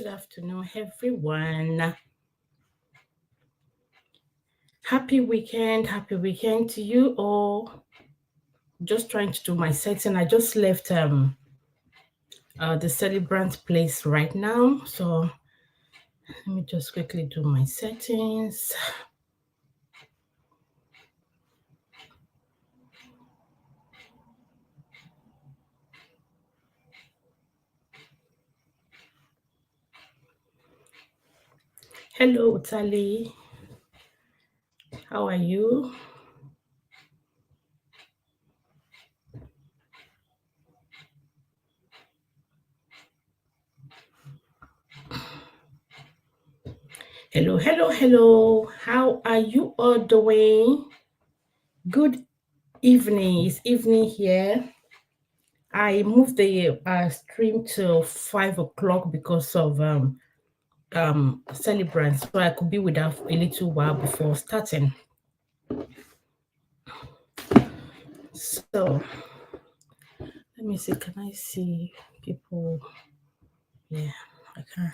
Good afternoon, everyone. Happy weekend. Happy weekend to you all. Just trying to do my setting. I just left the celebrant place right now. So let me just quickly do my settings. Hello, Utali. How are you? Hello, hello, hello. How are you all doing? Good evening. It's evening here. I moved the stream to 5 o'clock because of celebrant, so I could be with her a little while before starting. So let me see, can I see people? Yeah, I can.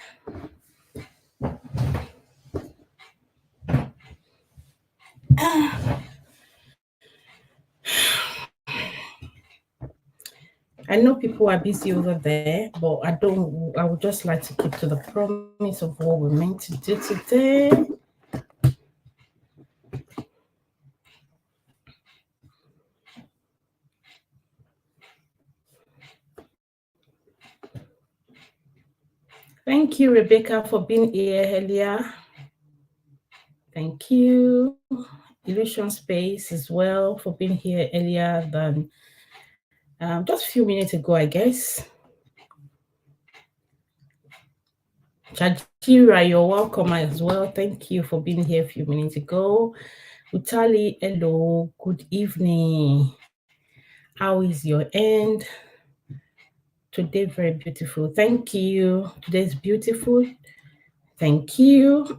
I know people are busy over there, but I would just like to keep to the promise of what we're meant to do today. Thank you, Rebecca, for being here earlier. Thank you. Illusion Space as well for being here earlier than just a few minutes ago, I guess. Chajira, you're welcome as well. Thank you for being here a few minutes ago. Utali, hello, good evening. How is your end? Today, very beautiful. Thank you. Today's beautiful. Thank you.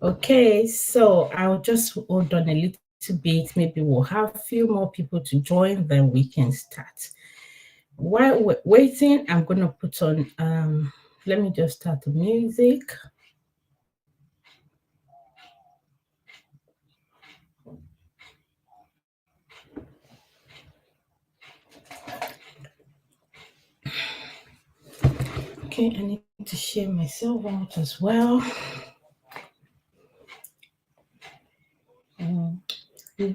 Okay, so I'll just hold on a little bit. Maybe we'll have a few more people to join, then we can start. While we're waiting, I'm going to put on, let me just start the music. Okay, I need to share myself out as well. I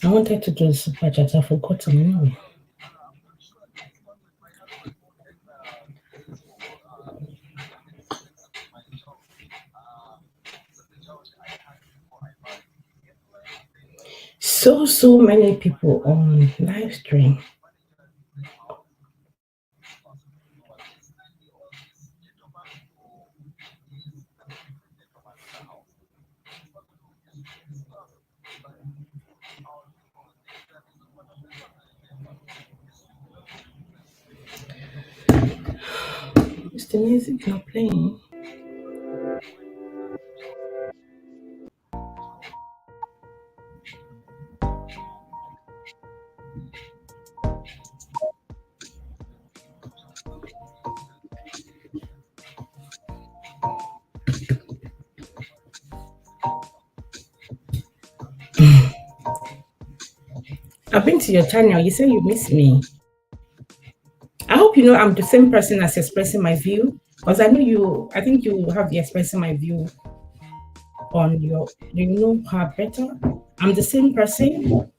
wanted to do the super chat, I forgot them anyway. So many people on live stream. Is the music not playing? I've been to your channel. You say you miss me. I hope you know I'm the same person as expressing my view. Because I know you, I think you have the expressing my view on your, you know her better. I'm the same person.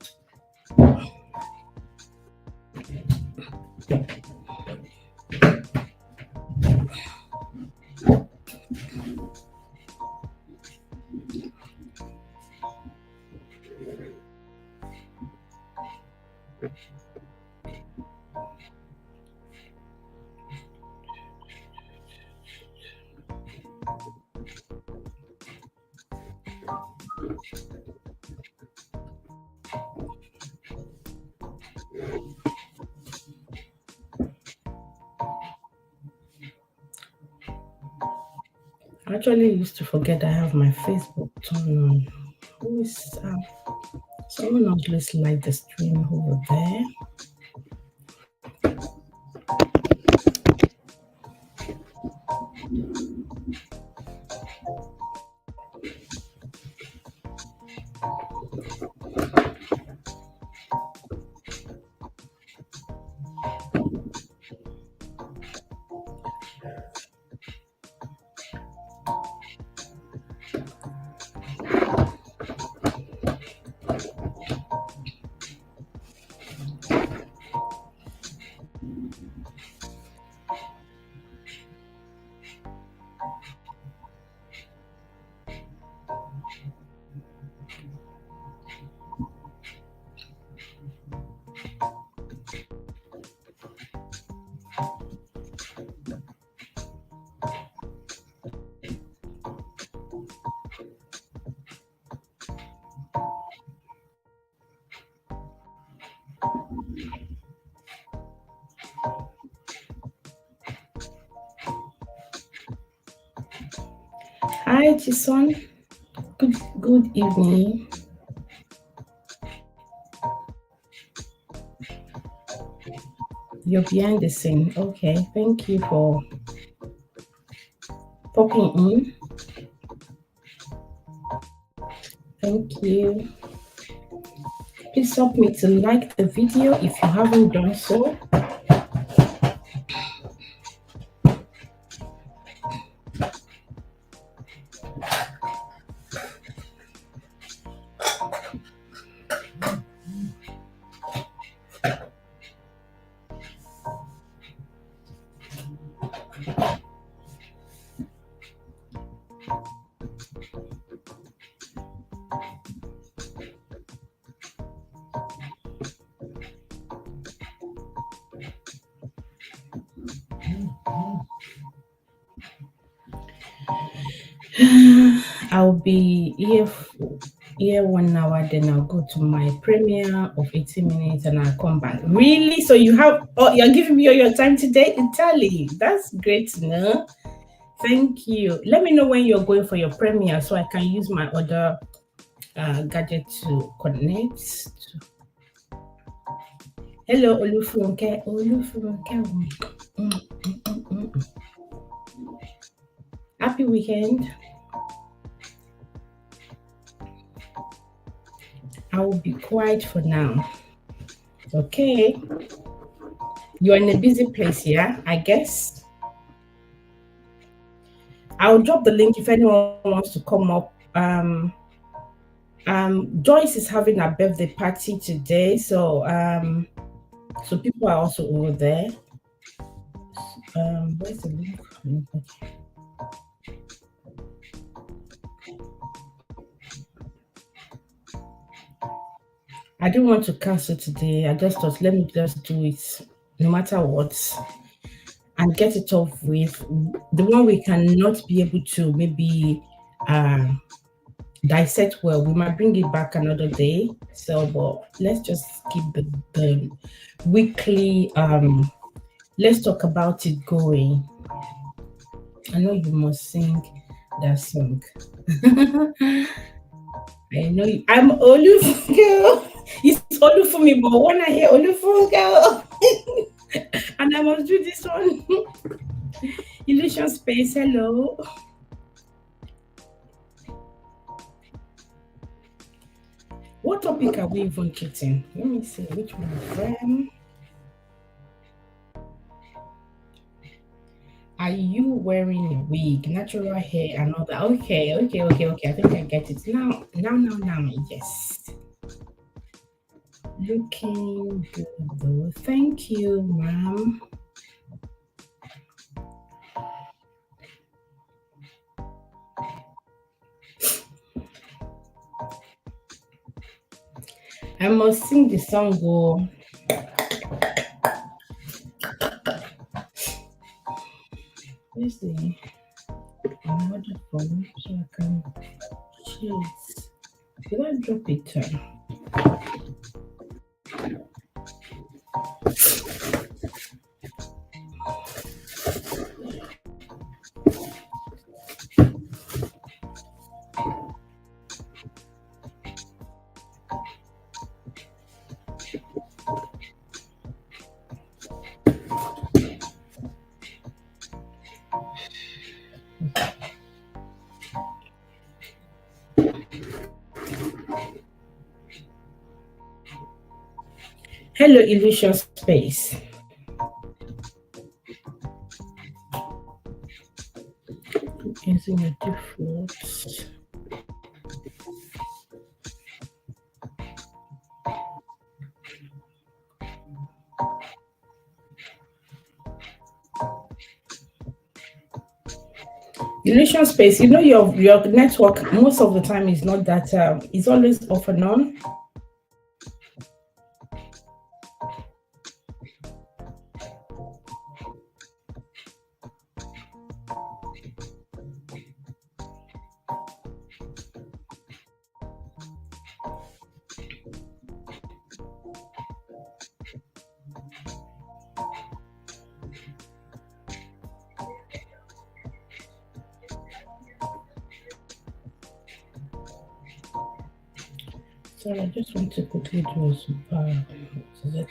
I actually used to forget I have my Facebook turned on. Who is someone always like the stream over there? Hi, Chison. Good evening. You're behind the scene. Okay, thank you for popping in. Thank you. Please help me to like the video if you haven't done so. I'll be here 1 hour, then I'll go to my premiere of 18 minutes and I'll come back. Really? So you're giving me all your time today in Italy. That's great to know. Thank you. Let me know when you're going for your premiere so I can use my other gadget to connect. Hello, Olufunke. Happy weekend. I will be quiet for now. Okay. You're in a busy place, yeah, I guess. I'll drop the link if anyone wants to come up. Joyce is having a birthday party today, so people are also over there. Where's the link? I didn't want to cancel today. I just thought, let me just do it no matter what and get it off with. The one we cannot be able to maybe dissect well, we might bring it back another day. So, but let's just keep the weekly, let's talk about it going. I know you must sing that song. I know you, I'm Olufu girl. It's Olu for me, but when I hear Olufu girl, and I must do this one. Illusion Space, hello. What topic are we even treating? Let me see which one of them. Are you wearing a wig, natural hair, and all that? Okay. I think I get it now. Yes. Looking good though. Thank you, ma'am. I must sing the song. Oh. Where's the another phone so I can chase? Did I drop it? Hello, illusion space. Using a default. Illusion space, you know your network most of the time is not that it's always off and on. So I just want to quickly do a super look.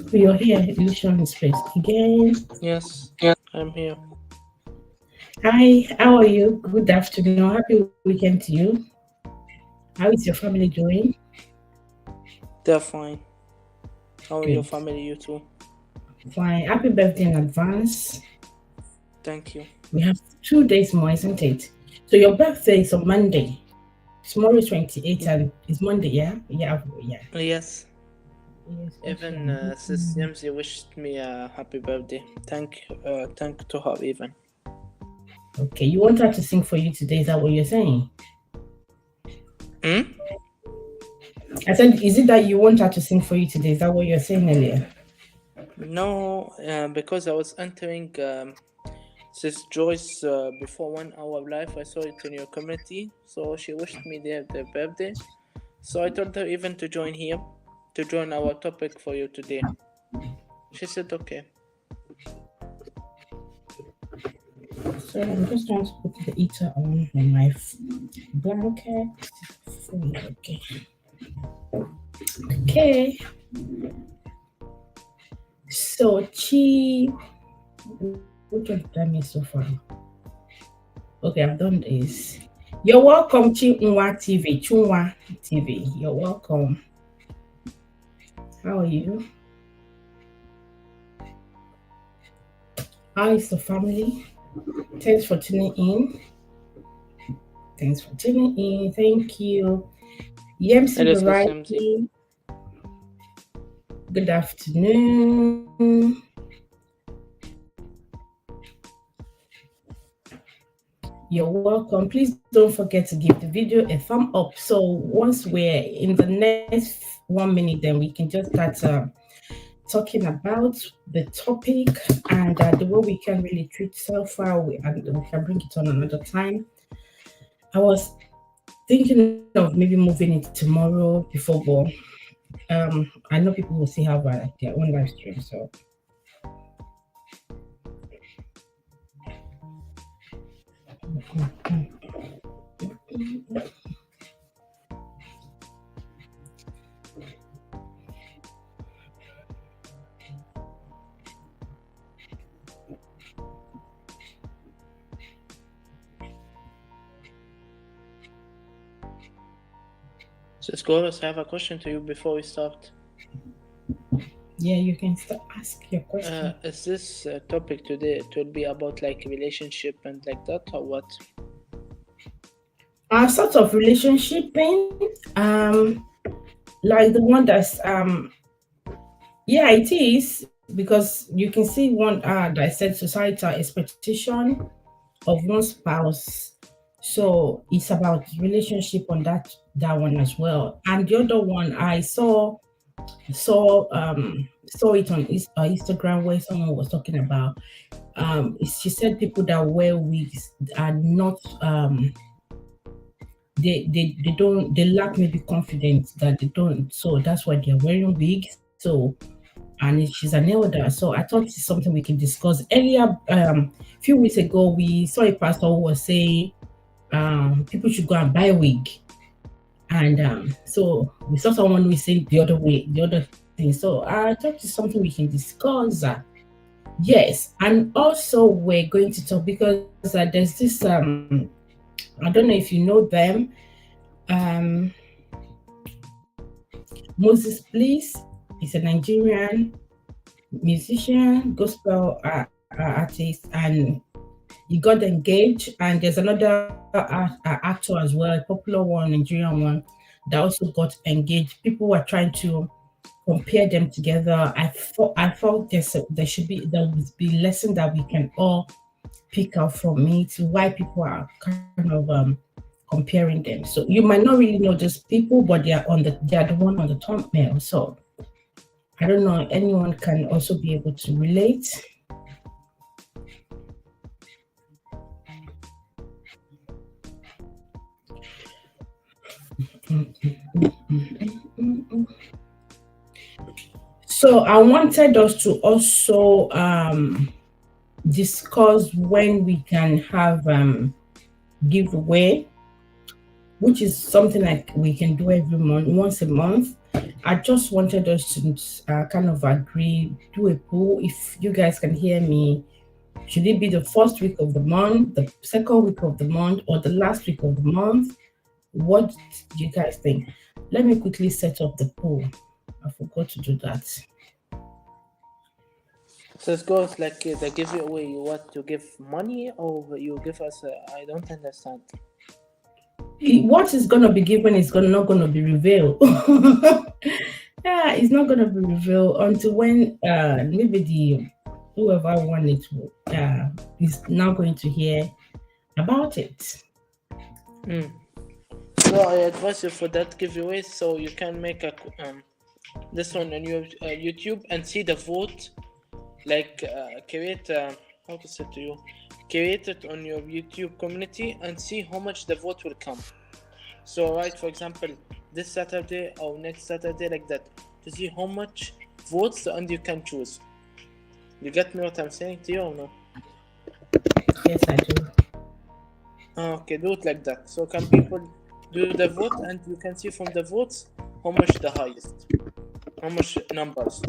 You're here, illusion space again. Yes, I'm here. Hi, how are you? Good afternoon. Happy weekend to you. How is your family doing? They're fine. How are your Good. family? You too? Fine. Happy birthday in advance. Thank you. We have 2 days more, isn't it? So your birthday is on Monday. Tomorrow is 28th and it's Monday, yeah? Yeah. Yes, Yes, even awesome. Sis Yamsi wished me a happy birthday. Thank to her even. Okay, you want her to sing for you today, is that what you're saying? Hmm? I said, is it that you want her to sing for you today? Is that what you're saying earlier? No, because I was entering Sis Joyce before 1 hour live. I saw it in your community, so she wished me their birthday. So I told her even to join here, to join our topic for you today. She said okay. So I'm just trying to put the heater on my blanket. Okay. Okay. So Chi, which one did I miss so far? Okay, I've done this. You're welcome, Chinwa TV. Chunwa TV. You're welcome. How are you? How is the family? Thanks for tuning in. Thanks for tuning in. Thank you. Yemsi Hello, Sis Yamsi. Variety. Good afternoon. You're welcome. Please don't forget to give the video a thumb up. So once we're in the next 1 minute, then we can just start talking about the topic and the way we can really treat so far. And we can bring it on another time. I was thinking of maybe moving it tomorrow before, but I know people will still have their own live stream. So Sis Goros, I have a question to you before we start. yeah, you can start ask your question. Is this topic today, it will be about like relationship and like that, or what? Sort of relationshiping, like the one that's yeah, it is because you can see one that said societal expectation of one spouse. So it's about relationship on that one as well. And the other one I saw it on Instagram where someone was talking about she said people that wear wigs are not they don't they lack maybe confidence that they don't, so that's why they're wearing wigs. So and she's an elder, so I thought it's something we can discuss. Earlier few weeks ago we saw a pastor who was saying people should go and buy a wig, and so we saw someone who is saying the other way, the other thing. So I thought it's something we can discuss. Yes, and also we're going to talk because there's this I don't know if you know them, um Moses Bliss. He's a Nigerian musician, gospel artist, and he got engaged. And there's another actor as well, a popular one, Nigerian one, that also got engaged. People were trying to compare them together. I felt there should be there would be lesson that we can all pick out from it. Why people are kind of comparing them. So you might not really know those people, but they are the one on the thumbnail. So I don't know. Anyone can also be able to relate. So I wanted us to also discuss when we can have giveaway, which is something like we can do every month, once a month. I just wanted us to kind of agree, do a poll. If you guys can hear me, should it be the first week of the month, the second week of the month, or the last week of the month? What do you guys think? Let me quickly set up the poll. I forgot to do that. So it goes like the giveaway. You want to give money or you give us? I don't understand. What is gonna be given is not gonna be revealed. Yeah, it's not gonna be revealed until when maybe the whoever won it is now going to hear about it. Mm. So I advise you for that giveaway, so you can make this one on your YouTube and see the vote. Like create how to say to you, create it on your YouTube community and see how much the vote will come. So right, for example, this Saturday or next Saturday, like that, to see how much votes and you can choose. You get me what I'm saying to you or no? Yes, I do. Okay, do it like that. So can people do the vote and you can see from the votes how much the highest, how much numbers.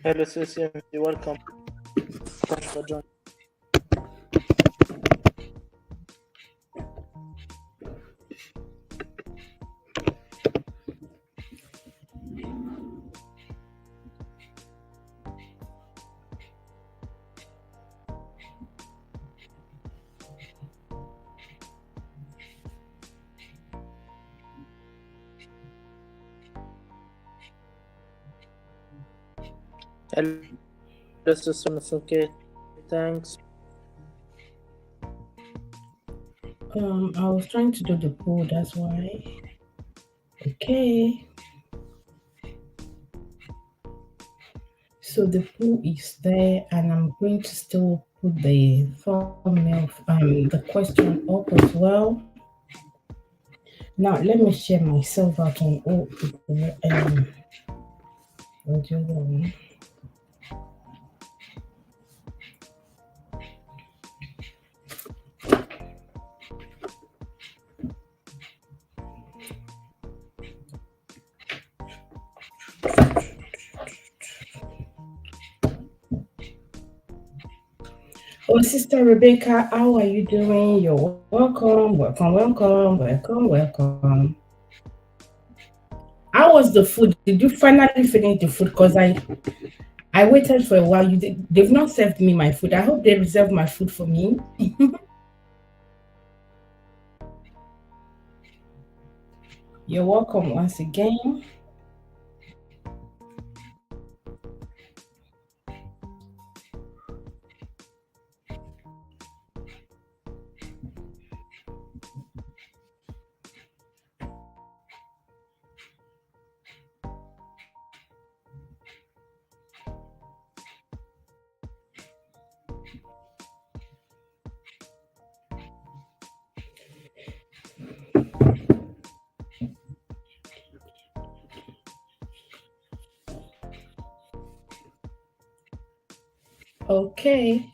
Hello, CCMC, welcome. Thanks for joining. Hello, CCMC, okay, thanks. I was trying to do the poll, that's why. Okay. So the pool is there, and I'm going to still put the thumbnail, the question up as well. Now let me share myself out on all on the other one. Sister Rebecca, how are you doing? You're welcome, welcome, welcome, welcome, welcome. How was the food? Did you finally finish the food? Because I waited for a while. They've not served me my food. I hope they reserve my food for me. You're welcome once again. Okay.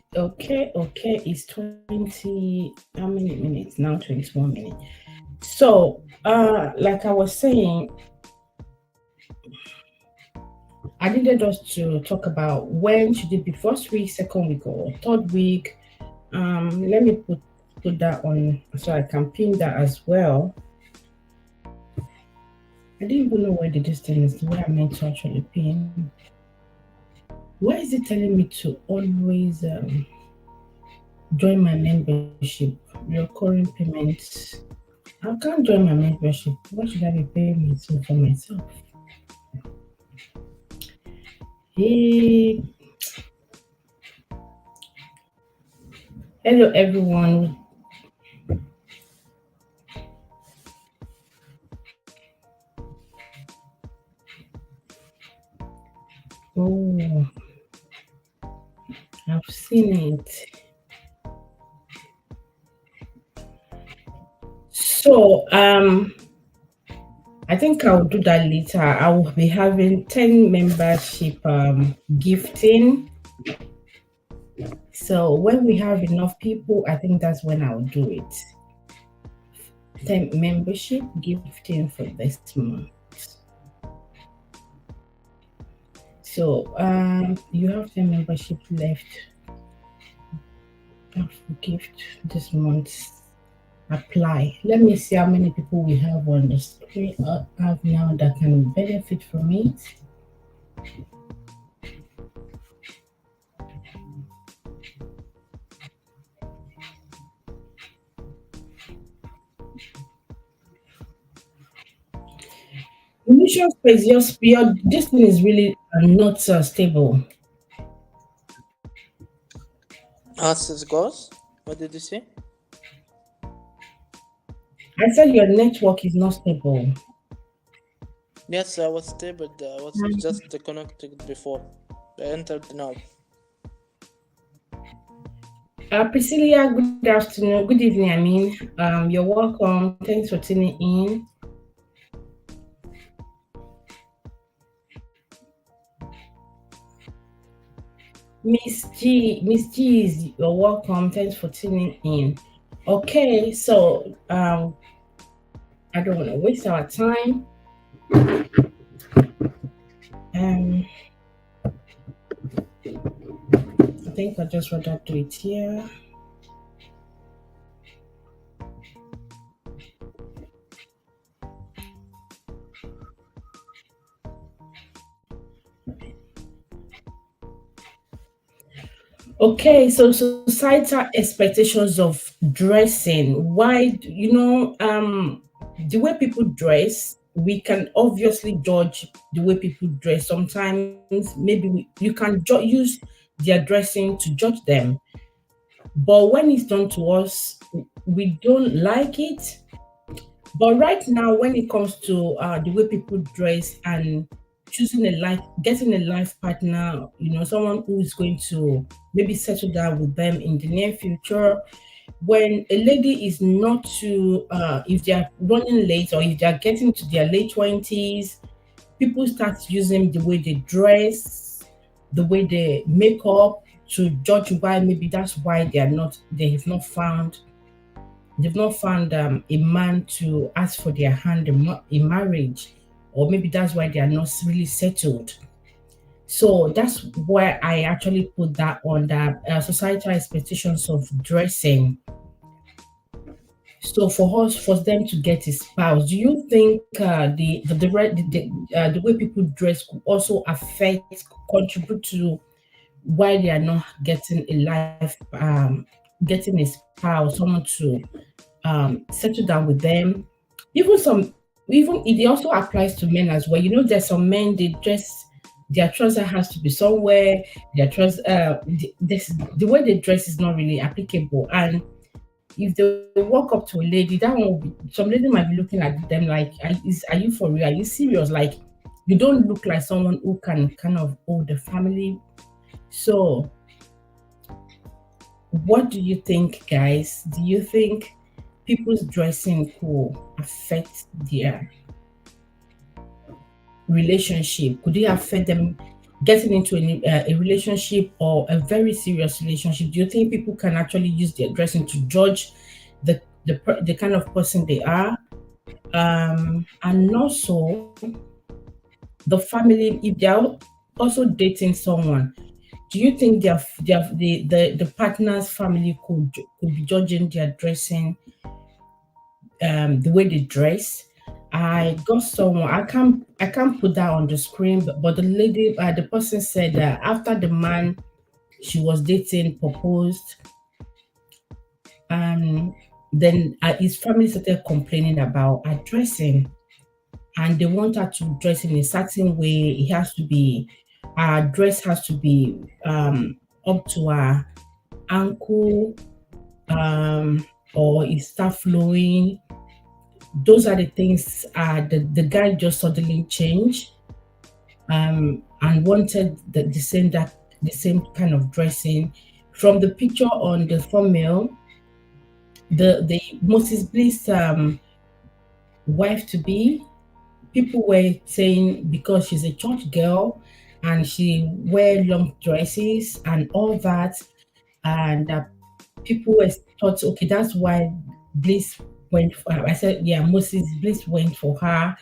It's 20, how many minutes now? 21 minutes. So, like I was saying, I needed us to talk about when should it be first week, second week, or third week. Let me put that on so I can pin that as well. I didn't even know where the distance is, where I meant to actually pin. Why is it telling me to always join my membership, recurring payments? I can't join my membership. Why should I be paying myself for myself? Hey, hello everyone. Oh, I've seen it. So, I think I'll do that later. I will be having 10 membership gifting. So when we have enough people, I think that's when I'll do it. 10 membership gifting for this month. So you have 10 membership left. Gift this month. Apply. Let me see how many people we have on the screen have now that can benefit from it. Initial space, your this thing is really not stable. As it goes, what did you say? I said your network is not stable. Yes, I was stable. I was just connected before. I entered now. Priscilla, good afternoon, good evening. You're welcome. Thanks for tuning in. Miss G is you're welcome. Thanks for tuning in. Okay, so I don't want to waste our time. I think I'll just rather do it here. Okay, so societal expectations of dressing. Why, the way people dress, we can obviously judge the way people dress. Sometimes maybe you can use their dressing to judge them. But when it's done to us, we don't like it. But right now, when it comes to the way people dress and getting a life partner, someone who is going to maybe settle down with them in the near future, when a lady is not too, if they are running late or if they are getting to their late 20s, people start using the way they dress, the way they make up to judge why maybe that's why they've not found a man to ask for their hand in marriage, or maybe that's why they are not really settled. So that's where I actually put that on the societal expectations of dressing. So for us, for them to get a spouse, do you think the way people dress could also affect, contribute to why they are not getting a life, getting a spouse, someone to settle down with them? Even some, even it also applies to men as well. You know, there's some men they dress. Their trouser has to be somewhere. Their trouser, the way they dress is not really applicable. And if they walk up to a lady, that one will be, some lady might be looking at them like, are you for real? Are you serious? Like, you don't look like someone who can kind of hold the family. So, what do you think, guys? Do you think people's dressing could affect their relationship? Could it affect them getting into a relationship or a very serious relationship? Do you think people can actually use their dressing to judge the kind of person they are? And also the family, if they're also dating someone, do you think the partner's family could be judging their dressing, the way they dress? I got someone. I can't put that on the screen, but the lady, the person said that after the man she was dating proposed, and then his family started complaining about her dressing, and they want her to dress in a certain way. It has to be, her dress has to be up to her ankle, or it start flowing. Those are the things the guy just suddenly changed, and wanted the same kind of dressing. From the picture on the thumbnail, the Moses Bliss wife to be, people were saying because she's a church girl and she wear long dresses and all that, and people were thought, okay, that's why Bliss went for her. I said, yeah, Moses Bliss went for her.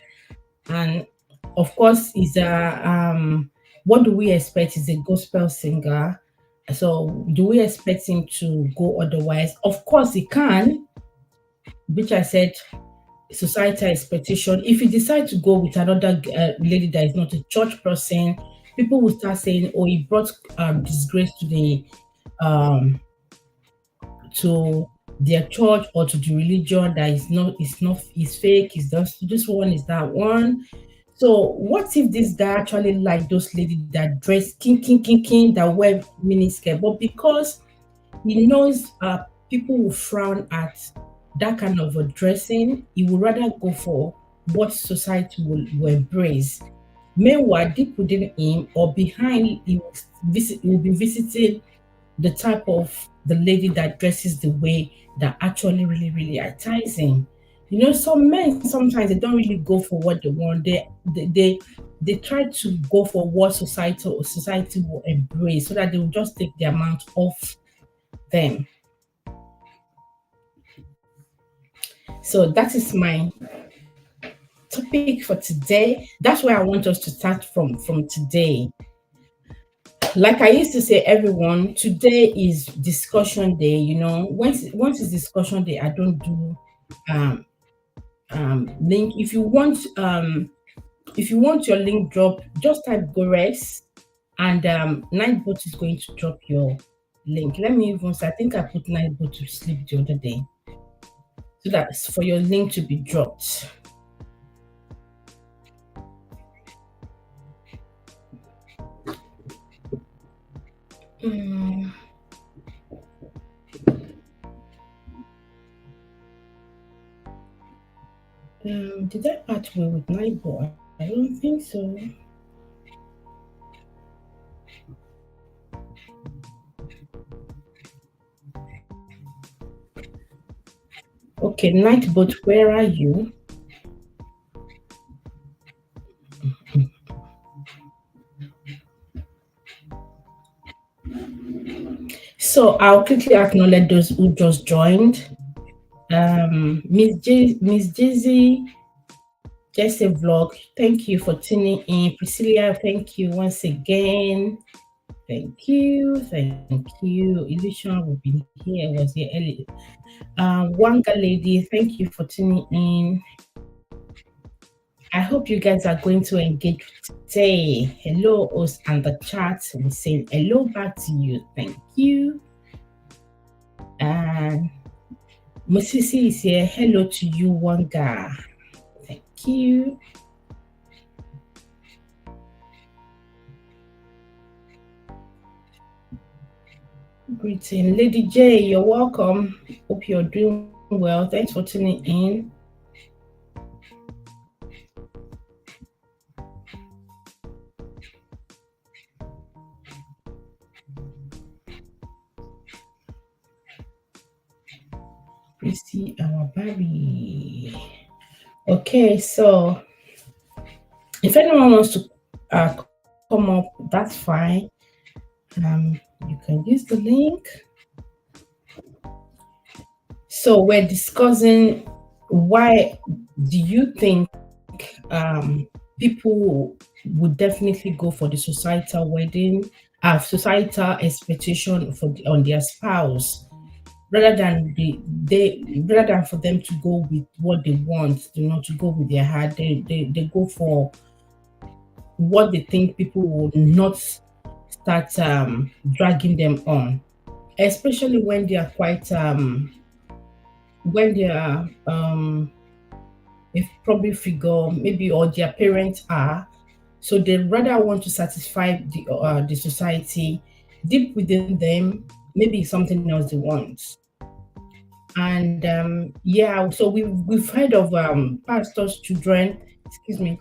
And of course, is a what do we expect? Is a gospel singer. So do we expect him to go otherwise? Of course he can, which I said societal expectation. If you decide to go with another lady that is not a church person, people will start saying, "Oh, he brought disgrace to the um, to their church or to the religion that is fake. Is this one? Is that one?" So what if this guy actually like those ladies that dress king that wear miniskirt, but because he knows people will frown at that kind of a dressing, he would rather go for what society will embrace. Meanwhile, deep within him or behind, he will be visiting the type of the lady that dresses the way that actually really, really enticing. You know, some men sometimes they don't really go for what they want. They try to go for what society will embrace so that they will just take the amount off them. So that is my topic for today. That's where I want us to start from today. Like I used to say, everyone, today is discussion day. You know, once it's discussion day, I don't do um link. If you want your link drop, just type Gores, and Nightbot is going to drop your link. Let me even say, I think I put Nightbot to sleep the other day, so that's for your link to be dropped. Mm, did I part way with Nightbot? I don't think so. Okay, Nightbot, where are you? So I'll quickly acknowledge those who just joined. Miss Jizzy, Just a vlog. Thank you for tuning in. Priscilla, thank you once again. Thank you. Thank you. Illusion will be here. Was here early. Wanga lady, thank you for tuning in. I hope you guys are going to engage today. Hello, us and the chat. We saying hello back to you. Thank you. And Musisi is here. Hello to you, Wanga. Thank you. Greeting, Lady J. You're welcome. Hope you're doing well. Thanks for tuning in. We see our baby. Okay, so if anyone wants to come up, that's fine. You can use the link. So we're discussing why do you think people would definitely go for the societal wedding, societal expectation on their spouse, rather than rather than for them to go with what they want, to go with their heart, they go for what they think people will not start dragging them on, especially when they are quite when they are a public figure, maybe, or their parents are. So they rather want to satisfy the society. Deep within them, maybe it's something else they want. And yeah, so we've heard of pastors' children. Excuse me.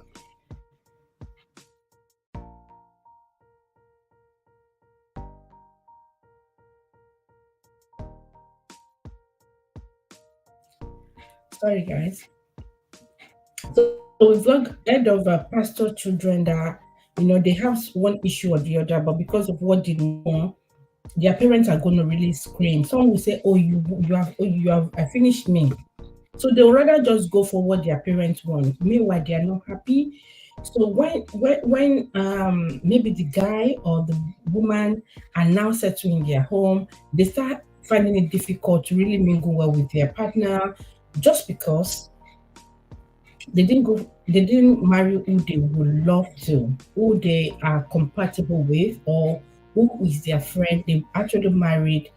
Sorry, guys. So we've heard of pastor children that they have one issue or the other, but because of what they know, their parents are going to really scream. Some will say, "Oh, you have finished me." So they'll rather just go for what their parents want. Meanwhile, they are not happy. So when maybe the guy or the woman are now settling in their home, they start finding it difficult to really mingle well with their partner, just because they didn't marry who they would love to, who they are compatible with, or who is their friend. They actually married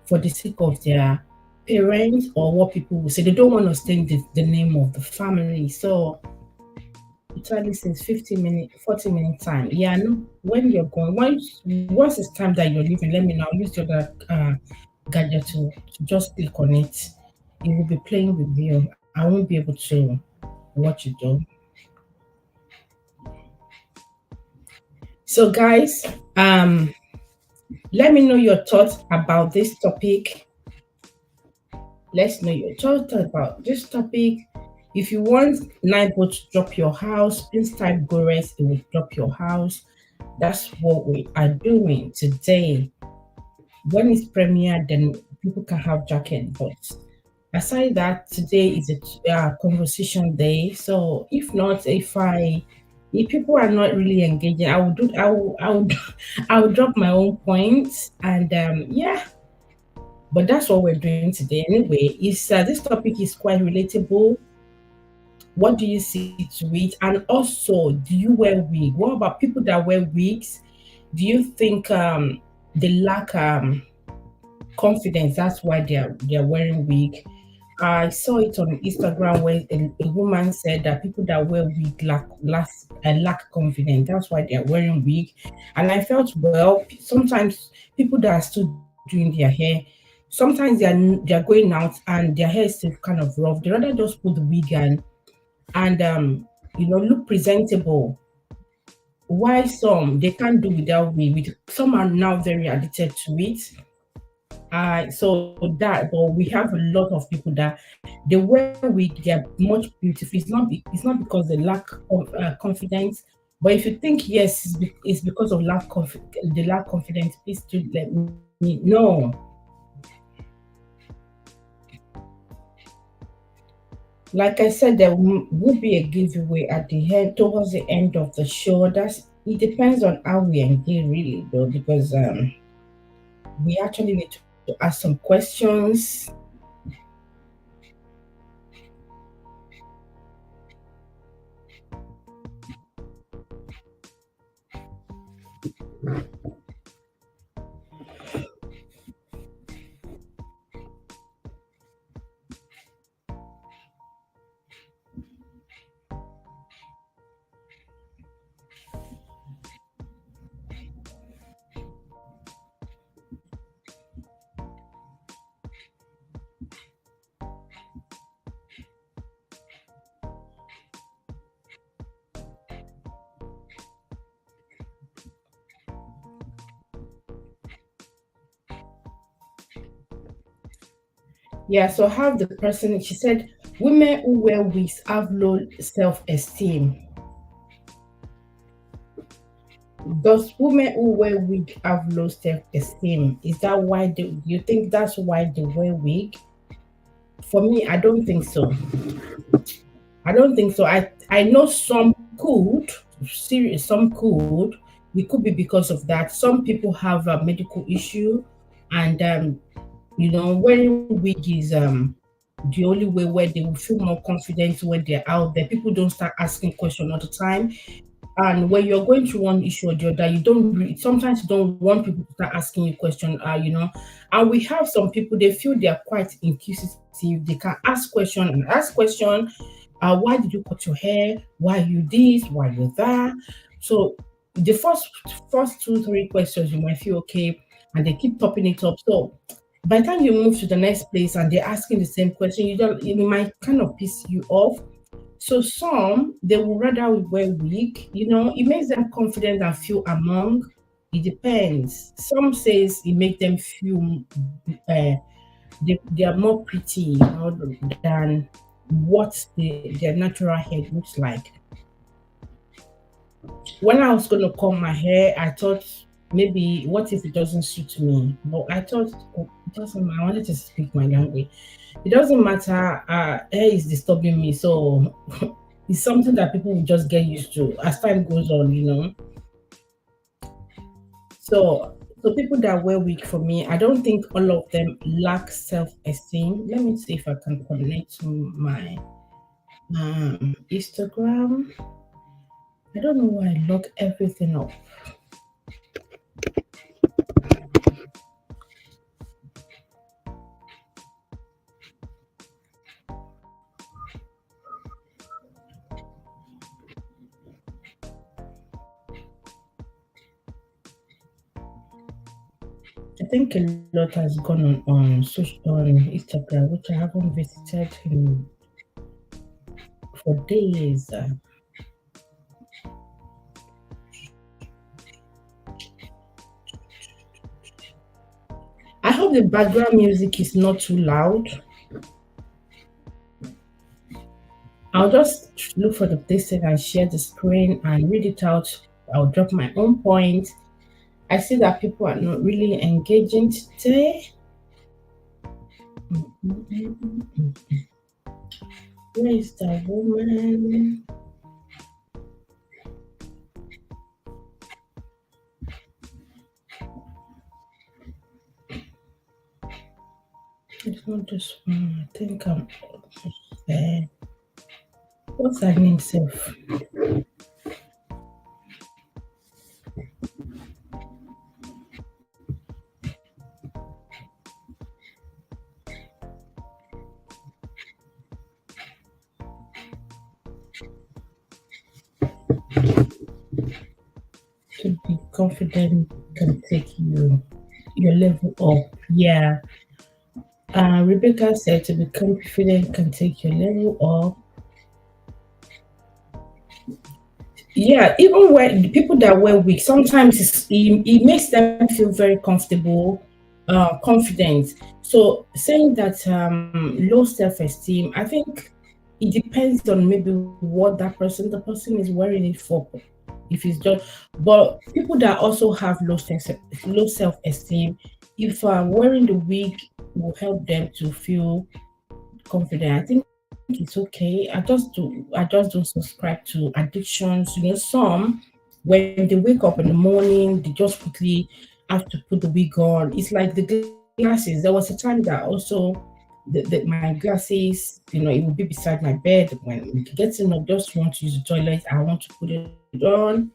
for the sake of their parents or what people will say. They don't want to stain the name of the family. So literally since 50 minutes, 40 minute time. Yeah, no, when you're going, once it's time that you're leaving, let me know. I'll use the other gadget to just click on it. It will be playing with you. I won't be able to watch it though. So guys, let me know your thoughts about this topic. Let's know your thoughts about this topic. If you want Nightbot to drop your house, please type Gores, it will drop your house. That's what we are doing today. When it's premiere, then people can have jacket. But aside that, today is a conversation day. So if not, if people are not really engaging, I will drop my own points, and yeah. But that's what we're doing today anyway. Is this topic is quite relatable. What do you see to it? And also, do you wear wig? What about people that wear wigs? Do you think they lack confidence? That's why they're wearing wig. I saw it on Instagram where a woman said that people that wear wig lack confidence. That's why they're wearing wig. And I felt, well, sometimes people that are still doing their hair, sometimes they're going out and their hair is still kind of rough. They rather just put the wig on and look presentable. Why some they can't do without wig? Some are now very addicted to it. So that, but we have a lot of people that they wear wig, they're much beautiful. It's not because they lack of confidence, but if you think yes, it's because of they lack confidence, please do let me know. Like I said, there will be a giveaway at the end, towards the end of the show. That's it depends on how we engage, really, though, because we actually need to ask some questions. Yeah, so have the person, she said, women who wear wigs have low self esteem. Does women who wear wig have low self esteem? Is that why they, you think that's why they wear wig? For me, I don't think so. I don't think so. I know some could, serious, some could. It could be because of that. Some people have a medical issue, and wearing wig is the only way where they will feel more confident when they're out there. People don't start asking questions all the time, and when you're going through one issue or the other, you don't sometimes you don't want people to start asking you questions, and we have some people, they feel they are quite inquisitive, they can ask question and ask question. Why did you cut your hair? Why you this? Why you that? So the first two, three questions you might feel okay, and they keep topping it up. So by the time you move to the next place and they're asking the same question, it might kind of piss you off. So some they would rather wear wig, it makes them confident and feel among. It depends. Some says it makes them feel they are more pretty, than what their natural hair looks like. When I was gonna comb my hair, I thought maybe what if it doesn't suit me? But I thought, oh, it doesn't matter. I wanted to speak my language. It doesn't matter. Hair is disturbing me, so it's something that people will just get used to as time goes on. So people that wear wig, for me, I don't think all of them lack self-esteem. Let me see if I can connect to my Instagram. I don't know why I lock everything up. I think a lot has gone on social on Instagram, which I haven't visited for days. I hope the background music is not too loud. I'll just look for the place and share the screen and read it out. I'll drop my own point. I see that people are not really engaging today. Where is the woman? It's not this one. I think I'm there. What's her name, self? To be confident can take you your level up. Yeah. Rebecca said to be confident can take your level up. Yeah, even when the people that wear wigs, sometimes it makes them feel very comfortable, confident. So saying that low self-esteem, I think it depends on maybe what the person is wearing it for. If it's just, but people that also have low self-esteem, if wearing the wig will help them to feel confident. I think it's okay. I just don't subscribe to addictions. Some when they wake up in the morning, they just quickly have to put the wig on. It's like the glasses. There was a time that also my glasses, it would be beside my bed when it gets in. I just want to use the toilet. I want to put it on.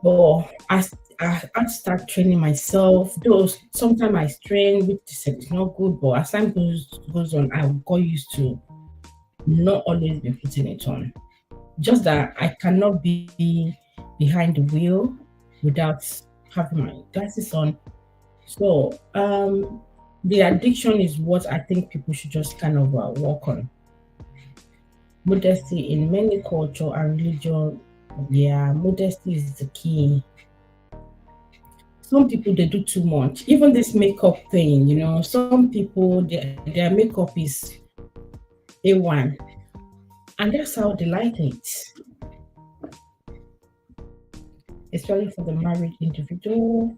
But I had to start training myself. Though sometimes I strain, which is not good. But as time goes on, I got used to not always be putting it on. Just that I cannot be behind the wheel without having my glasses on. So the addiction is what I think people should just kind of work on. Modesty in many culture and religion, yeah, modesty is the key. Some people they do too much. Even this makeup thing, some people their makeup is A1, and that's how they like it, especially for the married individual.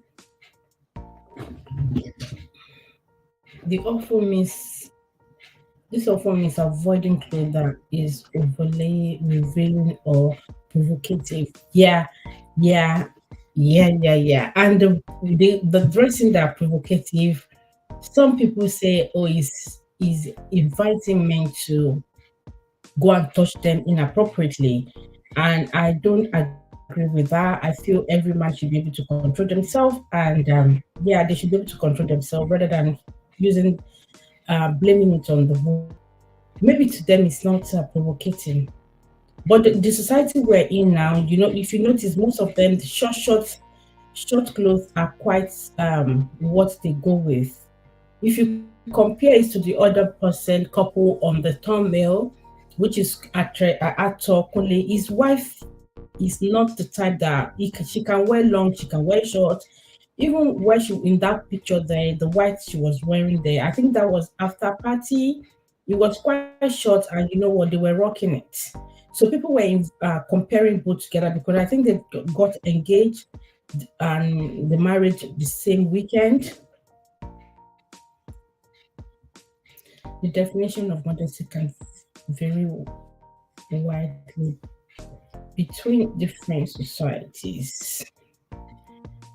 They often miss This often means avoiding clothes that is overly revealing or provocative. Yeah, yeah, yeah. And the dressing that provocative, some people say, oh, is inviting men to go and touch them inappropriately. And I don't agree with that. I feel every man should be able to control themselves, and yeah, they should be able to control themselves rather than using blaming it on the woman. Maybe to them it's not provocating, but the society we're in now, if you notice, most of them, the short clothes are quite what they go with. If you compare it to the other person couple on the thumbnail, which is actor Kunle, his wife is not the type that she can wear long, she can wear short. Even when she in that picture there, the white she was wearing there, I think that was after party. It was quite short, and you know what? They were rocking it. So people were comparing both together because I think they got engaged and the marriage the same weekend. The definition of modesty can vary widely between different societies.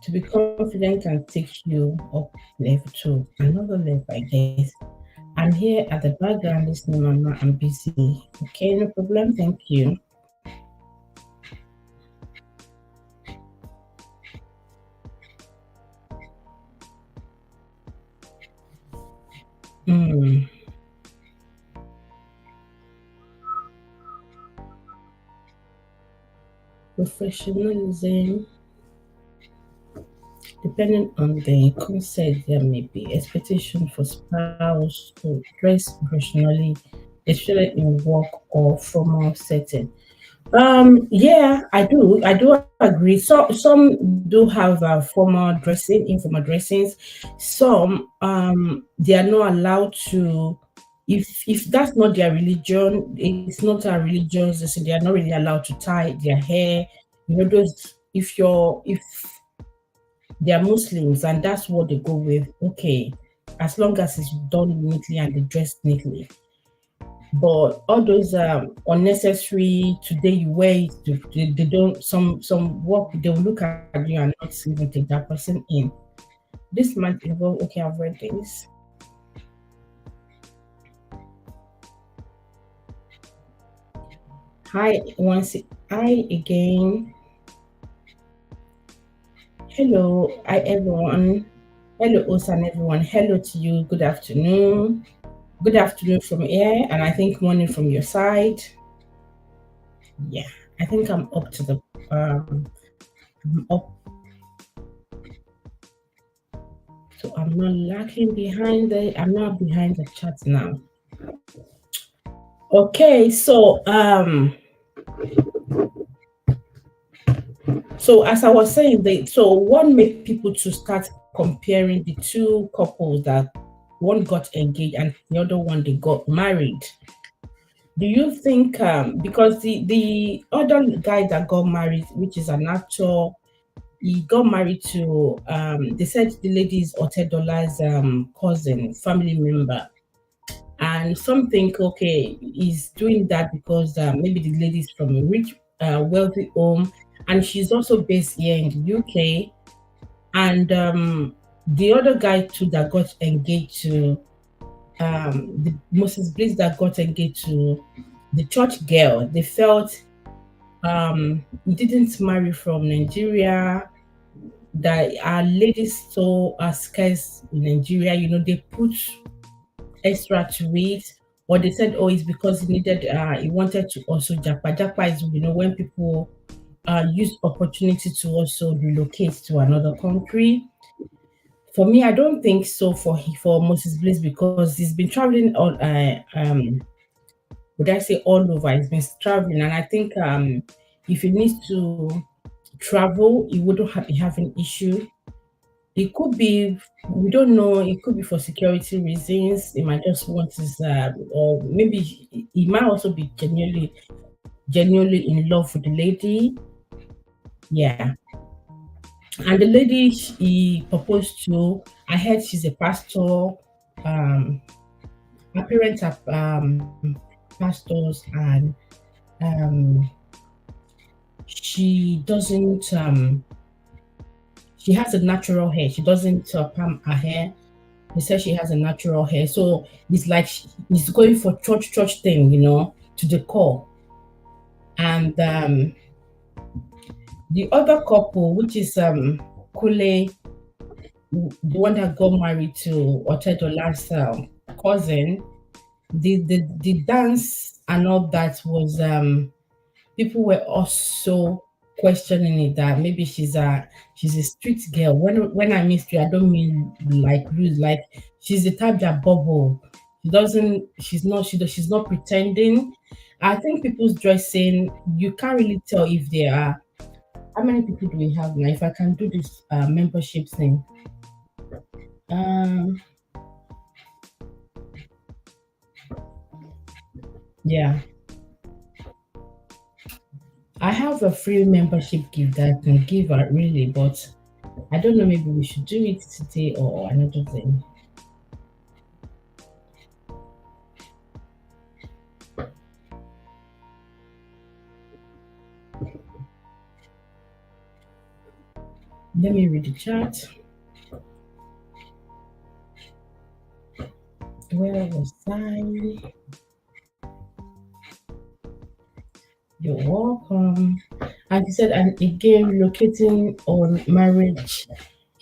To be confident can take you up level to another level, I guess. I'm here at the background listening, Mama. I'm busy. Okay, no problem. Thank you. Mm, professionalism, depending on the concept, there may be expectation for spouse to dress professionally, especially in work or formal setting. Yeah, I do agree. Some do have formal dressing, informal dressings. Some they are not allowed to. If that's not their religion, it's not a religious. So they are not really allowed to tie their hair. Those. If they are Muslims and that's what they go with, okay, as long as it's done neatly and they dress neatly. But all those unnecessary today you wear it, they don't some work they will look at you and not even take that person in. This might involve, okay, I've read this. Hi once hi again. Hello, hi everyone. Hello Osa and everyone. Hello to you. Good afternoon. Good afternoon from here, and I think morning from your side. Yeah, I think I'm up to the I'm up, so I'm not behind the chat now. Okay, so as I was saying, so what made people to start comparing the two couples that one got engaged and the other one they got married? Do you think because the other guy that got married, which is an actor, he got married to they said the lady is Otedola's cousin, family member. And some think, okay, he's doing that because maybe the lady's from a rich, wealthy home, and she's also based here in the UK. And the other guy too that got engaged to the Moses Bliss that got engaged to the church girl, they felt he didn't marry from Nigeria, that our ladies so are scarce in Nigeria, they put extra to it. Or they said, oh, it's because he wanted to also japa. Japa is, when people use opportunity to also relocate to another country. For me, I don't think so for Moses Bliss, because he's been traveling would I say all over. He's been traveling, and I think if he needs to travel, he wouldn't have an issue. It could be, we don't know. It could be for security reasons. He might just want his, or maybe he might also be genuinely in love with the lady. Yeah, and the lady he proposed to, I heard she's a pastor. Um, her parents are pastors, and um, she doesn't. She has a natural hair. She doesn't palm her hair. He said she has a natural hair, so it's like he's going for church thing, to the core. And the other couple, which is Kunle, the one that got married to Otedola's cousin, the dance and all that was people were also questioning it, that maybe she's a street girl. When I mean street, I don't mean like loose. Like, she's the type that bubble. She doesn't. She's not pretending. I think people's dressing, you can't really tell if they are. How many people do we have now? If I can do this membership thing, um, yeah, I have a free membership gift that I can give out really, but I don't know. Maybe we should do it today or another day. Let me read the chat. Where was I? You're welcome. And he said, and again, relocating on marriage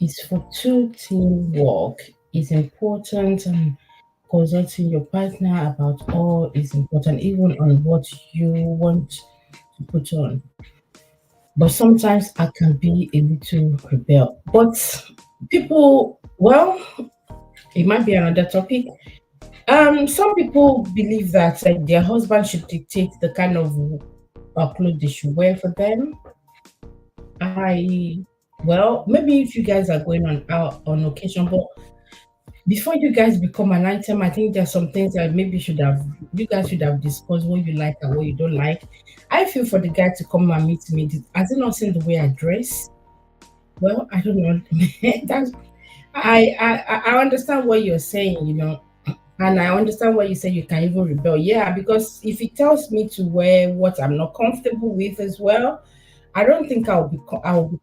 is for two teamwork. It's important, and consulting your partner about all is important, even on what you want to put on. But sometimes I can be a little rebel. But people, well, it might be another topic. Some people believe that their husband should dictate the kind of clothes they should wear for them. Well, maybe if you guys are going on out on occasion, but before you guys become an item, I think there's some things that maybe you guys should have discussed what you like and what you don't like. I feel for the guy to come and meet me. Has he not seen the way I dress? Well, I don't know. That's I understand what you're saying, and I understand why you say you can even rebel. Yeah, because if he tells me to wear what I'm not comfortable with as well, I don't think I'll be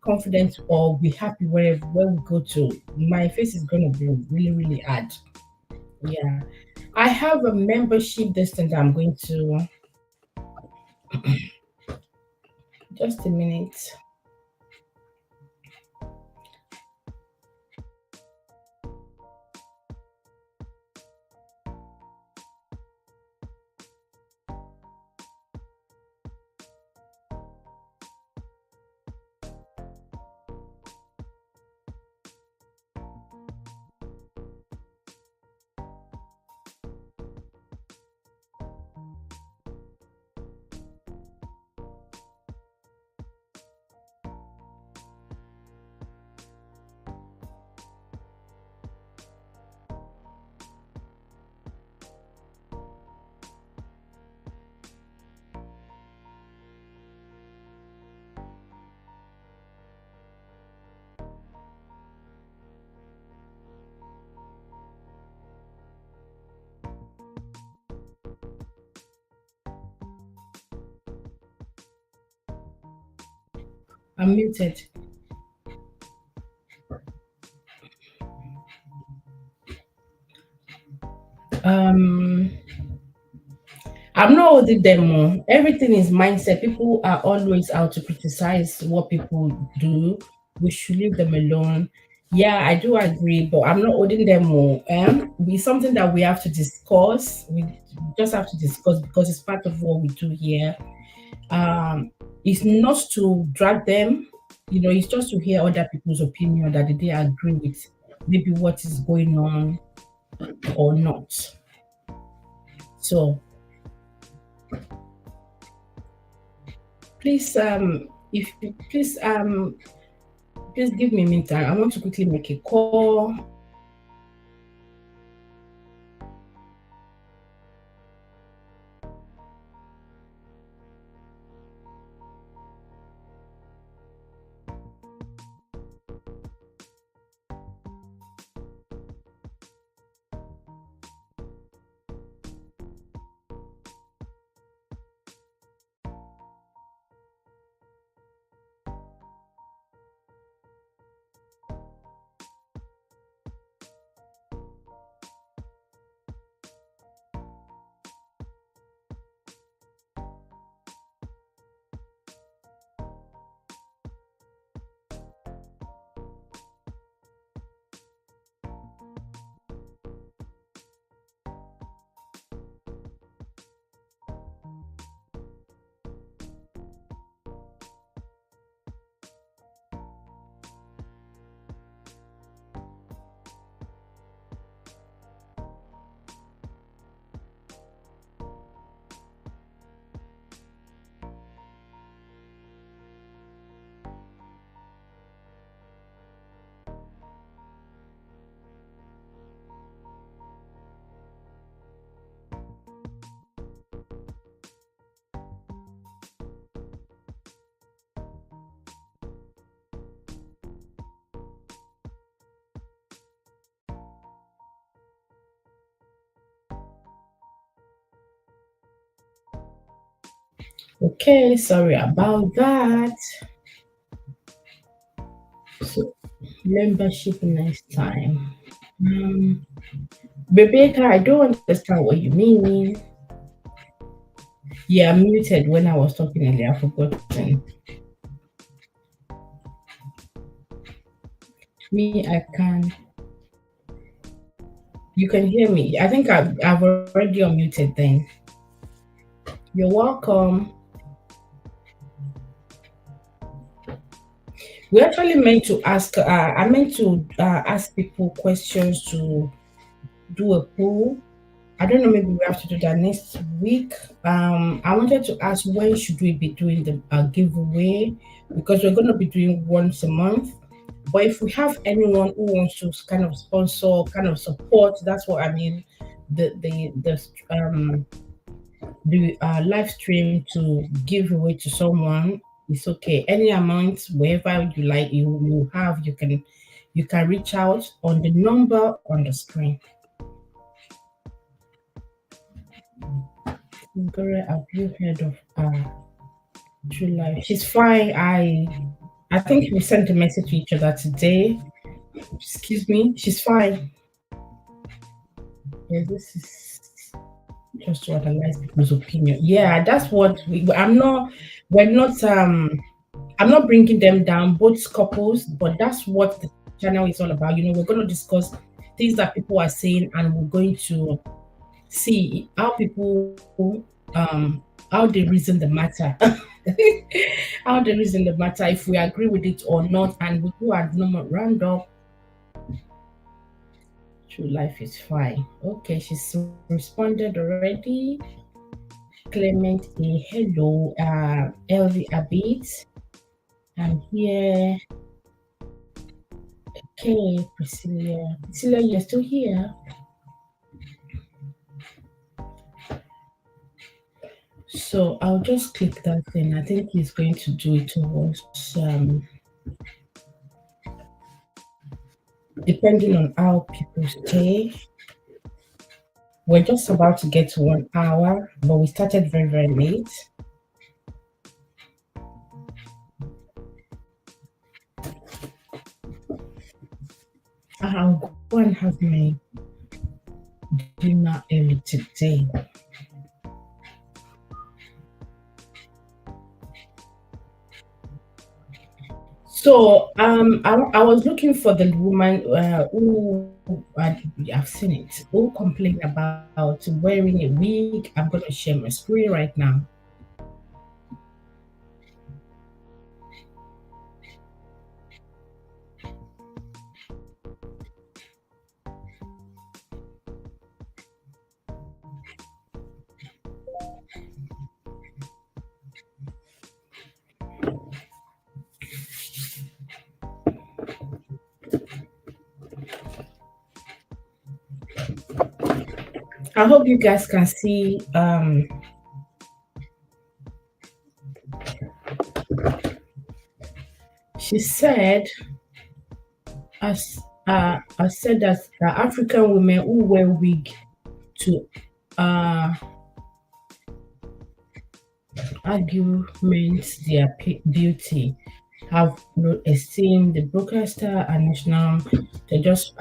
confident or be happy where we go to. My face is gonna be really really hard. Yeah, I have a membership this thing that I'm going to. Just a minute. I'm muted. Um, I'm not holding them more. Everything is mindset. People are always out to criticize what people do. We should leave them alone. Yeah, I do agree, but I'm not holding them more. It's something that we have to discuss. We just have to discuss because it's part of what we do here. Um, it's not to drag them, it's just to hear other people's opinion that they agree with maybe what is going on or not. So please, if you please give me a minute. I want to quickly make a call. Okay, sorry about that. So, membership next time. Um, Rebecca, I don't understand what you mean. Yeah, I'm muted when I was talking earlier. I've forgotten. Me, I can. You can hear me. I think I've already unmuted then. You're welcome. We actually meant to ask. I meant to ask people questions to do a poll. I don't know. Maybe we have to do that next week. I wanted to ask when should we be doing the giveaway because we're going to be doing once a month. But if we have anyone who wants to kind of sponsor, kind of support, that's what I mean. The live stream to give away to someone, it's okay. Any amount, wherever you like, you have, you can reach out on the number on the screen. Girl, have you heard of True Life? She's fine. I think we sent a message to each other today. Excuse me. She's fine. Yeah, this is just to analyze people's opinion. Yeah, that's what we're not I'm not bringing them down, both couples, but that's what the channel is all about. We're going to discuss things that people are saying, and we're going to see how people, how they reason the matter, how they reason the matter, if we agree with it or not, and we do a normal roundup. True life is fine. Okay, she's responded already. Clement A. Hello. LV Abit. I'm here. Okay, Priscilla. Priscilla, you're still here. So I'll just click that thing. I think he's going to do it towards depending on how people stay. We're just about to get to 1 hour, but we started very, very late. I'll go and have my dinner early today. So I was looking for the woman I've seen it who complained about wearing a wig. I'm gonna share my screen right now. I hope you guys can see. She said, as I said that African women who wear wig to uh argument their beauty have no esteem. The broadcaster and national they just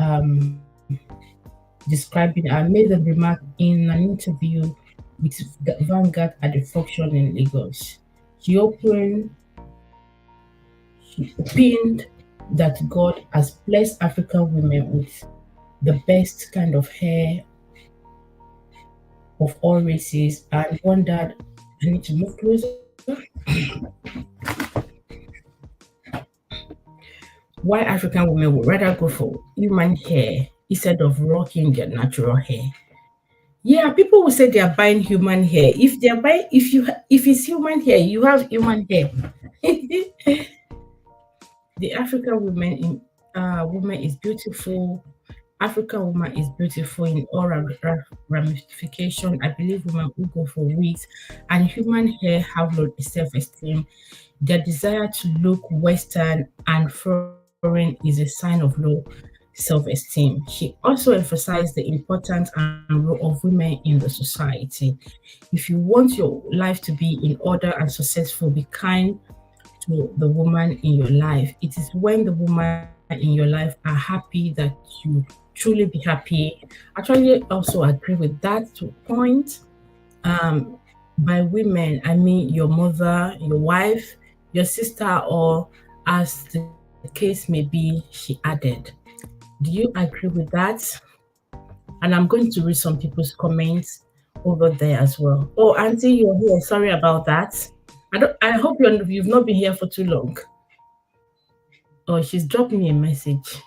describing I made the remark in an interview with the Vanguard at the function in Lagos. She opened she opined that God has blessed African women with the best kind of hair of all races and wondered I need to move closer. Why African women would rather go for human hair instead of rocking their natural hair. Yeah, people will say they are buying human hair. If they are buying, if it's human hair, you have human hair. The African woman is beautiful. African woman is beautiful in all ramification. I believe women who go for wigs and human hair have low self-esteem. Their desire to look Western and foreign is a sign of low self-esteem. She also emphasized the importance and role of women in the society. If you want your life to be in order and successful, be kind to the woman in your life. It is when the woman in your life are happy that you truly be happy. Actually, also agree with that to a point. Um, by women, I mean your mother, your wife, your sister, or as the case may be, she added. Do you agree with that? And I'm going to read some people's comments over there as well. Oh, Auntie, you're here. Sorry about that. I hope you've not been here for too long. Oh, she's dropped me a message.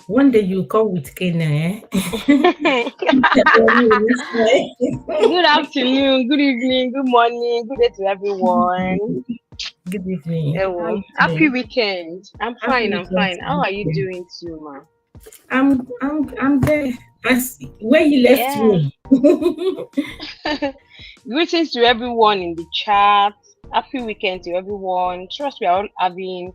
One day you come with Kenya, eh? Good afternoon, good evening, good morning, good day to everyone. Good evening. How are Oh, you happy doing? weekend. I'm Happy fine, I'm weekend fine. to How you are you too. doing too, ma? I'm there. As where you left Yeah. me. Greetings to everyone in the chat. Happy weekend to everyone. Trust we are all having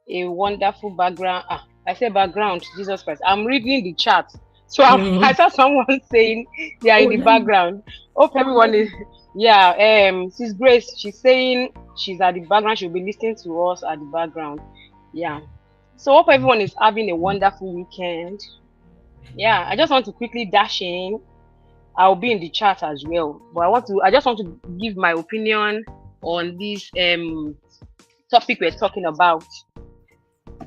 a wonderful background. I say background, Jesus Christ. I'm reading the chat. So I Mm. saw someone saying they are Oh, in the background. Hope everyone is yeah, Sis Grace, she's saying she's at the background, she'll be listening to us at the background. Yeah. So hope everyone is having a wonderful weekend. Yeah, I just want to quickly dash in. I'll be in the chat as well. But I just want to give my opinion on this topic we're talking about.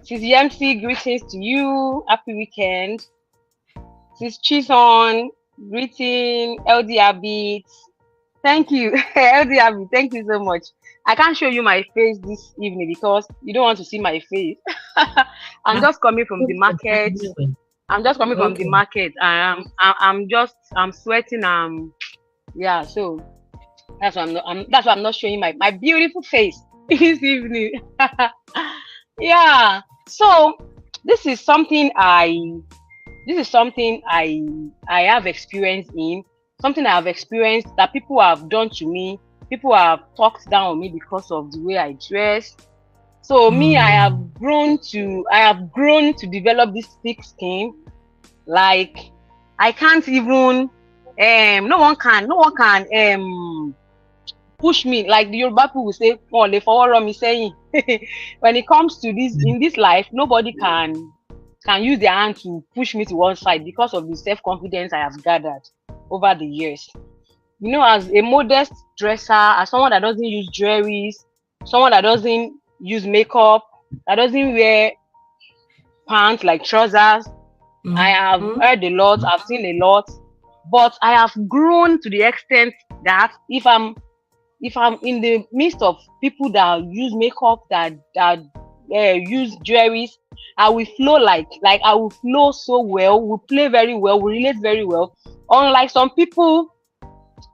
CZMC, greetings to you. Happy weekend. Sis Chison, greeting. LDR Beats. Thank you. LDR Beats, thank you so much. I can't show you my face this evening because you don't want to see my face. I'm ah, just coming from the okay, market. anyway. I'm just coming from the Okay. market. I'm sweating. Yeah. So that's why I'm not showing my beautiful face this evening. Yeah. So this is something I this is something I have experience in, something I have experienced that people have done to me. People have talked down on me because of the way I dress. So me, Mm. I have grown to develop this thick skin. Like I can't even no one can push me, like the Yoruba people will say, oh, they forward me saying, when it comes to this, in this life, nobody can use their hand to push me to one side because of the self-confidence I have gathered over the years. You know, as a modest dresser, as someone that doesn't use jewelries, someone that doesn't use makeup, that doesn't wear pants like trousers, I have heard a lot, I've seen a lot, but I have grown to the extent that if I'm in the midst of people that use makeup, that use jewelries, I will flow like I will flow so well. We play very well. We relate very well. Unlike some people,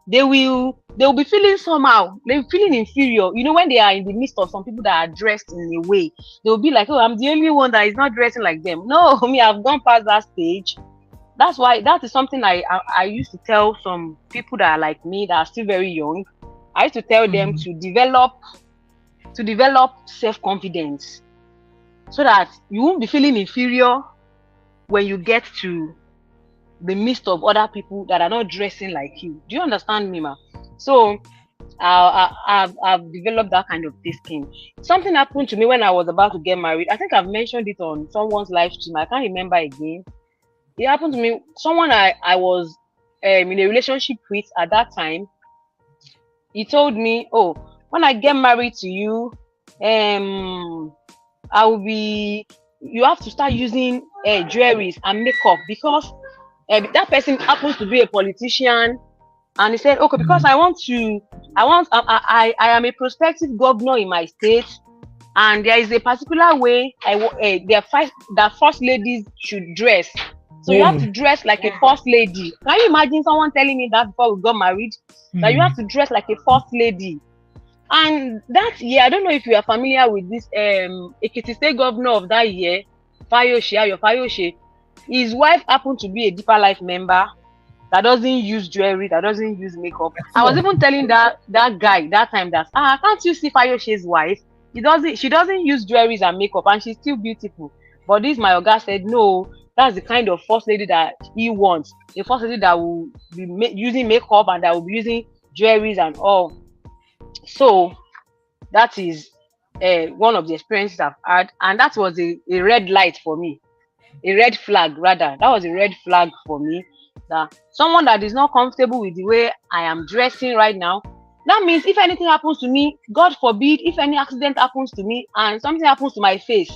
they will be feeling somehow. They're feeling inferior. You know, when they are in the midst of some people that are dressed in a way, they will be like, "Oh, I'm the only one that is not dressing like them." No, me, I've gone past that stage. That's why that is something I used to tell some people that are like me, that are still very young. I used to tell them to develop self-confidence so that you won't be feeling inferior when you get to the midst of other people that are not dressing like you. Do you understand me, ma? So I've developed that kind of thinking. Something happened to me when I was about to get married. I think I've mentioned it on someone's live stream. I can't remember again. It happened to me. Someone I was in a relationship with at that time. He told me, "Oh, when I get married to you, I will be. You have to start using jewelries and makeup because that person happens to be a politician." And he said, "Okay, because I am a prospective governor in my state, and there is a particular way that first ladies should dress. So you have to dress like a first lady." Can you imagine someone telling me that before we got married? That you have to dress like a first lady. And that year, I don't know if you are familiar with this Ekiti State governor of that year, Fayose. His wife happened to be a Deeper Life member that doesn't use jewelry, that doesn't use makeup. I was even telling that guy that time that can't you see Fayose's wife? She doesn't use jewelries and makeup, and she's still beautiful. But this my oga said no, that's the kind of first lady that he wants. A first lady that will be using makeup and that will be using jewelries and all. So that is one of the experiences I've had, and that was a red light for me, a red flag rather. That was a red flag for me. That someone that is not comfortable with the way I am dressing right now, that means if anything happens to me, God forbid, if any accident happens to me and something happens to my face,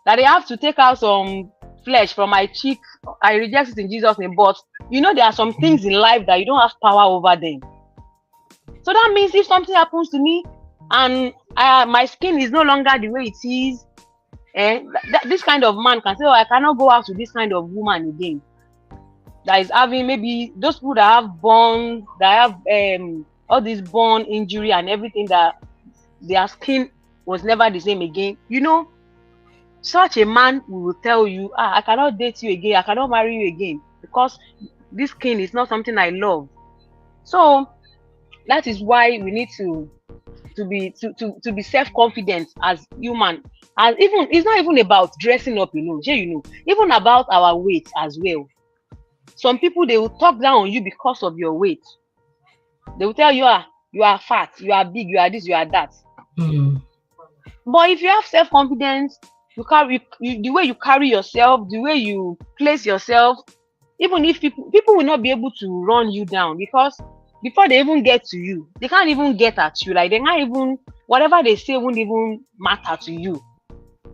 that they have to take out some flesh from my cheek, I reject it in Jesus' name. But you know, there are some things in life that you don't have power over them. So that means if something happens to me and my skin is no longer the way it is, this kind of man can say, "Oh, I cannot go out to this kind of woman again." That is having maybe those people that have burns, that have all this burn injury and everything, that their skin was never the same again. You know, such a man will tell you, "I cannot date you again, I cannot marry you again because this skin is not something I love." So that is why we need to be self-confident as human. And even it's not even about dressing up alone, you know, even about our weight as well. Some people, they will talk down on you because of your weight. They will tell you, you are fat, you are big, you are this, you are that. But if you have self-confidence, you carry the way you carry yourself, the way you place yourself, even if people will not be able to run you down, because before they even get to you, they can't even get at you. Like, they can't even, whatever they say won't even matter to you,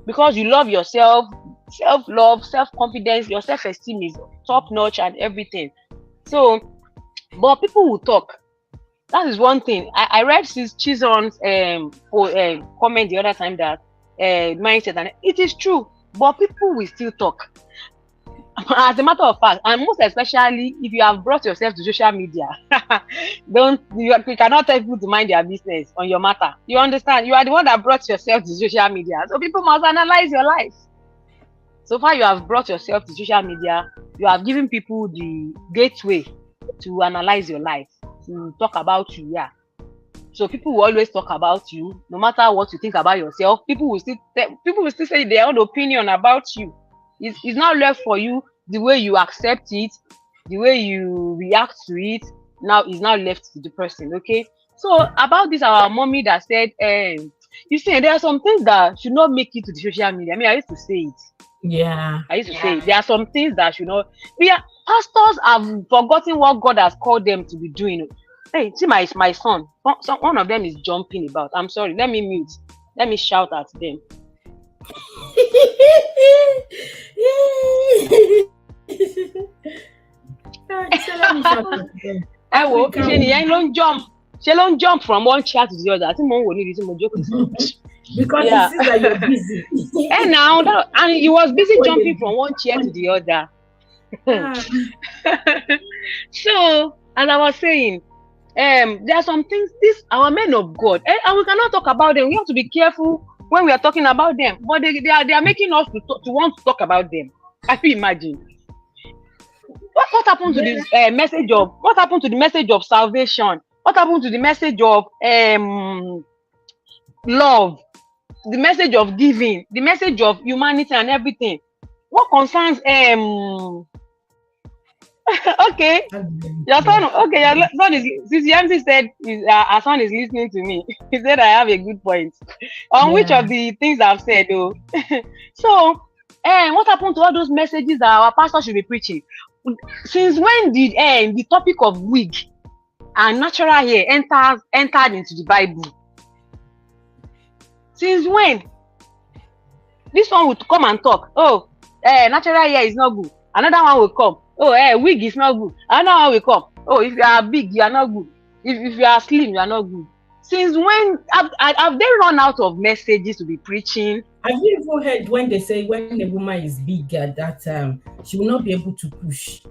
because you love yourself. Self-love, self-confidence, your self-esteem is top notch and everything. So, but people will talk. That is one thing. I read Sis Chison's comment the other time that mindset, and it is true, but people will still talk. As a matter of fact, and most especially if you have brought yourself to social media, you cannot tell people to mind their business on your matter. You understand? You are the one that brought yourself to social media, so people must analyze your life. So far, you have brought yourself to social media. You have given people the gateway to analyze your life, to talk about you. Yeah. So people will always talk about you, no matter what you think about yourself. People will still say their own opinion about you. It's not left for you. The way you accept it, the way you react to it, now is now left to the person. Okay. So about this, our mommy that said, you see, there are some things that should not make it to the social media. I mean, I used to say it. Yeah. I used to say it. There are some things that should not. Pastors have forgotten what God has called them to be doing. Hey, see my son. One of them is jumping about. I'm sorry. Let me mute. Let me shout at them. She don't jump from one chair to the other. I think mom will need to joke. Because Yeah. you see that you're busy. And now and he was busy jumping from one chair to the other. So, as I was saying, there are some things, our men of God, and we cannot talk about them. We have to be careful when we are talking about them. But they are making us to want to talk about them. Can you imagine? What happened to the message of? What happened to the message of salvation? What happened to the message of love? The message of giving? The message of humanity and everything? What concerns okay, your son. Okay, your son is. Since MC said our son is listening to me, he said I have a good point on which of the things I've said, though. So, what happened to all those messages that our pastor should be preaching? Since when did the topic of wig and natural hair entered into the Bible? Since when? This one would come and talk. Oh, natural hair is not good. Another one will come. Oh, wig is not good. Another one will come. Oh, if you are big, you are not good. If you are slim, you are not good. Since when have they run out of messages to be preaching? Have you ever heard when they say when a woman is bigger that she will not be able to push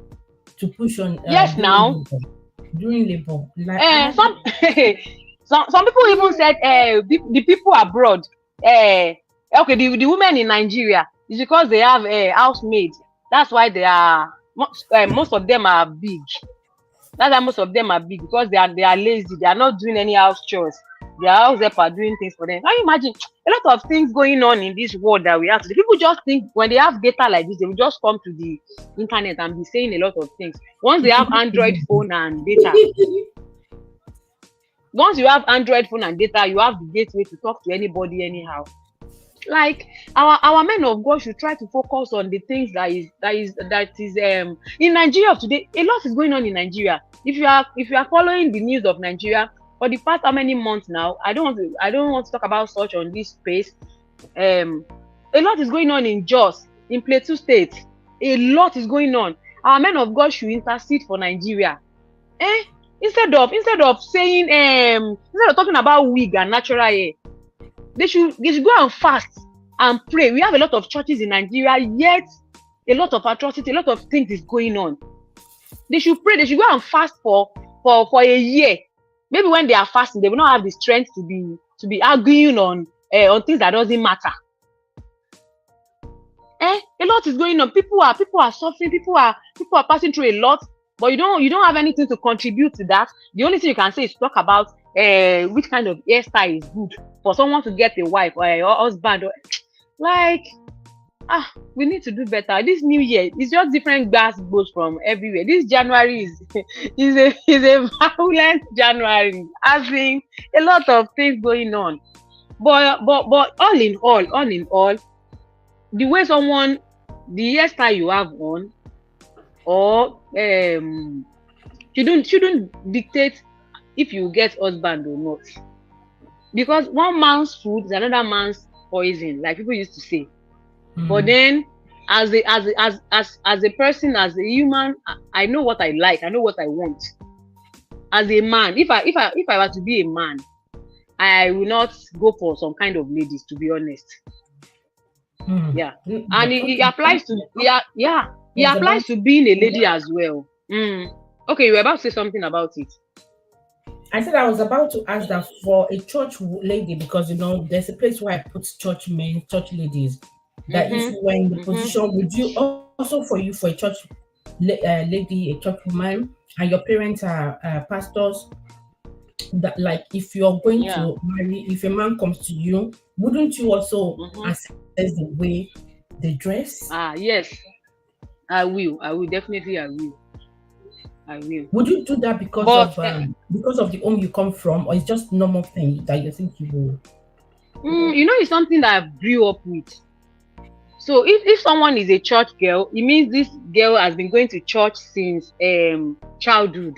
on? Yes, now during labor. Like, some people even said the people abroad. Okay, the women in Nigeria is because they have housemaids. That's why they are most of them are big. That's why most of them are big, because they are lazy. They are not doing any house chores. Their house help are doing things for them. Can you imagine a lot of things going on in this world that we have today? People just think when they have data like this, they will just come to the internet and be saying a lot of things. Once they have Android phone and data, once you have Android phone and data, you have the gateway to talk to anybody anyhow. Like our men of God should try to focus on the things that is in Nigeria today. A lot is going on in Nigeria. If you are following the news of Nigeria for the past how many months now, I don't want to talk about such on this space. A lot is going on in Jos, in Plateau State. A lot is going on. Our men of God should intercede for Nigeria. Instead of saying instead of talking about wig and natural hair, they should go and fast and pray. We have a lot of churches in Nigeria, yet a lot of atrocity, a lot of things is going on. They should pray. They should go and fast for a year. Maybe when they are fasting, they will not have the strength to be arguing on things that doesn't matter. A lot is going on. People are suffering. People are passing through a lot. But you don't have anything to contribute to that. The only thing you can say is talk about which kind of hairstyle is good for someone to get a wife or a husband. We need to do better. This new year is just different gas goes from everywhere. This January is a violent January, as in a lot of things going on. But all in all, the way the hairstyle you have on, or shouldn't dictate if you get husband or not, because one man's food is another man's poison, like people used to say. But then as a person, as a human, I know what I like, I know what I want. As a man, if I were to be a man, I will not go for some kind of ladies, to be honest. Yeah. And it applies to it applies to being a lady as well. Okay, you were about to say something about it. I said I was about to ask that for a church lady, because there's a place where I put church men, church ladies. That if you were in the position, would you also for a church lady, a church woman, and your parents are pastors, that like if you're going to marry, if a man comes to you, wouldn't you also assess the way they dress? Yes, I will definitely. I will. Would you do that But because of the home you come from, or it's just normal thing that you think you will? you know, it's something that I grew up with. So if someone is a church girl, it means this girl has been going to church since childhood.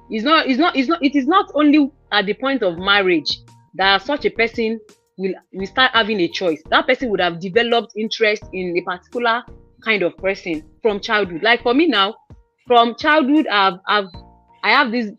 It is not only at the point of marriage that such a person will start having a choice. That person would have developed interest in a particular kind of person from childhood. Like for me now, from childhood, I have this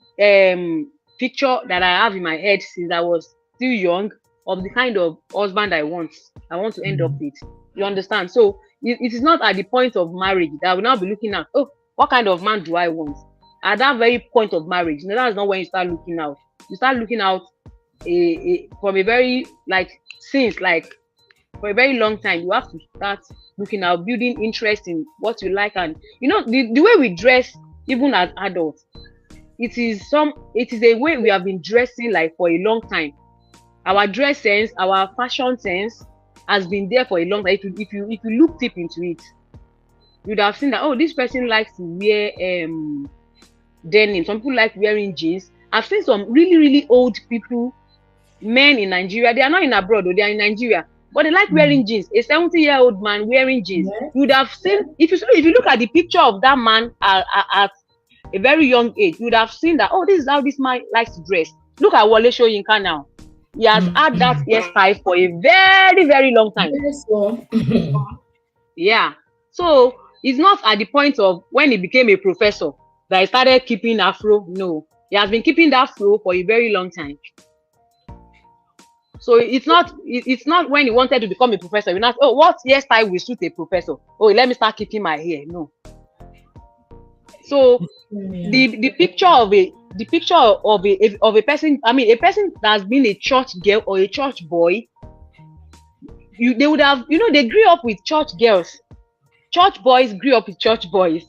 picture that I have in my head since I was still young of the kind of husband I want to end up with. You understand? So it is not at the point of marriage that I will now be looking at, oh, what kind of man do I want? At that very point of marriage, that's not when you start looking out. You start looking out from a very for a very long time. You have to start looking out, building interest in what you like, and the way we dress, even as adults, it is a way we have been dressing like for a long time. Our dress sense, our fashion sense has been there for a long time. If you look deep into it, you'd have seen that, oh, this person likes to wear denim. Some people like wearing jeans. I've seen some really, really old people, men in Nigeria. They are not in abroad, they are in Nigeria, but they like wearing jeans. A 70-year-old man wearing jeans. Yes. You would have seen, if you look at the picture of that man at a very young age, you would have seen that, oh, this is how this man likes to dress. Look at Wole Soyinka now. He has had that hairstyle for a very, very long time. Yes, so. Yeah. So it's not at the point of when he became a professor that he started keeping afro. No, he has been keeping that afro for a very long time. So it's not when he wanted to become a professor. You're not, oh, what hairstyle will suit a professor? Oh, let me start keeping my hair. No. So the picture of a person, I mean, a person that has been a church girl or a church boy, they would have, they grew up with church girls. Church boys grew up with church boys.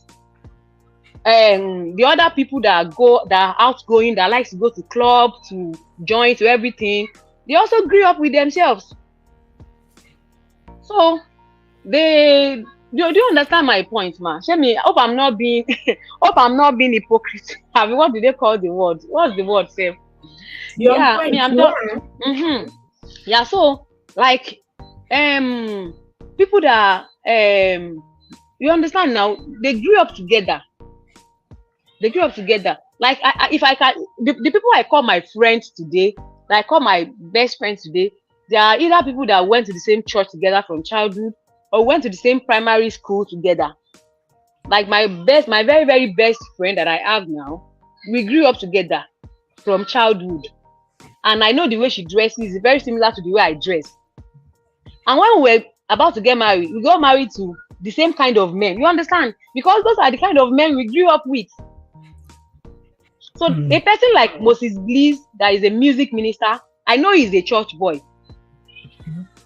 And the other people that are outgoing, that likes to go to club, to join, to everything, they also grew up with themselves. So do you understand my point, man? Shemi, hope I'm not being hypocrite. I mean, what do they call the word? What's the word, Sam? Yeah, I mean, I'm just yeah. So like people that you understand now, they grew up together. Like the people I call my friends today, that I call my best friends today, they are either people that went to the same church together from childhood or went to the same primary school together. Like my very, very best friend that I have now, we grew up together from childhood. And I know the way she dresses is very similar to the way I dress. And when we were about to get married, we got married to the same kind of men. You understand? Because those are the kind of men we grew up with. So a person like Moses Bliss, that is a music minister, I know he's a church boy.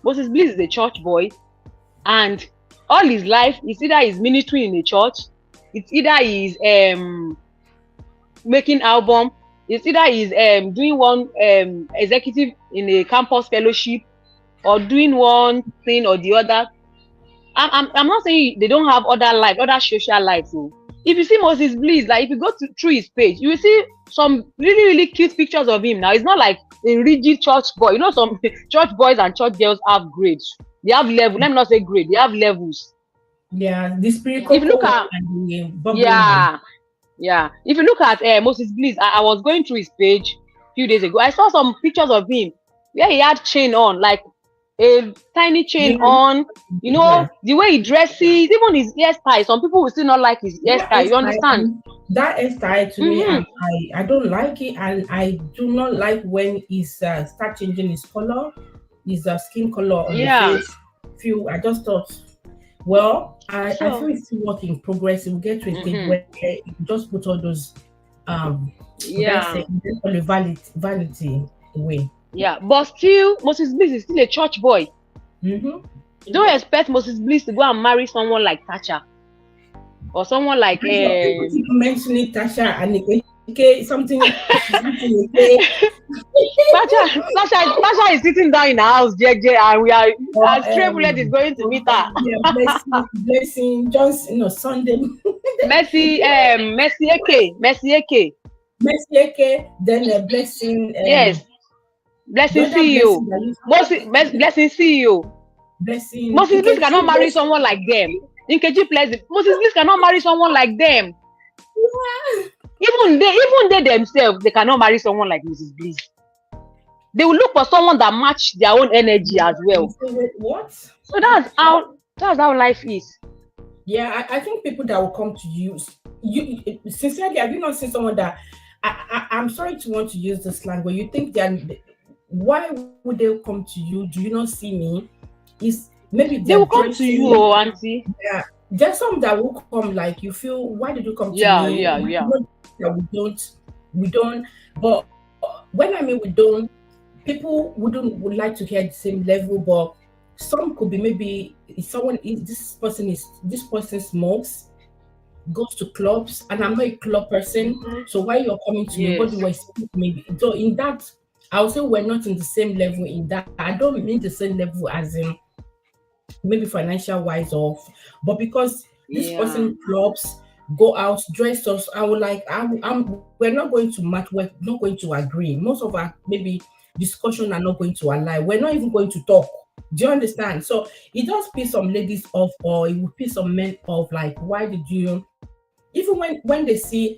Moses Bliss is a church boy, and all his life, it's either he's ministering in a church, it's either he's making album, it's either he's doing one executive in a campus fellowship, or doing one thing or the other. I'm not saying they don't have other social lives. So if you see Moses Bliss, like if you go through his page, you will see some really, really cute pictures of him. Now it's not like a rigid church boy. Some church boys and church girls have grades. They have levels. Let me not say grade. They have levels. Yeah, the spiritual. If you look at if you look at Moses Bliss, I was going through his page a few days ago. I saw some pictures of him where he had chain on, like a tiny chain on. The way he dresses, even his hairstyle. Some people will still not like his hairstyle. You understand? That hairstyle to me, I don't like it, and I do not like when he's start changing his color, his skin color on the face. I just thought, well, I feel it's still work in progress. We'll get to a stage where you just put all those vanity away. Yeah, but still, Moses Bliss is still a church boy. Don't expect Moses Bliss to go and marry someone like Tasha or someone like mentioning Tasha and something, something okay. Sasha is sitting down in her house, JJ, and we are Or as Triplet is going to meet her. yeah, blessing, Johnson, Sunday, Messi Eke. Mercy Eke, then blessing, Yes, the Blessing other CEO. blessing that used Blessing CEO. blessing, Moses Bliss cannot Nkechi marry blessing. someone like them. Nkechi Pleasant. Moses Bliss cannot marry someone like them. Yeah. Even they themselves, they cannot marry someone like Mrs. Bliss. They will look for someone that match their own energy as well. So wait, what? So that's how life is. Yeah, I think people that will come to you sincerely, have you not seen someone that I'm sorry to want to use this slang, but you think they're why would they come to you? Do you not see me? Is maybe They they're will come to you, dressing. oh auntie. Yeah, there's some that will come like you feel. Why did you come to Yeah, me? yeah, You yeah. know that we don't. But when I mean we don't, people would like to hear the same level, but some could be maybe someone is this person smokes, goes to clubs, and I'm not a club person. Mhm. So why you're coming to me? What Yes. do I speak? Maybe so in that, I would say we're not in the same level. In that, I don't mean the same level as in maybe financial wise off, but because this Yeah. person clubs, go out, dress us, I would like we're not going to match, we're not going to agree. Most of our maybe discussion are not going to align. We're not even going to talk. Do you understand? So it does piss some ladies off, or it will piss some men off. Like, why did you? Even when they see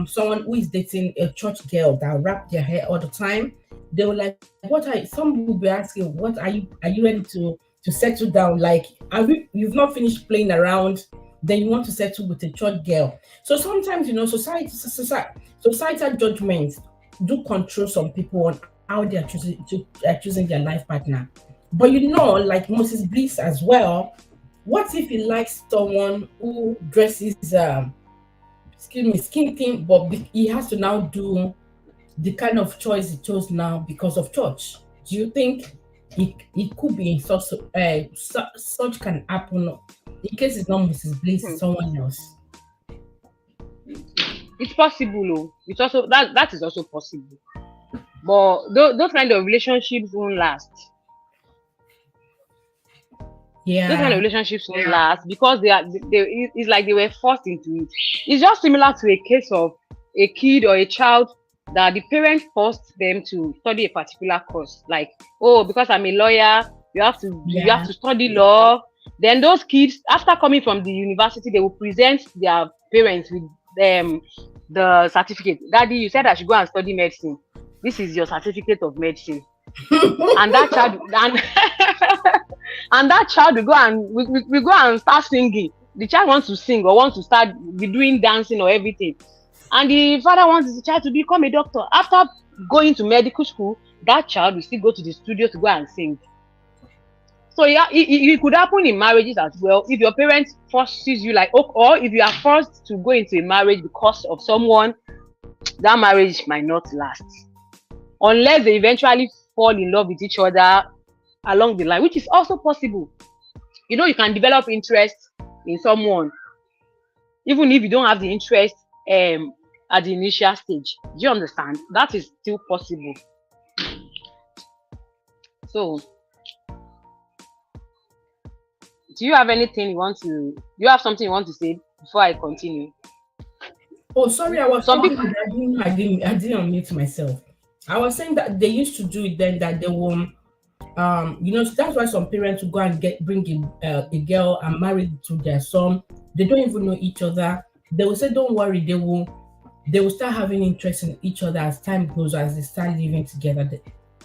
someone who is dating a church girl that wrap their hair all the time, they were like, "What are?" Some will be asking, "What are you? Are you ready to settle down? Like, you've not finished playing around, then you want to settle with a church girl?" So sometimes, societal judgments do control some people on how they are choosing their life partner. But like Moses Bliss as well. What if he likes someone who dresses excuse me, skin thin, but he has to now do the kind of choice he chose now because of church? Do you think it could be such can happen in case it's not Mrs. Bliss, Hmm. it's someone else? It's possible, oh. It's also that is also possible. But those kind of relationships won't last. Those kind of Yeah. relationships won't last because it's like they were forced into it. It's just similar to a case of a kid or a child that the parents forced them to study a particular course. Like, oh, because I'm a lawyer, you have to Yeah. study law. Then those kids, after coming from the university, they will present their parents with the certificate. Daddy, you said I should go and study medicine. This is your certificate of medicine. And that child and that child will go and we go and start singing. The child wants to sing or wants to start be doing dancing or everything, and the father wants the child to become a doctor. After going to medical school, that child will still go to the studio to go and sing. So yeah, it could happen in marriages as well. If your parents forces you, like, or if you are forced to go into a marriage because of someone, that marriage might not last unless they eventually fall in love with each other along the line, which is also possible. You can develop interest in someone even if you don't have the interest at the initial stage. Do you understand? That is still possible. So, do you have something you want to say before I continue? Oh, sorry, I was Some talking. people, I didn't unmute myself. I was saying that they used to do it then, that they will so that's why some parents will go and bring a girl and marry to their son. They don't even know each other. They will say, "Don't worry." They will start having interest in each other as time goes, as they start living together.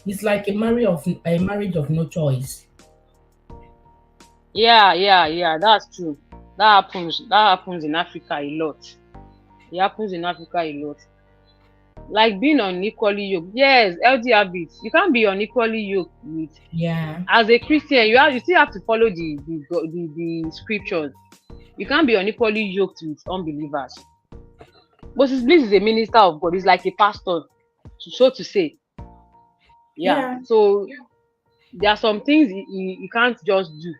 It's like a marriage of no choice. yeah, that's true. That happens in Africa a lot. It happens in Africa a lot. Like being unequally yoked. Yes, healthy habits. You can't be unequally yoked with. Yeah. As a Christian, you still have to follow the scriptures. You can't be unequally yoked with unbelievers. Moses Bliss is a minister of God. He's like a pastor, so to say. Yeah. Yeah. So there are some things he can't just do.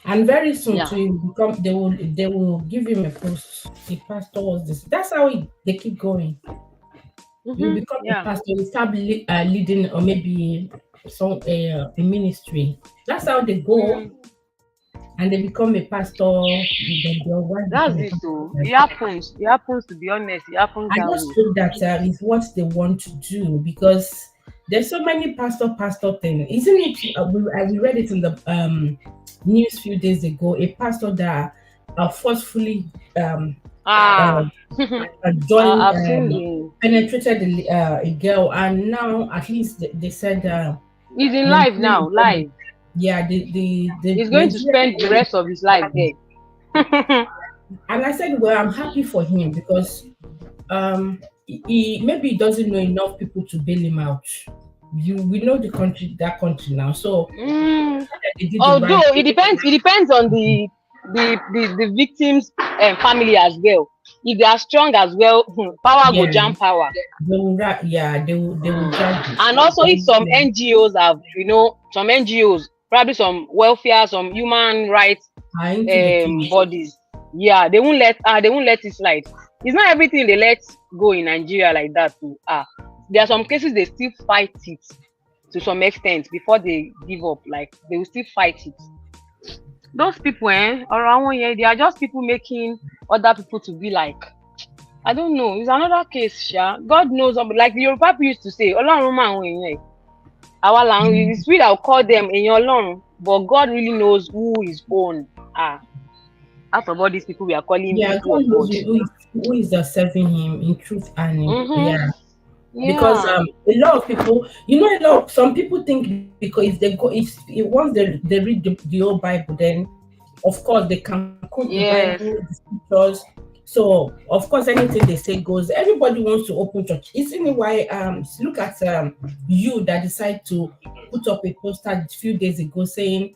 And very soon Yeah. to him become they will give him a post. The pastor was this. That's how they keep going. You become a Yeah. pastor, you start leading or maybe some a ministry. That's how they go Mm. and they become a pastor. Then their wife That's become a it. pastor. So it happens. It happens. To be honest, it happens I that just way. hope that is what they want to do because there's so many pastor thing, isn't it? We read it in the news few days ago. A pastor that forcefully um, uh, Ah, joined I've seen the. penetrated a girl, and now at least they said He's in life Nigerian now. government, Live. yeah, the He's going to Nigerian spend the rest of his life government, there. and I said, well, I'm happy for him because he maybe he doesn't know enough people to bail him out. We know that country now, so Mm. they did the Although right it thing. depends, on the victim's family as well. If they are strong as well, power go Yeah, jam power. they will drag it. And also, if some Yeah, NGOs have, some NGOs, probably some welfare, some human rights are into the case. bodies, yeah, they won't let it slide. It's not everything they let go in Nigeria like that. Too. There are some cases they still fight it to some extent before they give up. Like they will still fight it. Those people, around 1 year, they are just people making other people to be like, I don't know. It's another case, Sha. God knows. Like the Yoruba people used to say, Ọlọ́run mọ àwọn èèyàn ẹ̀. Our language, it's we that will call them in your Ọlọ́run, but God really knows who is own. Out of all these people, we are calling Yeah, people God of knows God. who is serving him in truth and yeah. Because Yeah. a lot of people, some people think because if they go, if once they read the whole Bible, then of course they can quote the Bible, Yes. the scriptures. So of course anything they say goes. Everybody wants to open church. Isn't it why look at you that decide to put up a poster a few days ago saying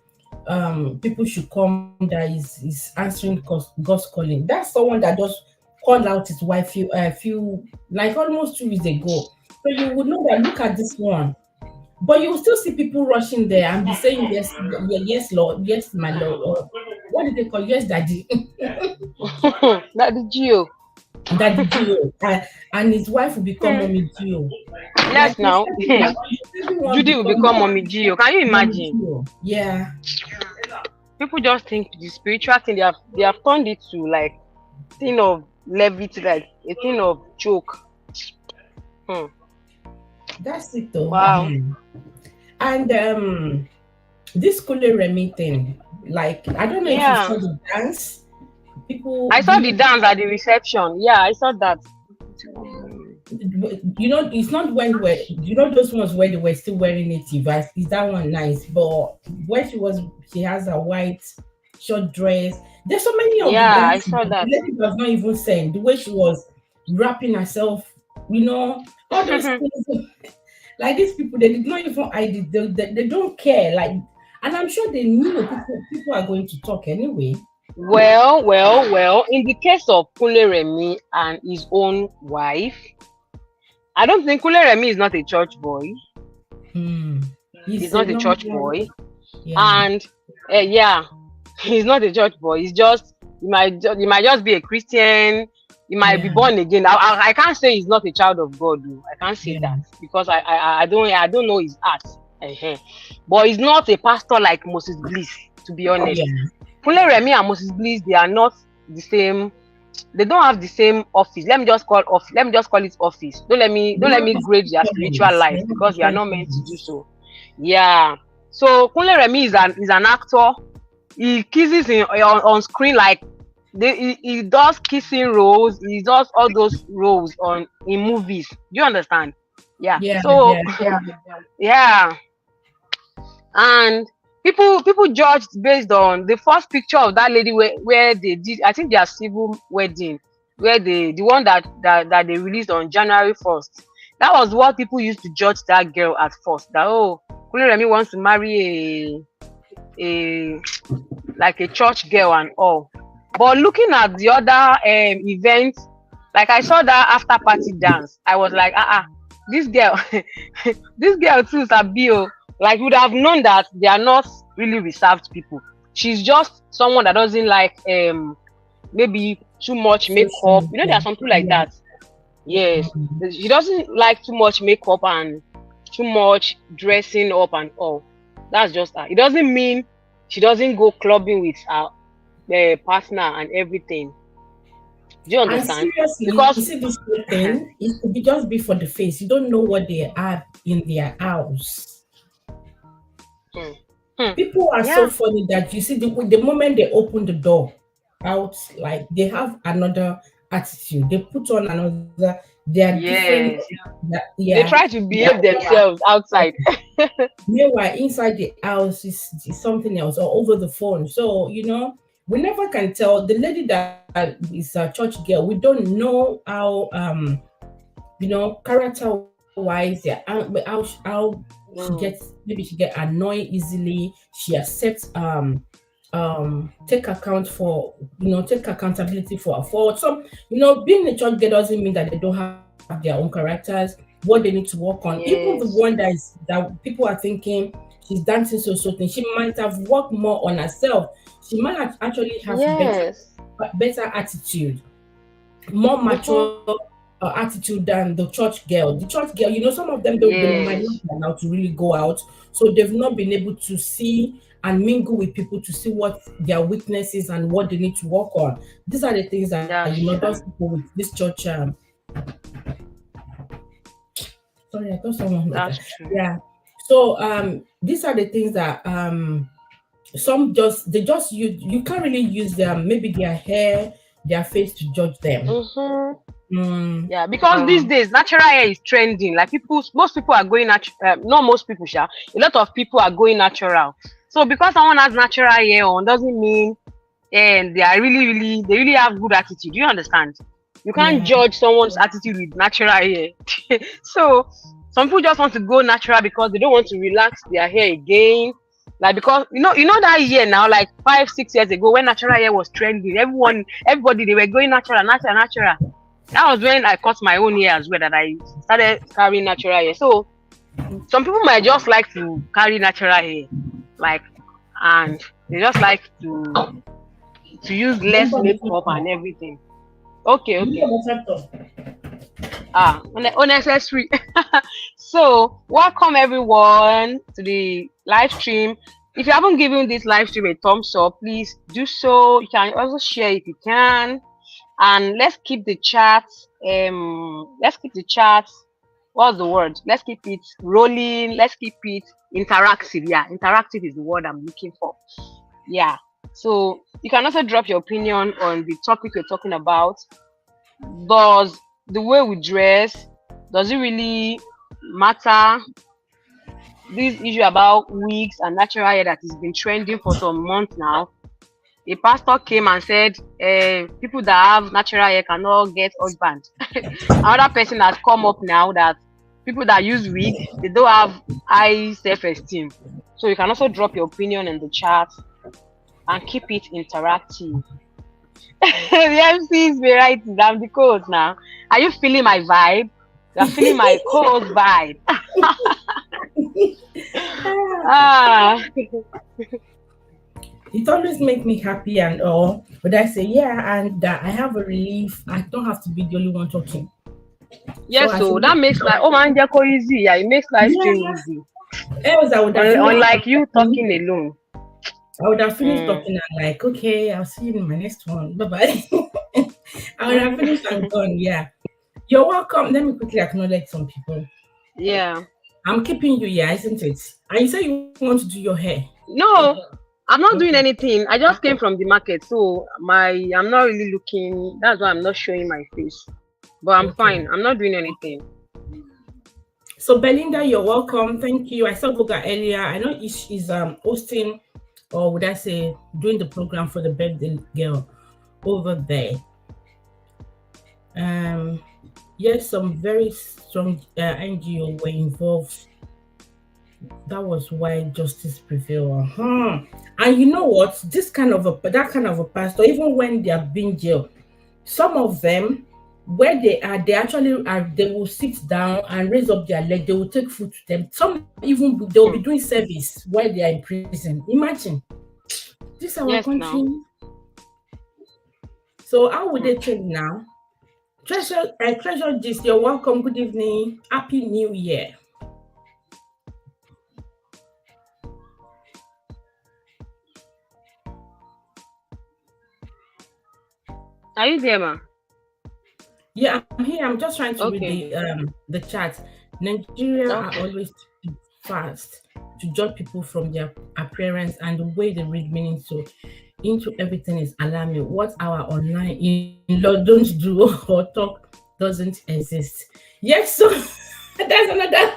people should come that is answering God's calling. That's someone that just called out his wife few like almost 2 weeks ago. So you would know that look at this one. But you will still see people rushing there and be saying yes, yes, Lord, yes, my Lord, or what did they call yes, Daddy, That the Geo. Daddy Gio, and his wife will become Mommy Gio. Yes, Like now. everyone Judy will become become Mommy Geo. Can you Mommy imagine? Gio. Yeah, People just think the spiritual thing they have turned it to like thing of levity, like a thing of joke. that's it though. Wow. And this Kunle Remi thing, like I don't know if you saw Yeah. the dance. People, I saw the dance at the reception. Yeah, I saw that. it's not when those ones where they were still wearing native. Is that one nice? But when she has a white short dress. There's so many of the Yeah, I dances. saw The that. lady was not even saying the way she was wrapping herself. All those things. Like these people, they did not even hide it. They don't care. Like, and I'm sure they knew people are going to talk anyway. Well. In the case of Kunle Remi and his own wife, I don't think Kunle Remi is not a church boy. He's not a church boy, Yeah. and yeah, he's not a church boy. He's just he might just be a Christian. He might be Yeah. born again. I can't say he's not a child of God. Though. I can't say Yeah. that because I don't know his heart. But he's not a pastor like Moses Bliss, to be honest. Yeah. Kunle Remi and Moses Bliss, they are not the same. They don't have the same office. Let me just call it office. Don't let me grade their spiritual life because we are not meant to do so. Yeah. So Kunle Remi is an actor. He kisses on screen like he does kissing roles. He does all those roles in movies. Do you understand? Yeah. Yeah. So Yeah. yeah. And people judged based on the first picture of that lady where they did, I think, their civil wedding, where the one that they released on January 1st. That was what people used to judge that girl at first. That Kunle Remi wants to marry a like a church girl and all. But looking at the other events, like I saw that after party dance, I was like, this girl, this girl too is a bio. Like, would have known that they are not really reserved people. She's just someone that doesn't like maybe too much Social makeup. There are media. some people like Yeah. that. Yes, Mm. she doesn't like too much makeup and too much dressing up and all. That's just her. It doesn't mean she doesn't go clubbing with her partner and everything. Do you And understand? seriously, you Because see this whole thing, it could be just be for the face. You don't know what they are in their house. hmm, hmm, People are so yeah, funny that you see the moment they open the door out, like they have another attitude. They put on another. They are different. yes, Yeah. they try to behave themselves outside. Meanwhile, inside the house is something else, or over the phone. So we never can tell. The lady that is a church girl, we don't know how character wise, yeah, how she gets. Mm, Maybe she get annoyed easily. She accepts take account for take accountability for her fault. Some being a church girl doesn't mean that they don't have their own characters, what they need to work on. Even the one yes, that people are thinking she's dancing so thing, she might have worked more on herself. She might actually have yes. better attitude, more Mm-hmm. mature attitude than the church girl. The church girl, some of them don't, they might not Yes, be allowed to really go out, so they've not been able to see and mingle with people to see what their weaknesses and what they need to work on. These are the things that that's those true. people with this church. Sorry, I thought someone was there. That's true. Yeah. So these are the things that some they just you can't really use them. Maybe their hair, their face to judge them. Mm-hmm. Mm, Yeah, because these days natural hair is trending. Like most people are going natural. Not most people, sha. A lot of people are going natural. So because someone has natural hair on doesn't mean and they really have good attitude. Do you understand? You can't yeah. judge someone's attitude with natural hair. So some people just want to go natural because they don't want to relax their hair again. Like because that year now, like 5, 6 years ago, when natural hair was trending, everybody they were going natural, natural, natural. That was when I cut my own hair as well. That I started carrying natural hair. So some people might just like to carry natural hair, like, and they just like to use less Remember the makeup factor. and everything. Okay, okay. Remember the factor. Unnecessary. So, welcome everyone to the live stream. If you haven't given this live stream a thumbs up, please do so. You can also share if you can. And let's keep the chat. Let's keep the chat. What's the word? Let's keep it rolling. Let's keep it interactive. Yeah, interactive is the word I'm looking for. Yeah. So you can also drop your opinion on the topic we're talking about. Does the way we dress, does it really matter? This issue about wigs and natural hair that has been trending for some months now. A pastor came and said, people that have natural hair cannot get husband. Another person has come up now that people that use wig, they don't have high self-esteem. So you can also drop your opinion in the chat and keep it interactive. The MC is variety. I'm the code now. Are you feeling my vibe? You're feeling my cold vibe. Ah, It always make me happy and all. But I say, yeah, and I have a relief. I don't have to be the only one talking. So yes. I So should, that makes life. Oh man, Jacko easy. Yeah, it makes life stream yeah. easy. Else I would have finished Unlike you talking. talking alone. I would have finished Mm. talking and like, okay, I'll see you in my next one. Bye bye. I would have finished and Mm. gone. Yeah. You're welcome. Let me quickly acknowledge some people. Yeah. I'm keeping you, yeah, isn't it? And you say you want to do your hair. No, I'm not doing Okay. anything. I just came from the market, so I'm not really looking. That's why I'm not showing my face. But I'm Okay. fine. I'm not doing anything. So Belinda, you're welcome. Thank you. I saw Goga earlier. I know she's hosting, or would I say doing the program for the birthday girl over there. Um yes, some very strong NGO were involved. That was why justice prevailed. And you know what? That kind of a pastor, even when they are being jailed, some of them, where they actually are, they will sit down and raise up their leg, they will take food to them. Some even they will be Hmm. doing service while they are in prison. Imagine. This our Yes, country. now. So how would they change now? Treasure this. You're welcome. Good evening. Happy New Year. Are you there, ma? Yeah, I'm here. I'm just trying to read Okay. the chat. Nigeria are Okay. always too fast to judge people from their appearance and the way they read meaning. So into everything is alarming. What our online in-law don't do or talk doesn't exist. Yes, so that's another.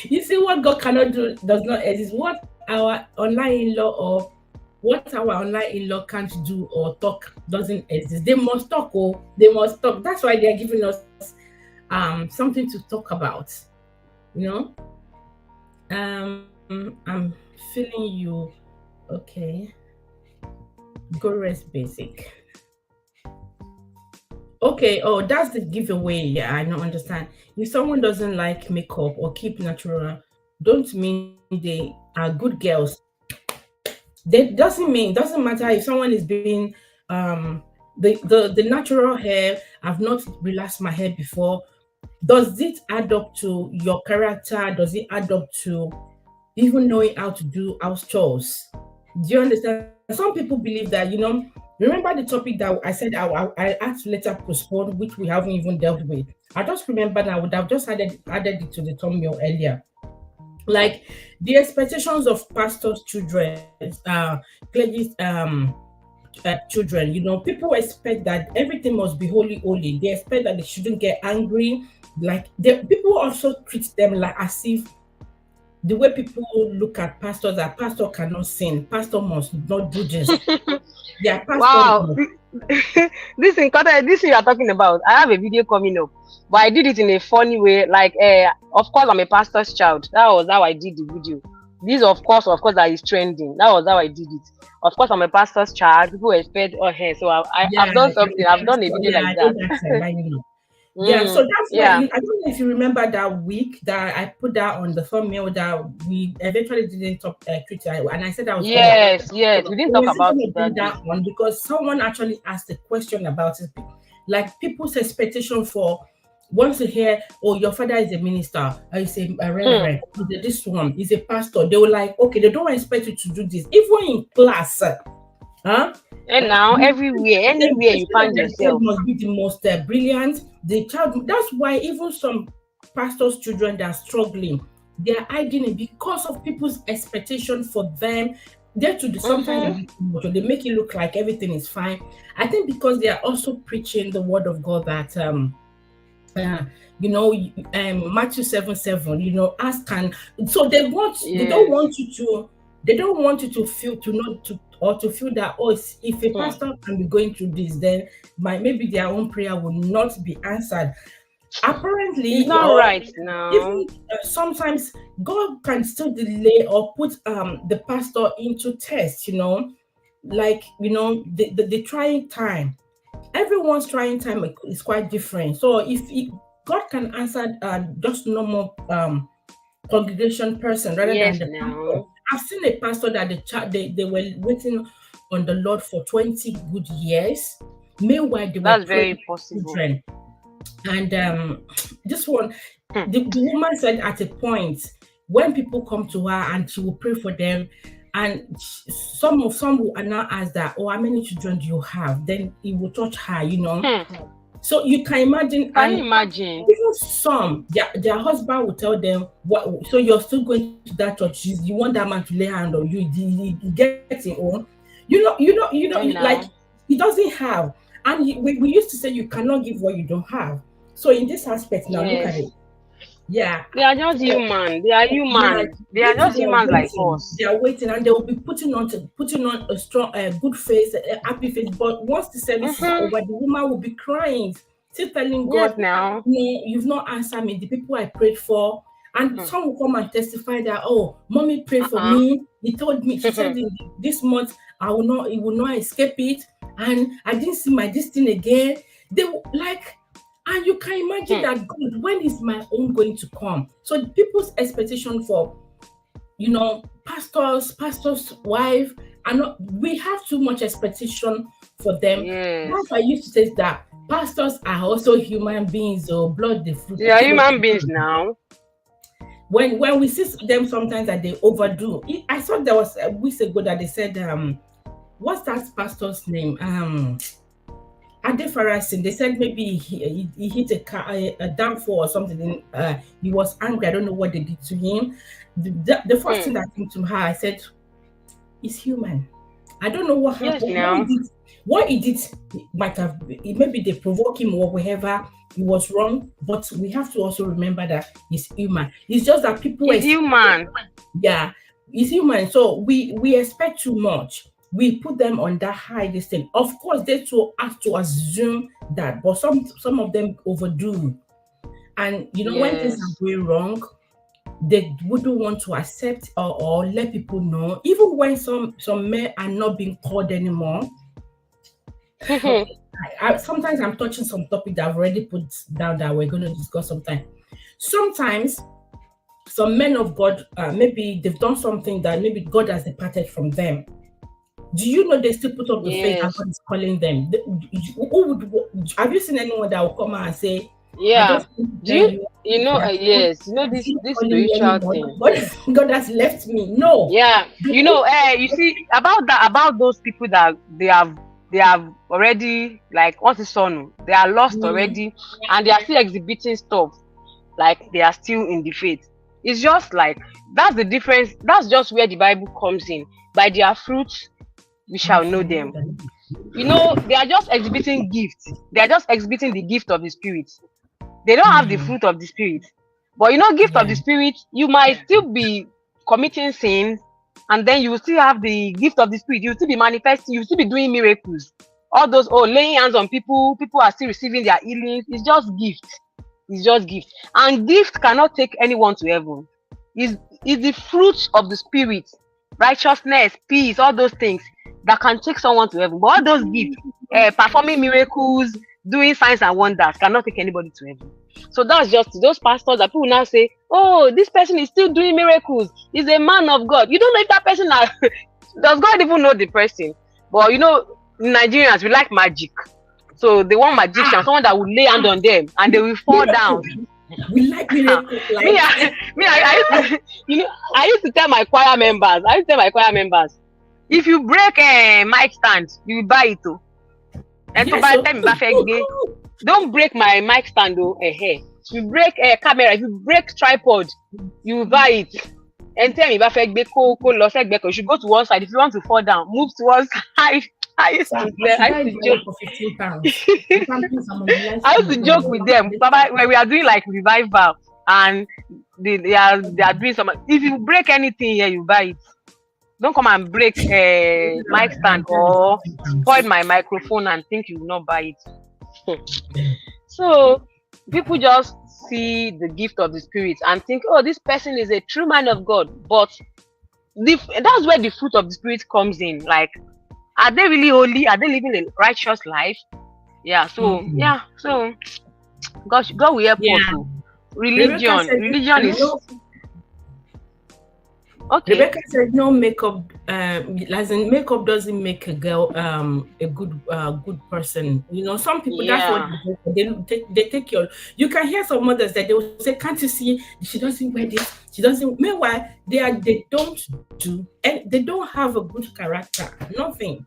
You see, what God cannot do does not exist. What our online in-law or what our online in-law can't do or talk doesn't exist. They must talk, oh, they must talk. That's why they're giving us something to talk about. You know, I'm feeling you. Okay, go rest basic. Okay, oh, that's the giveaway. Yeah, I don't understand. If someone doesn't like makeup or keep natural, don't mean they are good girls. That doesn't matter if someone is being the natural hair. I've not relaxed my hair before. Does it add up to your character? Does it add up to even knowing how to do house chores? Do you understand? Some people believe that, remember the topic that I said I had to later postpone, which we haven't even dealt with. I just remembered I would have just added it to the thumbnail earlier. Like the expectations of pastors' children, clergy's children. People expect that everything must be holy. They expect that they shouldn't get angry. Like people also treat them like as if the way people look at pastors, that pastor cannot sin, pastor must not do this. Yeah, pastor. Wow. This thing you are talking about, I have a video coming up, but I did it in a funny way. Like, of course, I'm a pastor's child. That was how I did the video. This, of course, that is trending. That was how I did it. Of course, I'm a pastor's child. People expect hair, so I've Yeah, done you're something. a I've done a pastor. video Yeah, like I know that. that line. Yeah, so that's why Yeah. I don't know if you remember that week that I put that on the thumbnail that we eventually didn't talk treat it, and I said I was gonna. Yes. We didn't We talk were still about gonna it bring that day. that on because someone actually asked a question about it, like people's expectation for once you hear, oh, your father is a minister, or he's a Hmm. reverend, this one is a pastor. They were like, okay, they don't expect you to do this, even in class, huh? And now, everywhere, The anywhere you expectation of find their child yourself. must be the most brilliant. The child. That's why even some pastors' children that are struggling, they are hiding it because of people's expectation for them. They're to the sometimes they Mm-hmm. do too much, or they make it look like everything is fine. I think because they are also preaching the word of God that uh, Matthew 7:7, ask and so they don't Yes. want you to they don't want you to feel to not to or to feel that, oh, if a Hmm. pastor can be going through this, then maybe their own prayer will not be answered. It's Apparently, not or right now. even sometimes God can still delay or put the pastor into test, like the trying time. Everyone's trying time is quite different. So God can answer just normal congregation person rather than Yes, the pastor. now. I've seen a pastor that they were waiting on the Lord for 20 good years. Meanwhile, they were That's praying very for possible. children. And this one, Hmm. the woman said at a point when people come to her and she will pray for them, and some will now ask that, oh, how many children do you have? Then it will touch her. Hmm. So you can imagine, Can you and imagine? even some their husband will tell them, what, so you're still going to that church, you want that man to lay hand on you, he gets it on. And Like now. he doesn't have, and we used to say you cannot give what you don't have. So in this aspect now, look at Yes. it. Yeah. They are just So human. They are yeah, human. They are they too, just they are humans like waiting. us. They are waiting, and they will be putting on a strong, good face, a happy face. But once the service is Mm-hmm. over, the woman will be crying, still telling Yes, God, now. "No, you've not answered me. The people I prayed for." And Hmm. some will come and testify that, oh, mommy prayed for Uh-uh. me. He told me, she said, this month I will not, he will not escape it, and I didn't see my this thing again. They like. And you can imagine Hmm. that, God, when is my own going to come? So people's expectation for pastors wife we have too much expectation for them. Yes. That's why I used to say that pastors are also human beings or blood the fruit. They are human beings now. When we see them sometimes that they overdo. I saw there was a weeks ago that they said what's that pastor's name? Adefarasin. They said maybe he hit a car, a downfall or something. He was angry. I don't know what they did to him. The first thing that came to her, I said, "He's human." I don't know what happened. Yes, now. What he did might have maybe they provoke him or whatever. He was wrong, but we have to also remember that he's human. It's just that people He's human. Yeah, he's human. So we expect too much. We put them on that high distance. Of course, they too have to assume that, but some of them overdo. And when things Yes. are going wrong, they wouldn't want to accept or let people know. Even when some men are not being called anymore. Sometimes I'm touching some topic that I've already put down that we're going to discuss sometime. Sometimes some men of God, maybe they've done something that maybe God has departed from them. Do you know they still put up the faith and God is calling them? Have you seen anyone that will come out and say, Yeah. Do you know? Yes. You know this spiritual thing. God has left me. No. Yeah. You see about those people that they have already, like what's the son? They are lost already, and they are still exhibiting stuff like they are still in the faith. It's just like that's the difference. That's just where the Bible comes in. By their fruits we shall know them. They are just exhibiting gifts. They are just exhibiting the gift of the Spirit. They don't have the fruit of the Spirit. But gift of the Spirit, you might still be committing sin, and then you will still have the gift of the Spirit. You will still be manifesting. You will still be doing miracles. All those laying hands on people. People are still receiving their healings. It's just gift. It's just gift. And gift cannot take anyone to heaven. It's the fruit of the Spirit, righteousness, peace, all those things that can take someone to heaven. But all those gifts, performing miracles, doing signs and wonders, cannot take anybody to heaven. So that's just those pastors that people now say, "Oh, this person is still doing miracles. He's a man of God." You don't know if that person does God even know the person. But Nigerians, we like magic. So they want magician, someone that will lay hand on them and they will fall down. We like miracles. I used to tell my choir members, if you break a mic stand, you will buy it too. And so by the time don't break my mic stand though. If you break a camera, if you break tripod, you will buy it. And tell me you should go to one side. If you want to fall down, move to one side. I used to joke for 15 pounds. I used to joke with them. When we are doing like revival and they are doing some. If you break anything here, you buy it. Don't come and break a mic stand or spoil my microphone and think you will not buy it. So people just see the gift of the Spirit and think, "Oh, this person is a true man of God." But that's where the fruit of the Spirit comes in. Like, are they really holy? Are they living a righteous life? Yeah. So So God will help us. Religion is okay. Rebecca said no makeup. Makeup doesn't make a girl a good person. Some people that's what they take your. You can hear some mothers that they will say, "Can't you see? She doesn't wear this. She doesn't." Meanwhile, they don't do, and they don't have a good character. Nothing.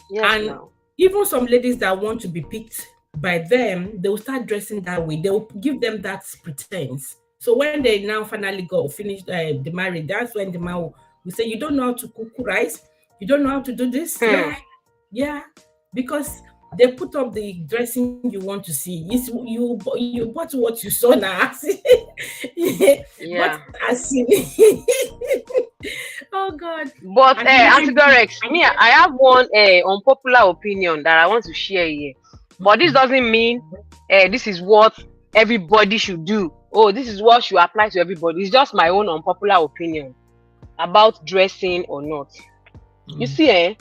Yes, and even some ladies that want to be picked by them, they will start dressing that way. They will give them that pretense. So when they now finally finish the marriage, that's when the man will say, "You don't know how to cook rice. You don't know how to do this." Yeah, because they put up the dressing you want to see. It's you bought what you saw now. Yeah. But I see. Oh God. But Antidorex, me, I have one unpopular opinion that I want to share here. But this doesn't mean this is what everybody should do. Oh, this is what should apply to everybody. It's just my own unpopular opinion about dressing or not. You see,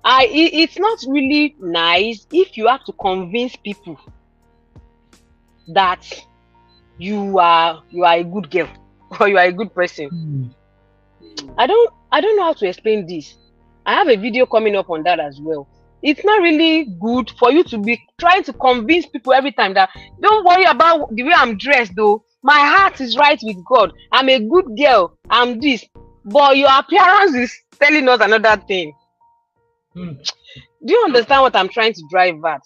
it's not really nice if you have to convince people that you are a good girl or you are a good person. I I don't know how to explain this. I have a video coming up on that as well. It's not really good for you to be trying to convince people every time that don't worry about the way I'm dressed though. My heart is right with God. I'm a good girl. I'm this. But your appearance is telling us another thing. Mm. Do you understand what I'm trying to drive at?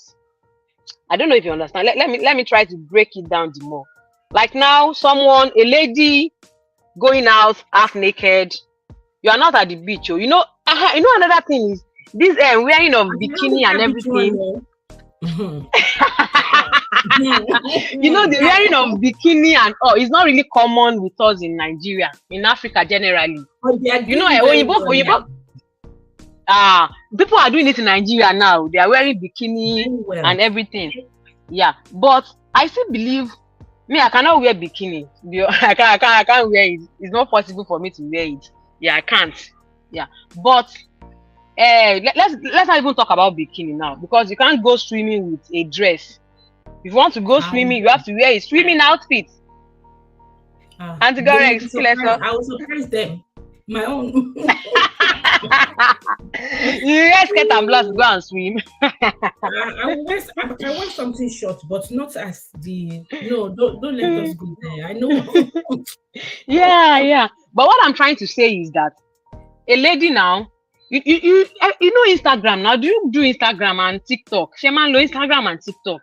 I don't know if you understand. Let me try to break it down the more. Like now, a lady going out half naked. You are not at the beach, oh. You know another thing is this wearing of bikini and everything. You know, the wearing of bikini and it's not really common with us in Nigeria, in Africa generally. You know, people are doing it in Nigeria now. They are wearing bikini and everything. Yeah, but I still believe I cannot wear bikini. I can't wear it. It's not possible for me to wear it. Yeah, I can't. Yeah, but let's not even talk about bikini now, because you can't go swimming with a dress. If you want to go swimming, you have to wear a swimming outfit. I will surprise them. My own. You wear skirt and blouse to go and swim. I wear something short, but not as the don't let us go there. I know. Yeah. But what I'm trying to say is that a lady now, you know Instagram now. Do you do Instagram and TikTok? Sheman know Instagram and TikTok.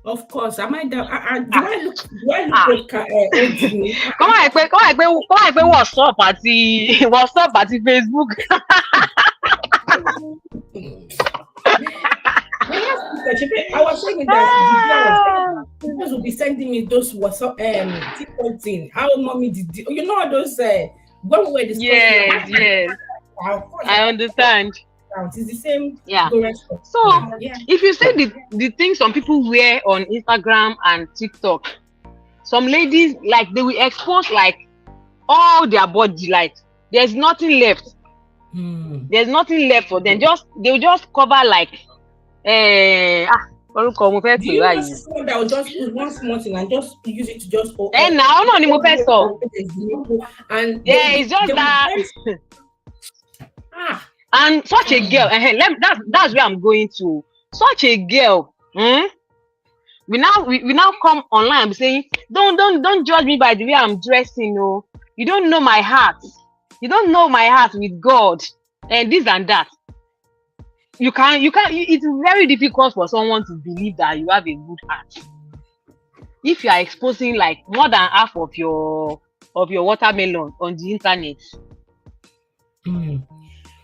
Of course, am I down? Do I look old? Come on, what's up at Facebook? I was saying that people will be sending me those WhatsApp TikTok thing. How mommy did you know those when we were discussing? Yes. I understand. It's the same. Yeah. So if you say the things some people wear on Instagram and TikTok, some ladies, like, they will expose like all their body, like there's nothing left. There's nothing left for them. They will just cover like do you know someone that will just use one small thing and just use it to just and it's just that. And such a girl, that's where I'm going to. Such a girl, we now come online and be saying, don't judge me by the way I'm dressing. No, you don't know my heart. You don't know my heart with God, and this and that. You can't. It's very difficult for someone to believe that you have a good heart if you are exposing like more than half of your watermelon on the internet.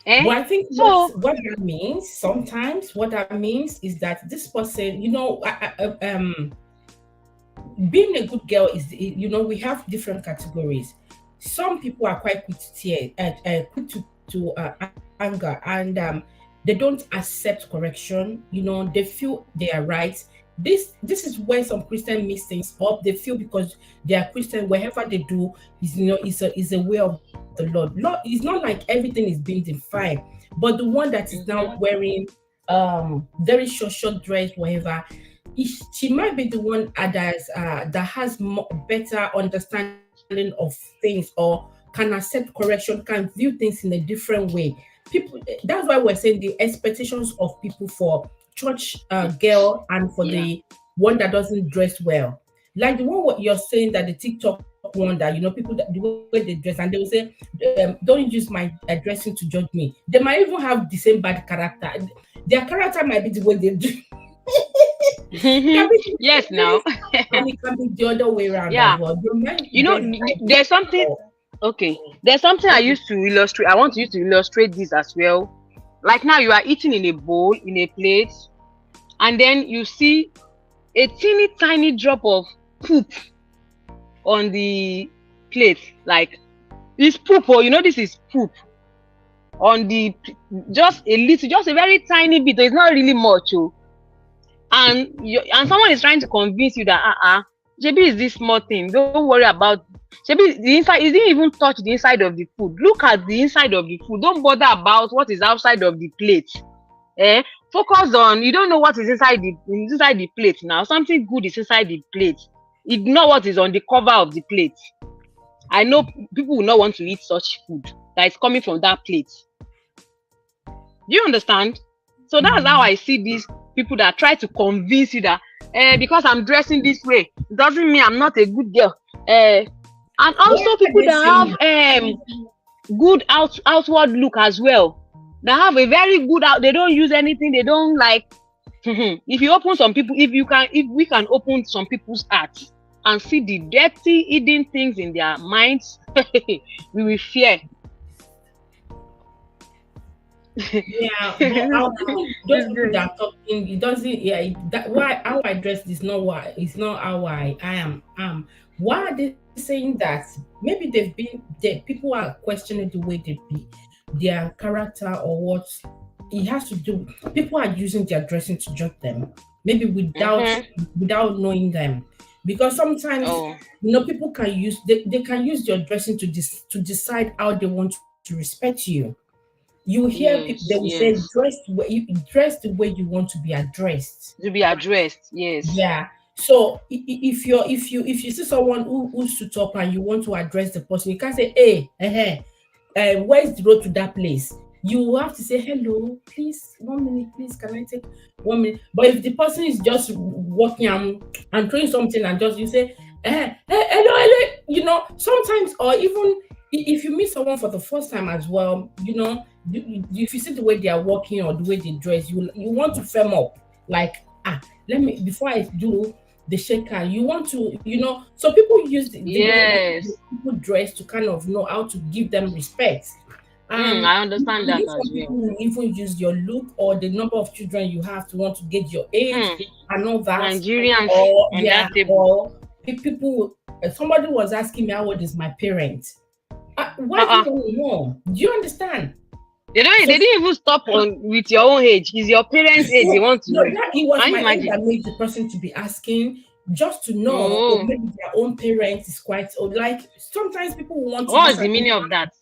Well, I think what that means sometimes, is that this person, being a good girl is, we have different categories. Some people are quite quick to tear, quick to anger, and they don't accept correction. They feel they are right. This is where some Christians mix things up. They feel because they are Christian, wherever they do is a way of the Lord. It's not like everything is being defined, but the one that is now wearing very short dress, whatever, she might be the one that has better understanding of things, or can accept correction, can view things in a different way. That's why we're saying the expectations of people for church girl and for the one that doesn't dress well, like the one what you're saying, that the TikTok one, that people that the way they dress, and they will say, don't use my dressing to judge me. They might even have the same bad character. Their character might be the way they do. Yes, now. And it can be the other way around. Yeah. Well. There's something. Okay, there's something I used to illustrate. I want you to illustrate this as well. Like now, you are eating in a bowl, in a plate, and then you see a teeny tiny drop of poop on the plate. Like, it's poop, this is poop on the, just a very tiny bit. It's not really much, and someone is trying to convince you that maybe it's this small thing. Don't worry about. Maybe the inside, it didn't even touch the inside of the food. Look at the inside of the food. Don't bother about what is outside of the plate. Focus on, you don't know what is inside the plate now. Something good is inside the plate. Ignore what is on the cover of the plate. I know people will not want to eat such food. that is coming from that plate. Do you understand? So that's how I see these people that try to convince you that because I'm dressing this way doesn't mean I'm not a good girl. And also people that have good outward look as well. They have a very good they don't use anything, they don't like. If you open some people, if we can open some people's hearts and see the dirty hidden things in their minds, we will fear. Yeah, but those people that are talking, it doesn't. Yeah, that why how I dress is not why. It's not how I am. Why are they saying that? Maybe people are questioning the way they be, their character or what. It has to do. People are using their dressing to judge them, maybe without knowing them, because sometimes people can use they can use their dressing to decide how they want to respect you. You hear people, they will say dress the way you want to be addressed. Yes. Yeah. So if you see someone who stood up and you want to address the person, you can't say, hey, where's the road to that place? You have to say, hello, please, 1 minute, please, can I take 1 minute? But if the person is just walking and throwing something and just you say, hello, sometimes, or even if you meet someone for the first time as well, if you see the way they are walking or the way they dress, you want to firm up, like, let me, before I do the shaker, you want to, so people use the way people dress to kind of know how to give them respect. I understand that as well. People even use your look or the number of children you have to want to get your age and all that. Nigerians, or people. Somebody was asking me how old is my parents. Why do you want to know? Do you understand? They didn't even stop with your own age. It's your parents' age they want to know. It was my age that made the person to be asking, just to know. Maybe their own parents is quite old. Like sometimes people want to. What is the meaning of that?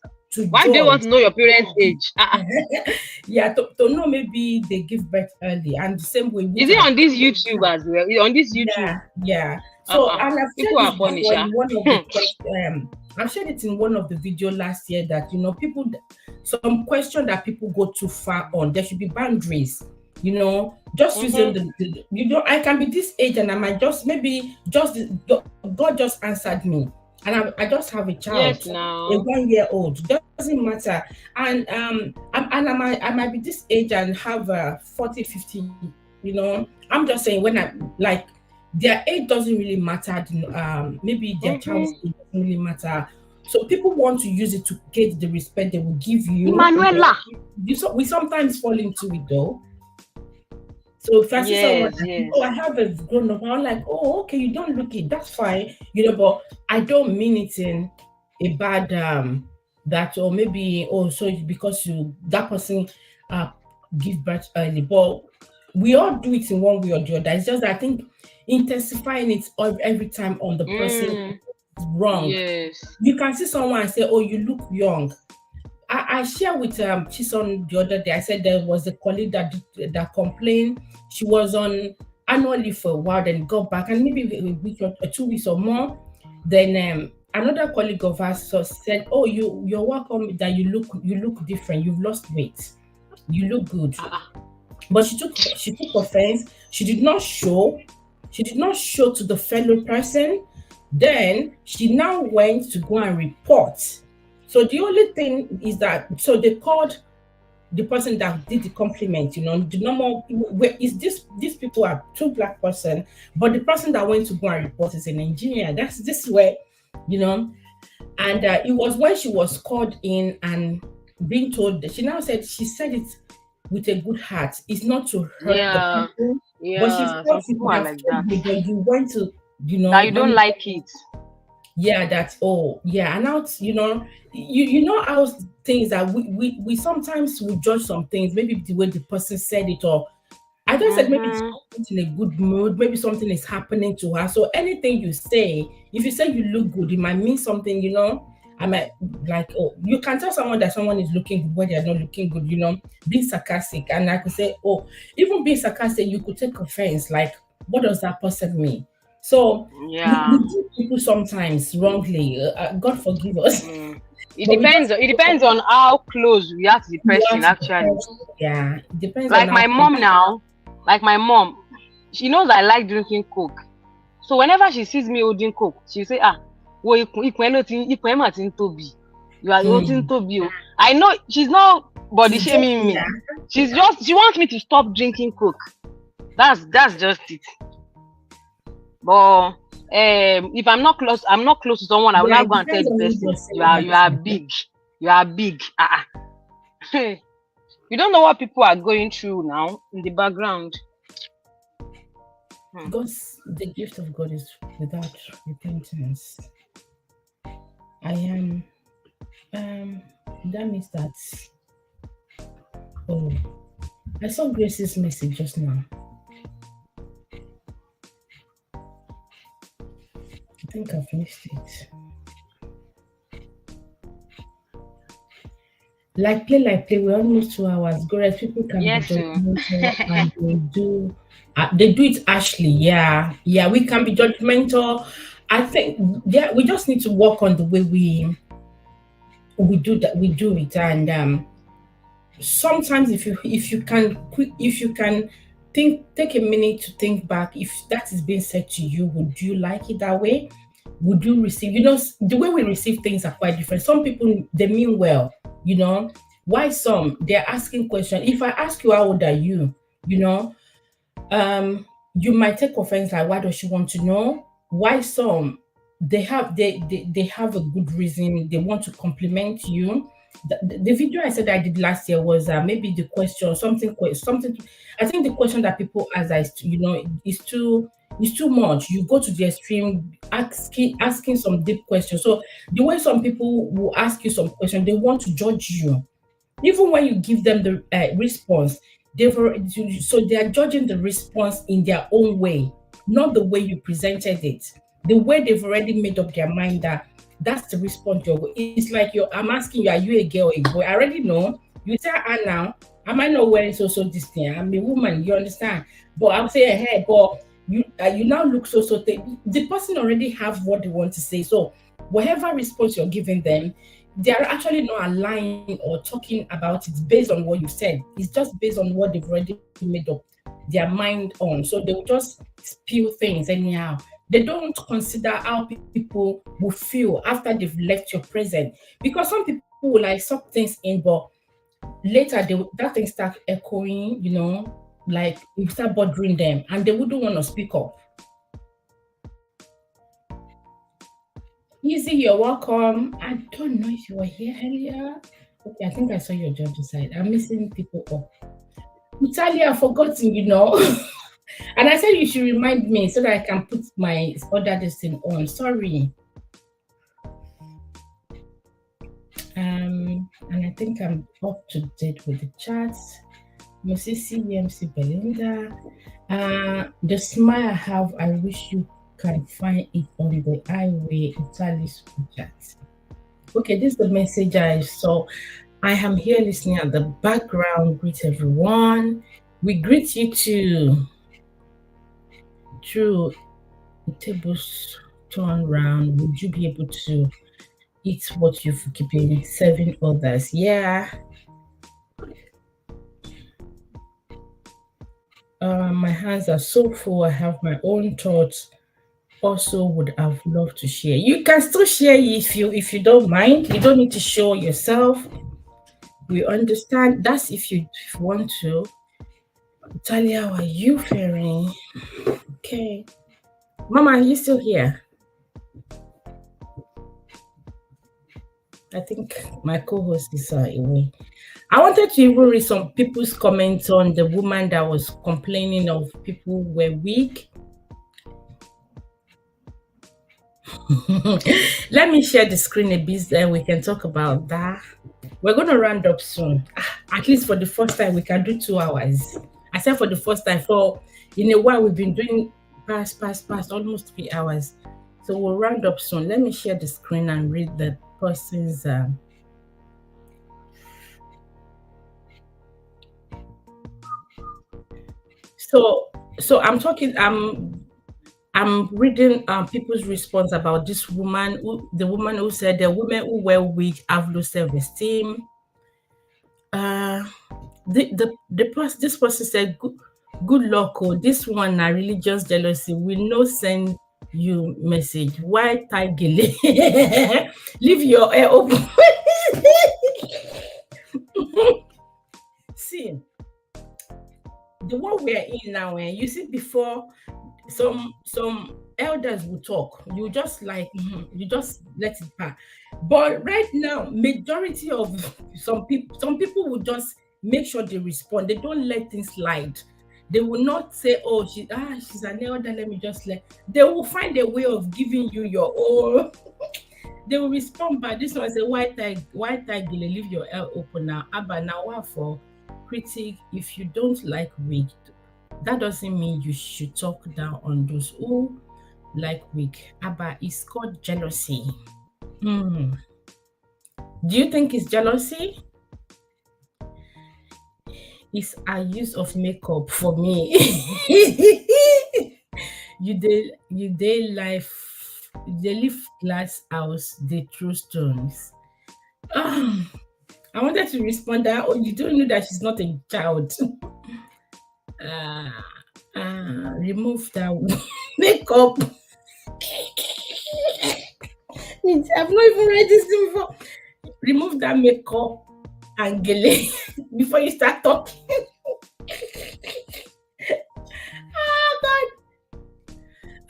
Why do they want to know your parents' age? Yeah, to know maybe they give birth early, and the same way. Is it on this YouTube as well? On this YouTube? Yeah. So and I've people are funny. I've shared it in one of the video last year that people, some question that people go too far on. There should be boundaries. Just using I can be this age and I might God just answered me. And I just have a child, a 1 year old. Doesn't matter. And I might be this age and have 40, 50. I'm just saying when I like their age doesn't really matter. Maybe their child's age doesn't really matter. So people want to use it to get the respect they will give you. Emanuela. We sometimes fall into it though. So if I see someone, I have a grown up, I'm like, okay, you don't look it, that's fine, but I don't mean it in a bad that, or maybe so because that person give birth early. But we all do it in one way or the other. It's just that I think intensifying it every time on the person is wrong. Yes. You can see someone and say, you look young. I share with Chison the other day. I said there was a colleague that complained. She was on annual leave for a while, then got back, and maybe a week or 2 weeks or more. Then another colleague of ours said, you're welcome. That you look different. You've lost weight. You look good. But she took offense. She did not show to the fellow person. Then she now went to go and report. So the only thing is that, so they called the person that did the compliment, the normal, is these people are two black person, but the person that went to go and report is a Nigerian. This way, and it was when she was called in and being told that she now said, she said it with a good heart. It's not to hurt the people, but she felt people have like told me that you went to, that you don't like it. Yeah, that's and now you know how things that we sometimes will judge some things, maybe the way the person said it, or I just said maybe she's in a good mood, maybe something is happening to her. So anything you say, if you say you look good, it might mean something, I might like, you can tell someone that someone is looking good when they're not looking good, being sarcastic. And I could say, even being sarcastic, you could take offense, like, what does that person mean? So we do people sometimes wrongly. God forgive us. It But we depends. just It depends on how close we are to the person. want to Actually, person. Yeah, it depends on like how my mom now, like my mom, she knows I like drinking Coke. So whenever she sees me holding Coke, she'll say, "Ah, wo ikùn ẹ ló ti ikùn ẹ mà ti ń tóbi. You are ó ti ń tóbi o." I know she's not body she's just shaming me. yeah. She wants me to stop drinking Coke. That's just it. But if I'm not close to someone, I will Yeah, not it go and tell depends the on who person, you're saying you that are to. big. You are big. You don't know what people are going through now in the background. God's the gift of God is without repentance. I am that means that oh I saw Grace's message just now. I think I've missed it. Like play, we're almost 2 hours. Whereas people can be Yes, sir. judgmental and they do it actually. Yeah, yeah, we can be judgmental. I think yeah, we just need to work on the way we do that. We do it, and sometimes if you can take a minute to think back if that is being said to you, would you like it that way? Would you receive, the way we receive things are quite different. Some people they mean well, why some they're asking questions. If I ask you how old are you, you know you might take offense, like why does she want to know? Why some they have a good reason, they want to compliment you. The video I said I did last year was maybe the question something. I think the question that people ask is is too much. You go to the extreme asking some deep questions. So the way some people will ask you some question, they want to judge you even when you give them the response. So they are judging the response in their own way, not the way you presented it. The way they've already made up their mind that that's the response it's like I'm asking you, are you a girl or a boy? I already know. You tell her now, am I not wearing so this thing? I'm a woman, you understand? But I'll say, hey, but you now look so the person already have what they want to say. So whatever response you're giving them, they are actually not aligned or talking about it based on what you said. It's just based on what they've already made up their mind on. So they will just spew things anyhow. They don't consider how people will feel after they've left your presence. Because some people will like suck things in, but later that thing start echoing, like it start bothering them and they wouldn't want to speak up. Easy, you're welcome. I don't know if you were here earlier. Okay, I think I saw your job side. I'm missing people up. Natalia, I've forgotten, and I said you should remind me so that I can put my other listing on. Sorry. And I think I'm up to date with the chats. Mosisi EMC Belinda. The smile I have, I wish you can find it on the highway Italy school chat. Okay, this is the message I saw. I am here listening at the background. Greet everyone. We greet you too. Through the tables turn round. Would you be able to eat what you've been serving others? Yeah. My hands are so full. I have my own thoughts. Also, would have loved to share. You can still share if you don't mind. You don't need to show yourself. We understand. That's if you want to. Talia, how are you faring? Okay. Mama, are you still here? I think my co-host is away. I wanted to even read some people's comments on the woman that was complaining of people were weak. Let me share the screen a bit, then we can talk about that. We're going to round up soon. At least for the first time, we can do 2 hours. I said for the first time. For in a while, we've been doing past almost 3 hours. So we'll round up soon. Let me share the screen and read the person's. So I'm talking. I'm reading people's response about this woman, the woman who said the women who wear wig have low self-esteem. Uh, this person said, good luck, oh, this one na religious jealousy. We no send you message. Why tie gele? Leave your hair open. See, the one we are in now, you see before some elders will talk, you just like you just let it pass. But right now, majority of some people will just make sure they respond. They don't let things slide. They will not say, oh, she's an elder, let me just let. They will find a way of giving you your own. They will respond by this one, say, why tie gele, leave your hair open now. Abba, now what for critic? If you don't like wig, that doesn't mean you should talk down on those who like wig. Abba, it's called jealousy. Do you think it's jealousy? It's a use of makeup for me. you live glass house, they throw stones. I wanted to respond that, oh, you don't know that she's not a child. Remove that makeup. I've not even read this thing before. Remove that makeup and gele before you start talking.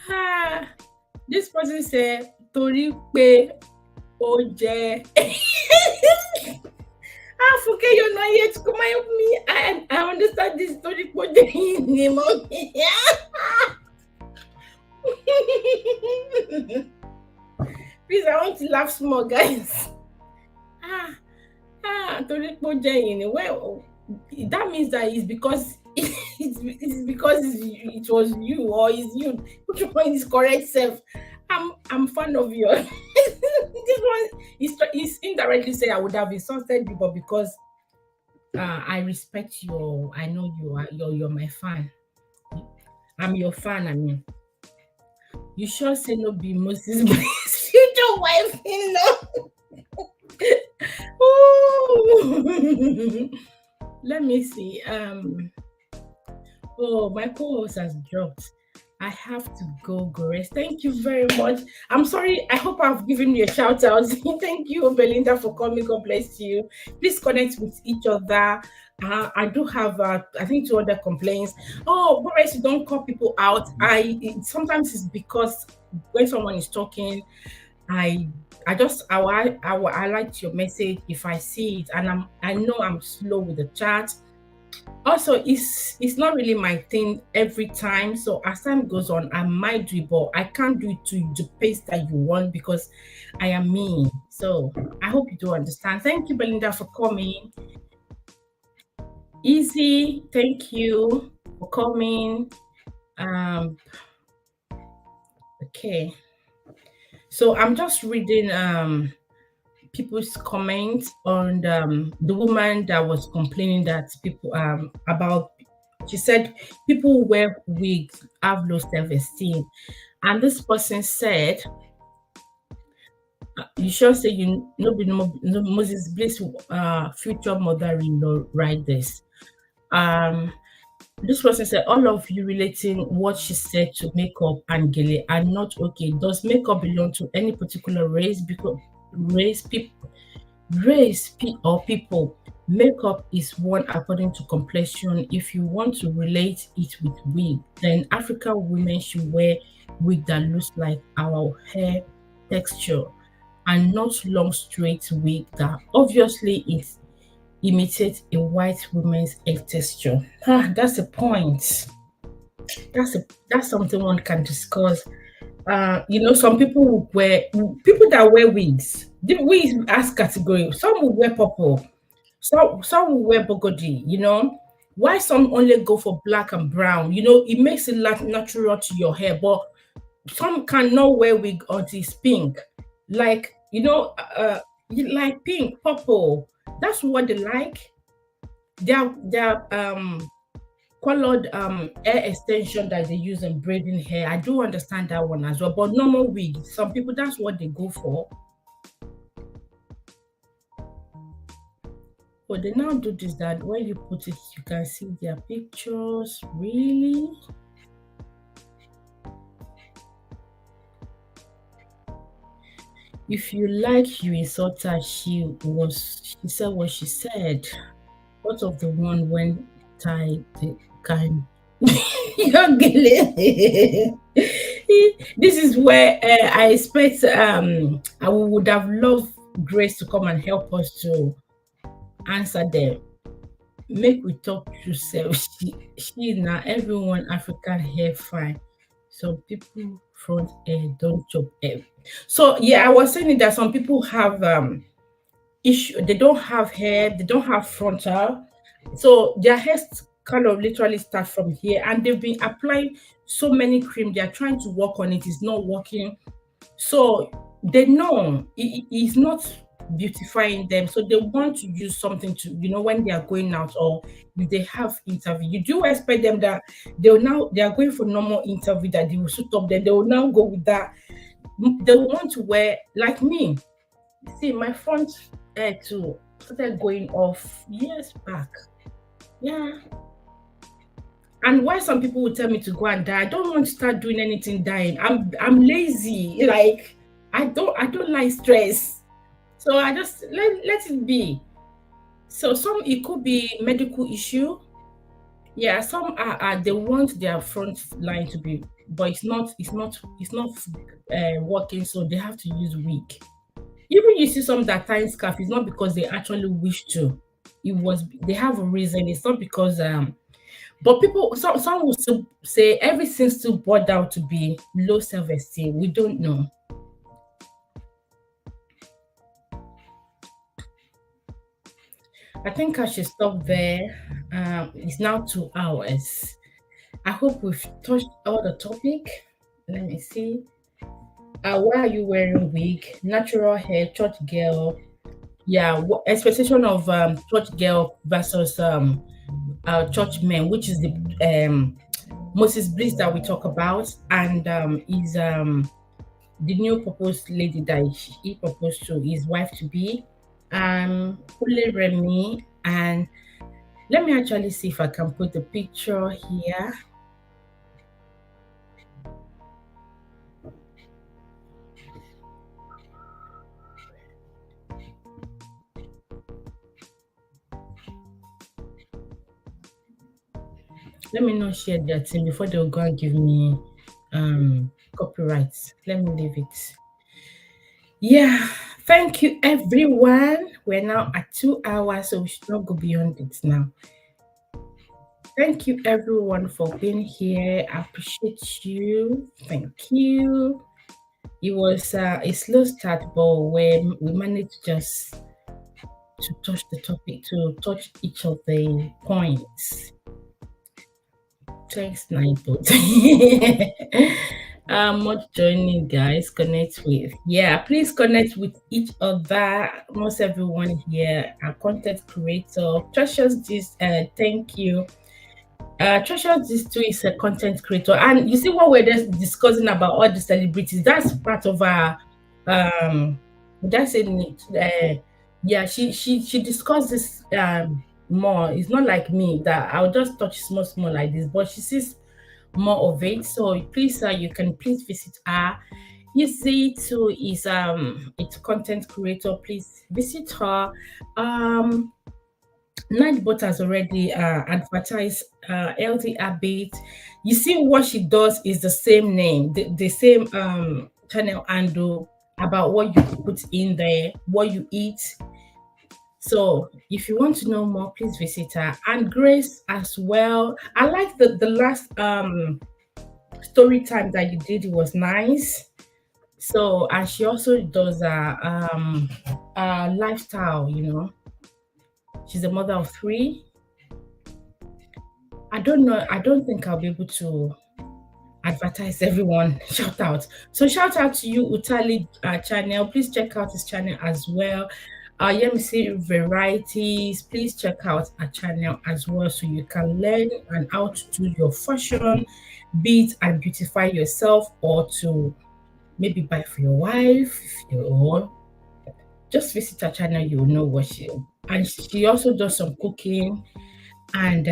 God. This person said, Tori pe oje. Fuke, you're not here to come and help me. I understand this story for the name of Please, I want to laugh small, guys. Well, that means that it's because it's because it was you, or it's you. Put your point is correct self. I'm fan of you. This one is indirectly saying I would have insulted you, but because I respect you, I know you're my fan. I'm your fan. I mean, you sure say no be Moses future wife, you know. Let me see. Oh, my co-host has dropped. I have to go, Grace. Thank you very much. I'm sorry. I hope I've given you a shout out. Thank you, Belinda, for coming. God bless you. Please connect with each other. I do have, I think, 2 other complaints. Oh, Grace, you don't call people out. Sometimes it's because when someone is talking, I liked your message if I see it, and I know I'm slow with the chat. Also, it's not really my thing every time. So as time goes on, I might do it, but I can't do it to the pace that you want because I am me. So I hope you do understand. Thank you, Belinda, for coming. Easy, thank you for coming. Okay. So I'm just reading people's comments on the woman that was complaining that people about. She said people who wear wigs have low self-esteem, and this person said, "You sure say you no Moses Bliss future mother-in-law write this?" This person said, all of you relating what she said to makeup and gele are not okay. Does makeup belong to any particular race? Because or people. Makeup is one according to complexion. If you want to relate it with wig, then African women should wear wig that looks like our hair texture and not long straight wig that obviously it imitates a white woman's hair texture. That's a point. That's something one can discuss. Some people that wear wigs. The wigs as category. Some will wear purple, some will wear burgundy. Why some only go for black and brown? It makes it like natural to your hair, but some cannot wear wig until it's pink. Like you like pink, purple. That's what they like. Their colored hair extension that they use in braiding hair. I do understand that one as well. But normal wig, some people that's what they go for. But they now do this that when you put it, you can see their pictures. Really? If you like, you insult her. She said what she said. What of the one when tie the kind this is where I expect I would have loved Grace to come and help us to answer them. Make we talk to self. She now everyone African hair fine. Some people front hair don't chop hair. So yeah, I was saying that some people have issue. They don't have hair. They don't have frontal. So their hair kind of literally start from here, and they've been applying so many cream. They are trying to work on it. It's not working. So they know it's not beautifying them. So they want to use something to, when they are going out or if they have interview. You do expect them that they are going for normal interview that they will suit up. Then they will now go with that. They will want to wear like me. See, my front hair too started going off years back. Yeah. And why some people would tell me to go and dye, I don't want to start doing anything dyeing. I'm lazy. Like I don't like stress. So I just let it be. So some it could be medical issue. Yeah, some are they want their front line to be, but it's not working, so they have to use wig. Even you see some that tie scarf, it's not because they actually wish to. They have a reason. It's not because but people some will still say everything still boiled down to be low self-esteem. We don't know. I think I should stop there. It's now 2 hours. I hope we've touched all the topic. Let me see. Why are you wearing wig? Natural hair, church girl. Yeah, expectation of church girl versus church men, which is the Moses Bliss that we talk about, and is the new proposed lady that he proposed to his wife to be, Kunle Remi. And let me actually see if I can put the picture here. Let me not share their thing before they'll go and give me copyrights. Let me leave it. Yeah, thank you everyone. We're now at 2 hours, so we should not go beyond it now. Thank you everyone for being here. I appreciate you. Thank you. It was a slow start, but when we managed just to touch the topic, to touch each of the points. Thanks, Nightbot. Much joining, guys. Connect with. Yeah, please connect with each other. Most everyone here, a content creator. Treasures this. Thank you. Treasures this too is a content creator, and you see what we're just discussing about all the celebrities. That's part of our that's it. Yeah, she discussed this more. It's not like me that I'll just touch small like this, but she sees more of it. So please you can please visit her. Easy to is it's content creator. Please visit her. Nightbot has already advertised Healthy Habit. You see what she does is the same name, the same channel handle about what you put in there, what you eat. So if you want to know more, please visit her. And Grace as well. I like the last story time that you did. It was nice. So and she also does a lifestyle, She's a mother of 3. I don't know. I don't think I'll be able to advertise everyone. Shout out. So shout out to you, Utali channel. Please check out his channel as well. EMC varieties. Please check out our channel as well so you can learn and how to do your fashion, be it and beautify yourself or to maybe buy for your wife or just visit her channel, you will know what and she also does some cooking and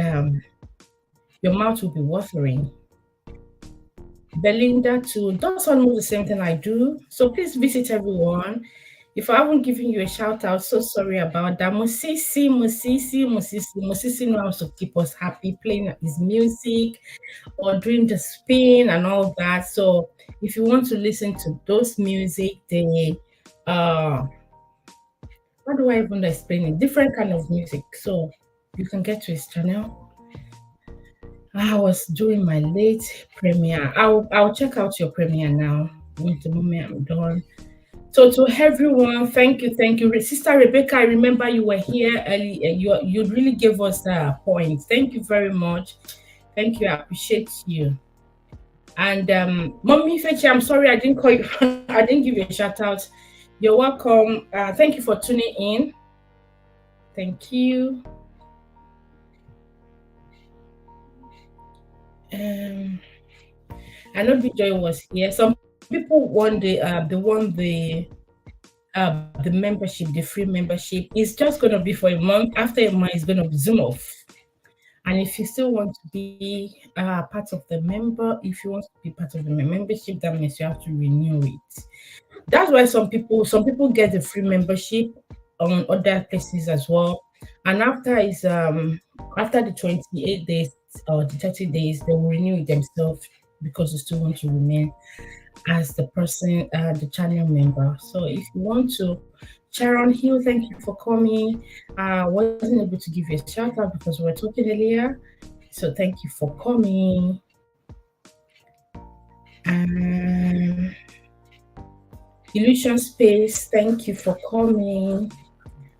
your mouth will be watering. Belinda too does almost the same thing I do. So please visit everyone. If I haven't given you a shout out, so sorry about that. Musisi knows to keep us happy, playing his music or doing the spin and all that. So if you want to listen to those music, they how do I even explain it? Different kind of music. So you can get to his channel. I was doing my late premiere. I'll check out your premiere now. With the moment I'm done. So to everyone, thank you, Sister Rebecca. I remember you were here early. You really gave us points. Thank you very much. Thank you. I appreciate you. And Mommy Fechi, I'm sorry I didn't call you. I didn't give you a shout out. You're welcome. Thank you for tuning in. Thank you. I know Joy was here. Some people won the membership, the free membership. It's just gonna be for a month. After a month, it's gonna zoom off. And if you still want to be part of the member, if you want to be part of the membership, that means you have to renew it. That's why some people get the free membership on other places as well. And after the 28 days or the 30 days, they will renew it themselves because you still want to remain as the person, the channel member. So if you want to, Sharon Hill, thank you for coming. Wasn't able to give you a shout out because we were talking earlier. So thank you for coming. Illusion Space, thank you for coming.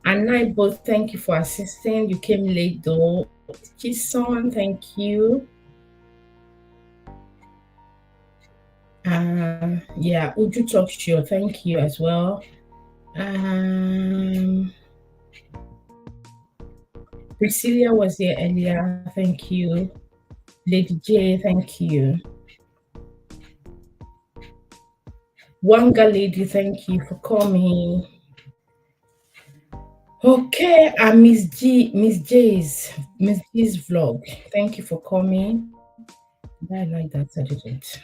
And I both thank you for assisting. You came late though. Chison, thank you. Yeah, Uju Talk Show, thank you as well. Priscilla was here earlier, thank you. Lady J, thank you. Wanga Lady, thank you for coming. Okay, Miss J's vlog. Thank you for coming. I like that. I didn't.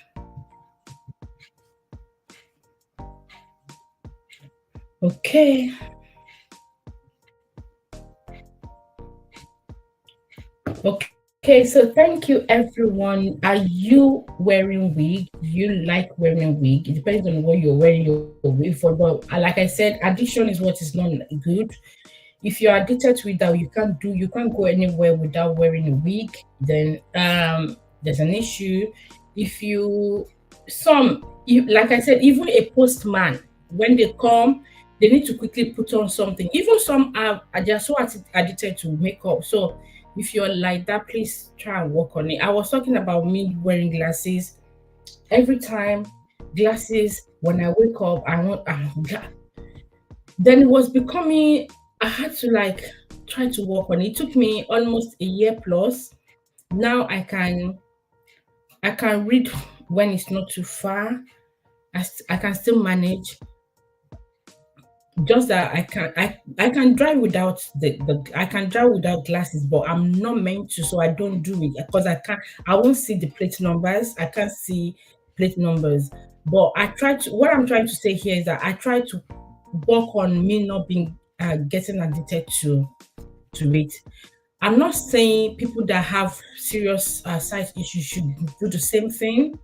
Okay. Okay, so thank you everyone. Are you wearing wig? You like wearing wig? It depends on what you're wearing your wig for. But like I said, addiction is what is not good. If you're addicted to it, that you can't go anywhere without wearing a wig, then there's an issue. If like I said, even a postman, when they come, they need to quickly put on something. Even some are just so addicted to makeup. So if you're like that, please try and work on it. I was talking about me wearing glasses. Every time glasses, when I wake up, then it was becoming, I had to try to work on it. It took me almost a year plus. Now I can read when it's not too far. I can still manage. Just that I can drive without I can drive without glasses, but I'm not meant to, so I don't do it because I won't see the plate numbers. I can't see plate numbers. But what I'm trying to say here is that I try to work on me not being getting addicted to it. I'm not saying people that have serious sight issues should do the same thing.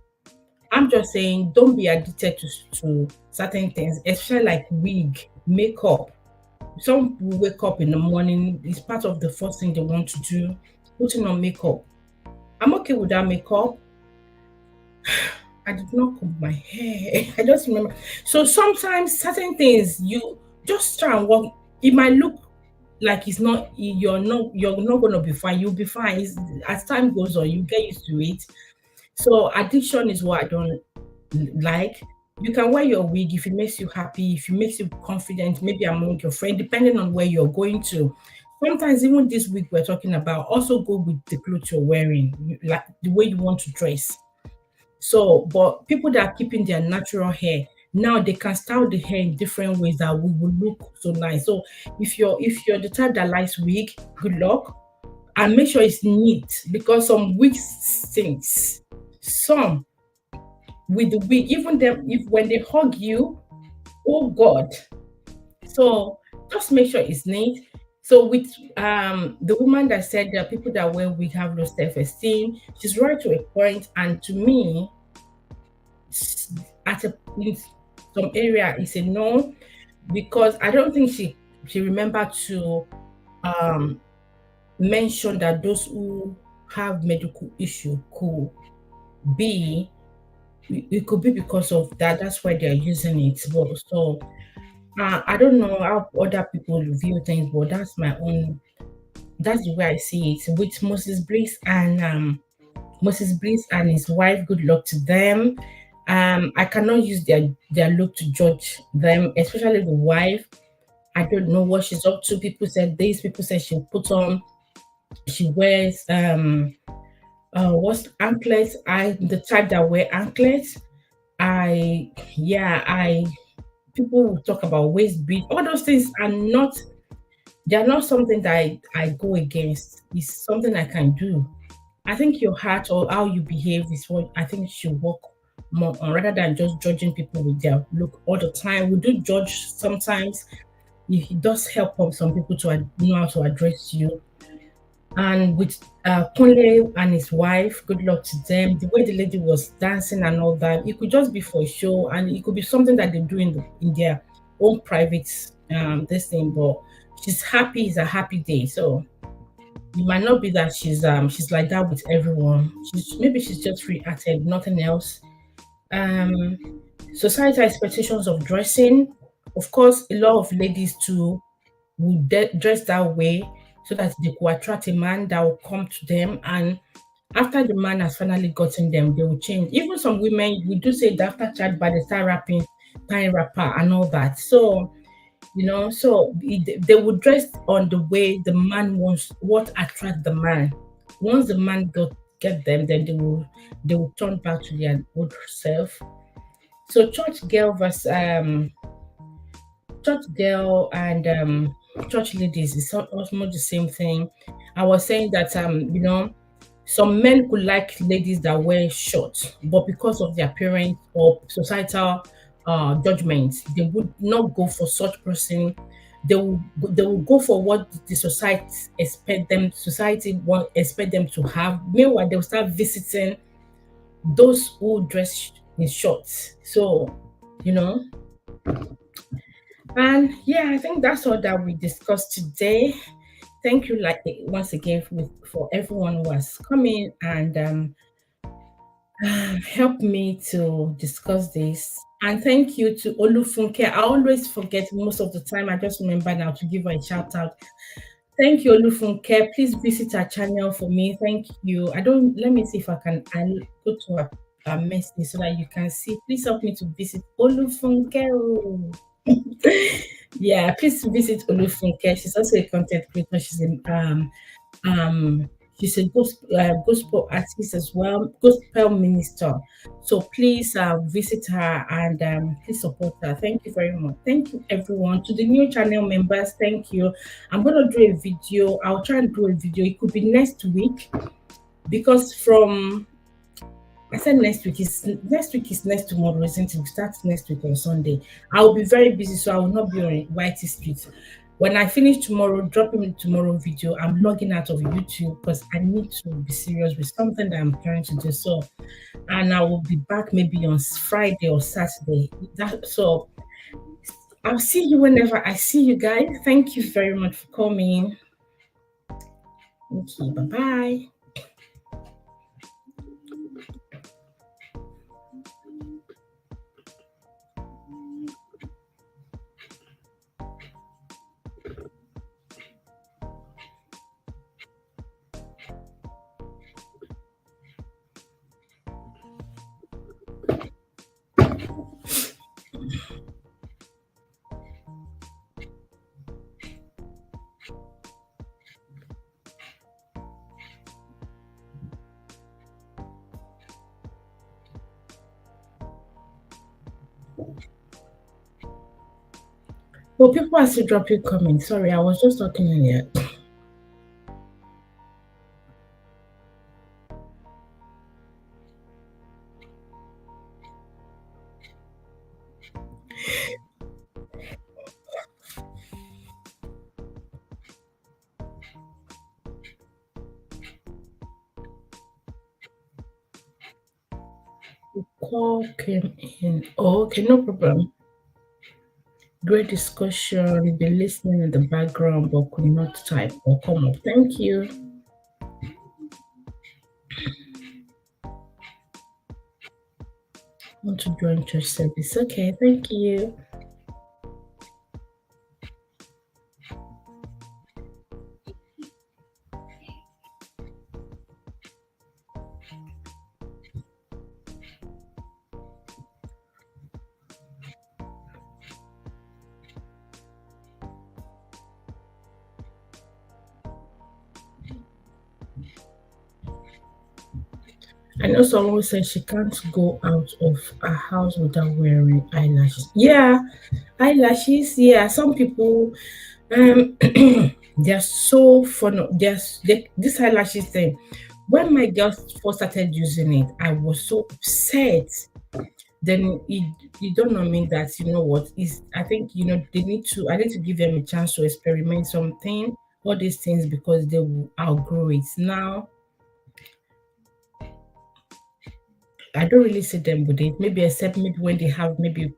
I'm just saying don't be addicted to certain things, especially like wig, makeup. Some people wake up in the morning, it's part of the first thing they want to do, putting on makeup. I'm okay with that makeup. I did not comb my hair. I just remember. So sometimes certain things you just try and work. It might look like you're not gonna be fine. You'll be fine. As time goes on, you get used to it. So addiction is what I don't like. You can wear your wig if it makes you happy, if it makes you confident, maybe among your friend, depending on where you're going to. Sometimes even this wig we're talking about also go with the clothes you're wearing, like the way you want to dress. So, but people that are keeping their natural hair now they can style the hair in different ways that will look so nice. So if you're the type that likes wig, good luck and make sure it's neat because some wigs stinks. Some with the wig, even them if when they hug you, oh God. So just make sure it's neat. So with the woman that said that people that wear wig have low self-esteem, she's right to a point, and to me, at a in some area it's a no because I don't think she remembered to um mention that those who have medical issue could be it could be because of that. That's why they're using it. But so I don't know how other people view things, but that's my own. That's the way I see it. With Moses Bliss and his wife. Good luck to them. I cannot use their look to judge them, especially the wife. I don't know what she's up to. People said this. People said she put on. She wears what's anklets. I'm the type that wear anklets. I yeah I people will talk about waist beat. All those things are not they are not something that I go against. It's something I can do. I think your heart or how you behave is what I think you should work more on rather than just judging people with their look all the time. We do judge sometimes. It does help some people to know how to address you. And with Kunle and his wife, good luck to them. The way the lady was dancing and all that, it could just be for a show, and it could be something that they do in their own private this thing. But she's happy; it's a happy day. So it might not be that she's like that with everyone. Maybe she's just reacted, nothing else. Um, Societal expectations of dressing. Of course, a lot of ladies too would dress that way so that they could attract a man that will come to them. And after the man has finally gotten them, they will change. Even some women, we do say that after childbirth, they start rapping, tying rapper, and all that. So, they would dress on the way the man wants, what attract the man. Once the man get them, then they will turn back to their old self. So church girl versus church girl and church ladies is almost the same thing. I was saying that some men could like ladies that wear short, but because of their parents or societal judgments, they would not go for such person. They will go for what the society want expect them to have. Meanwhile, they'll start visiting those who dress in shorts. So, you know, and yeah, I think that's all that we discussed today. Thank you, like once again, for everyone who has come in and helped me to discuss this. And thank you to Olufunke. I always forget most of the time. I just remember now to give her a shout out. Thank you, Olufunke. Please visit our channel for me. Thank you. Let me see if I'll go to our message so that you can see. Please help me to visit Olufunke. Yeah, please visit Olufunke. She's also a content creator. Um she's a gospel artist as well, gospel minister. So please visit her and please support her. Thank you very much. Thank you everyone. To the new channel members, thank you. I'm gonna do a video. I'll try and do a video. It could be next week because from I said next week is next tomorrow, isn't it? We start next week on Sunday. I will be very busy, so I will not be on YT Street. When I finish tomorrow, dropping the tomorrow video, I'm logging out of YouTube because I need to be serious with something that I'm trying to do. So, and I will be back maybe on Friday or Saturday. So I'll see you whenever I see you guys. Thank you very much for coming. Okay, bye bye. Well, people are still dropping comments. Sorry, I was just talking earlier. Call came in. Oh, okay, no problem. Great discussion. Be listening in the background but could not type or come up. Thank you. Want to join church service? Okay, thank you. I know someone said she can't go out of her house without wearing eyelashes. Yeah, eyelashes. Yeah, some people, um, they're so fun. This eyelashes thing. When my girls first started using it, I was so upset. Then it don't mean that you know what is. I think they need to. I need to give them a chance to experiment something. All these things because they will outgrow it. Now I don't really see them with it. Maybe except maybe when they have maybe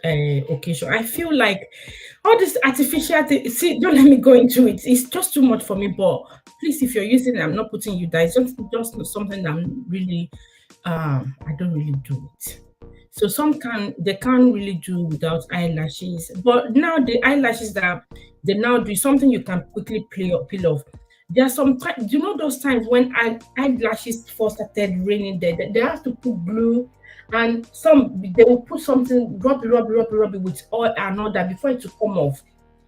occasion. I feel like all this artificial thing. See, don't let me go into it. It's just too much for me. But please, if you're using it, I'm not putting you down. It's just something that I'm really I don't really do it. So they can't really do without eyelashes. But now the eyelashes that they now do is something you can quickly peel off. There are some times, those times when eyelashes first started raining, they have to put glue, and they will put something, rub it with oil and all that before it to come off.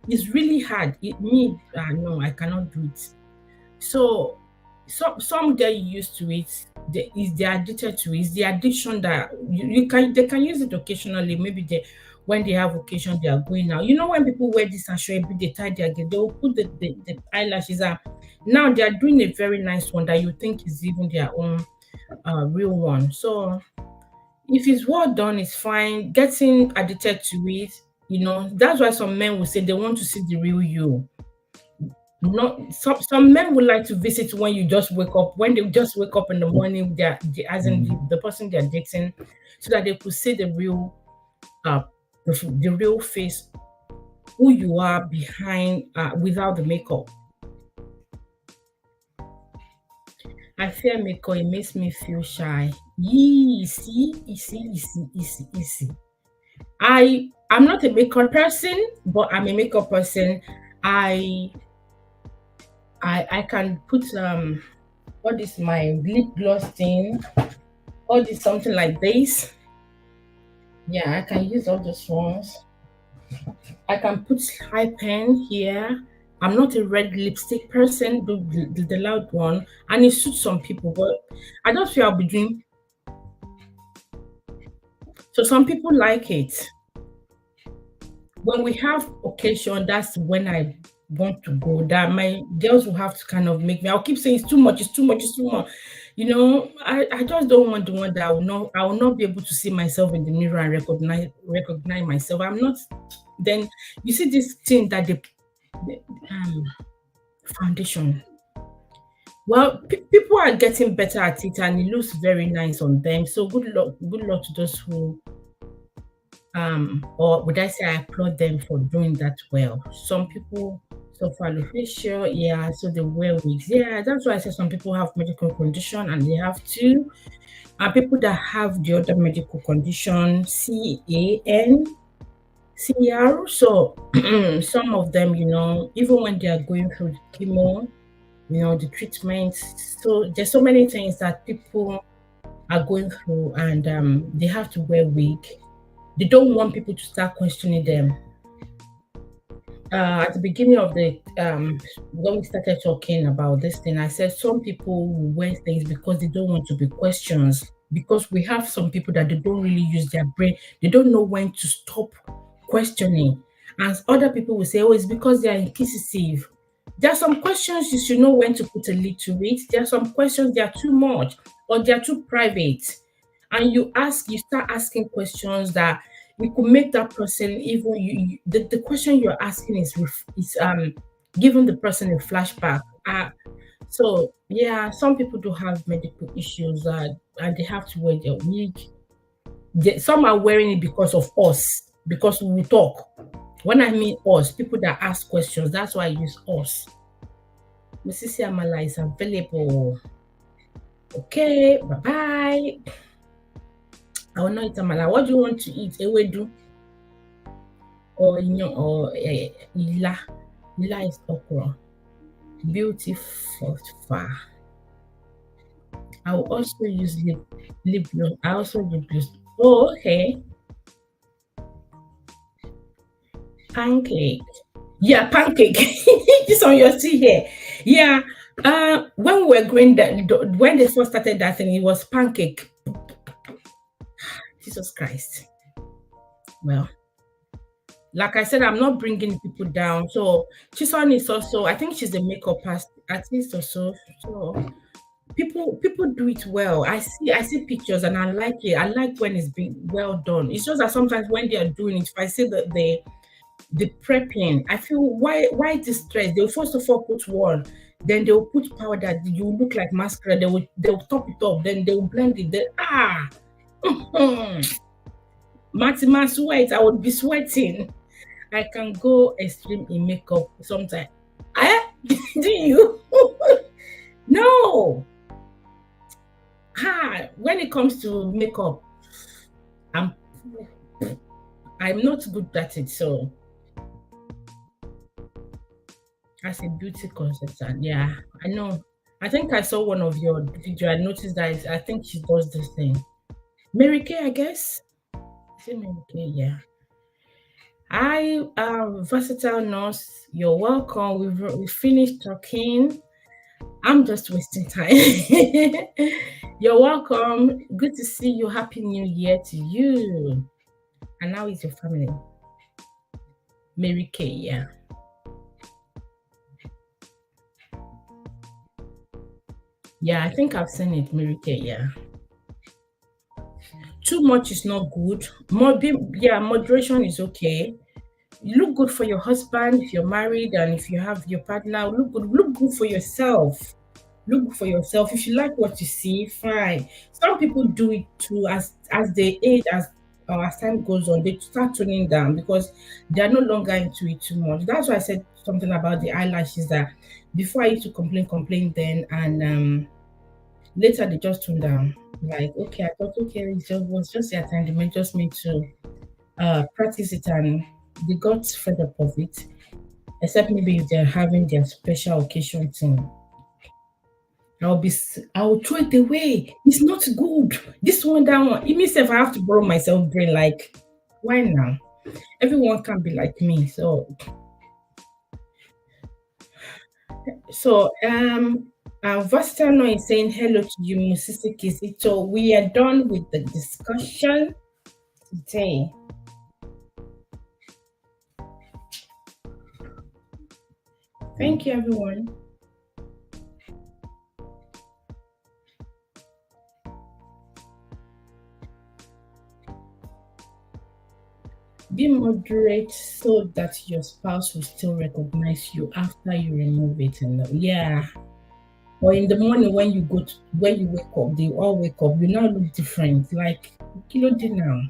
It's really hard. No, I cannot do it. So some get used to it. They're addicted to it. It's the addiction that they can use it occasionally. Maybe when they have occasion they are going out. When people wear this and show they tie their hair, they will put the eyelashes up. Now they are doing a very nice one that you think is even their own real one. So if it's well done, it's fine. Getting addicted to it, that's why some men will say they want to see the real you. Not some men would like to visit when you just wake up, when they just wake up in the morning, as in the person they're dating, so that they could see uh the real face, who you are behind without the makeup. I fear makeup, it makes me feel shy. Yee, see, easy. I'm not a makeup person, but I'm a makeup person. I I can put what is my lip gloss thing, all this something like this. Yeah, I can use all those ones. I can put high pen here. I'm not a red lipstick person, the loud one, and it suits some people, but I don't feel I'll be doing. So some people like it. When we have occasion, that's when I want to go. That my girls will have to kind of make me. I'll keep saying it's too much, it's too much, it's too much. I just don't want the one that I will not be able to see myself in the mirror and recognize myself. I'm not. Then you see this thing that the foundation. Well, people are getting better at it, and it looks very nice on them. So good luck to those who or would I say I applaud them for doing that well. Some people suffer alopecia, yeah, so they wear wigs. Yeah, that's why I say some people have medical condition and they have to. And people that have the other medical condition, CAR. So some of them, even when they are going through chemo, the treatment. So there's so many things that people are going through, and they have to wear wig. They don't want people to start questioning them. At the beginning of the when we started talking about this thing, I said some people will wear things because they don't want to be questions. Because we have some people that they don't really use their brain, they don't know when to stop questioning. And other people will say, oh, it's because they are inquisitive. There are some questions you should know when to put a lid to it. There are some questions they are too much or they are too private. And you start asking questions that you could make that person even the question you're asking is giving the person a flashback. So yeah, some people do have medical issues and they have to wear their wig. Some are wearing it because of us, because we will talk. When I mean us, people that ask questions, that's why I use us. Mrs. Amala is available. Okay, bye bye. I will not eat amala. What do you want to eat? Ewedu or ila? Ila is okra. Beautiful far. I will also use lip gloss. I also lip gloss. Oh, okay. Pancake. Yeah, pancake. This on your tea here. Yeah. When we were growing that, when they first started that thing, it was pancake. Jesus Christ. Well, like I said, I'm not bringing people down. So Chison is also, I think she's a makeup artist or so. So people do it well. I see pictures and I like it. I like when it's being well done. It's just that sometimes when they are doing it, if I see that the prepping, I feel why this stress? They'll first of all put one, then they'll put powder. You look like mascara. They'll top it up, then they'll blend it. Maximum sweat. I would be sweating. I can go extreme in makeup sometimes. Do you? No. When it comes to makeup, I'm not good at it. So as a beauty consultant, yeah, I know. I think I saw one of your video. I noticed that I think she does this thing. Mary Kay, I guess. Is it Mary Kay? Yeah. I am versatile nurse. You're welcome. We finished talking. I'm just wasting time. You're welcome. Good to see you. Happy New Year to you. And now it's your family. Mary Kay, yeah. Yeah, I think I've seen it, Mary Kay, yeah. Too much is not good. Moderation is okay. You look good for your husband if you're married and if you have your partner. Look good for yourself. Look for yourself. If you like what you see, fine. Some people do it too as they age, as time goes on, they start tuning down because they are no longer into it too much. That's why I said something about the eyelashes that before I used to complain then, and later they just tune down. Like, okay, I thought okay, was just their time. They may just need to practice it and they got fed up of it. Except maybe if they're having their special occasion thing. I'll throw it away. It's not good. This one, that one. It means if I have to borrow myself brain, like, why now? Everyone can't be like me. So Vastano is saying hello to you, Musisi Kizito. We are done with the discussion today. Thank you, everyone. Be moderate so that your spouse will still recognize you after you remove it. And yeah, or in the morning when you wake up, they all wake up. You now look different. Like kilo now.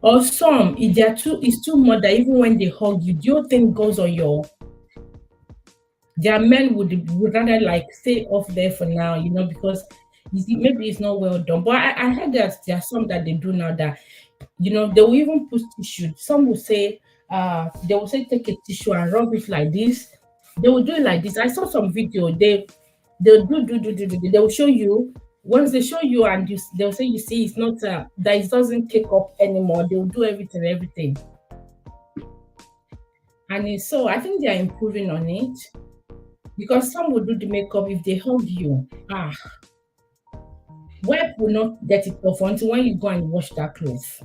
Or some, if they're it's too much that even when they hug you, your thing goes on their men would rather like stay off there for now, because maybe it's not well done. But I heard that there are some that they do now that, they will even put tissue. Some will say, take a tissue and rub it like this. They will do it like this. I saw some video. They'll do. They will show you. Once they show you and they'll say, you see, it's not that it doesn't take up anymore. They'll do everything. And so I think they are improving on it. Because some will do the makeup if they hug you. Wipe will not get it off until when you go and wash that clothes.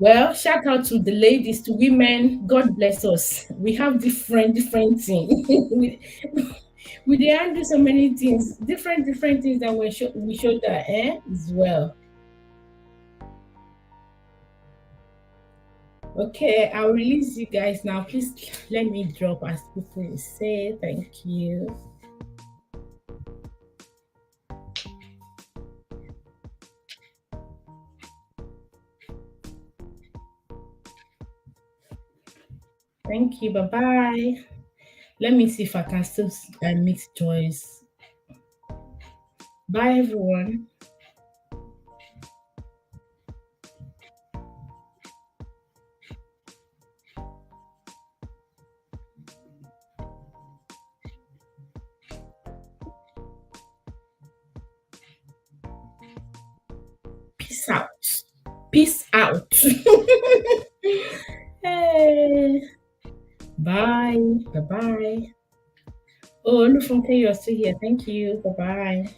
Well, shout out to the ladies, to women. God bless us. We have different things. we dey handle so many things, different things that we shoulder as well. Okay, I'll release you guys now. Please let me drop as people will say. Thank you. Thank you. Bye bye. Let me see if I can still meet Joyce. Bye, everyone. Peace out. Peace out. Hey. Bye. Bye bye. Oh, Lufunke, you're still here. Thank you. Bye bye.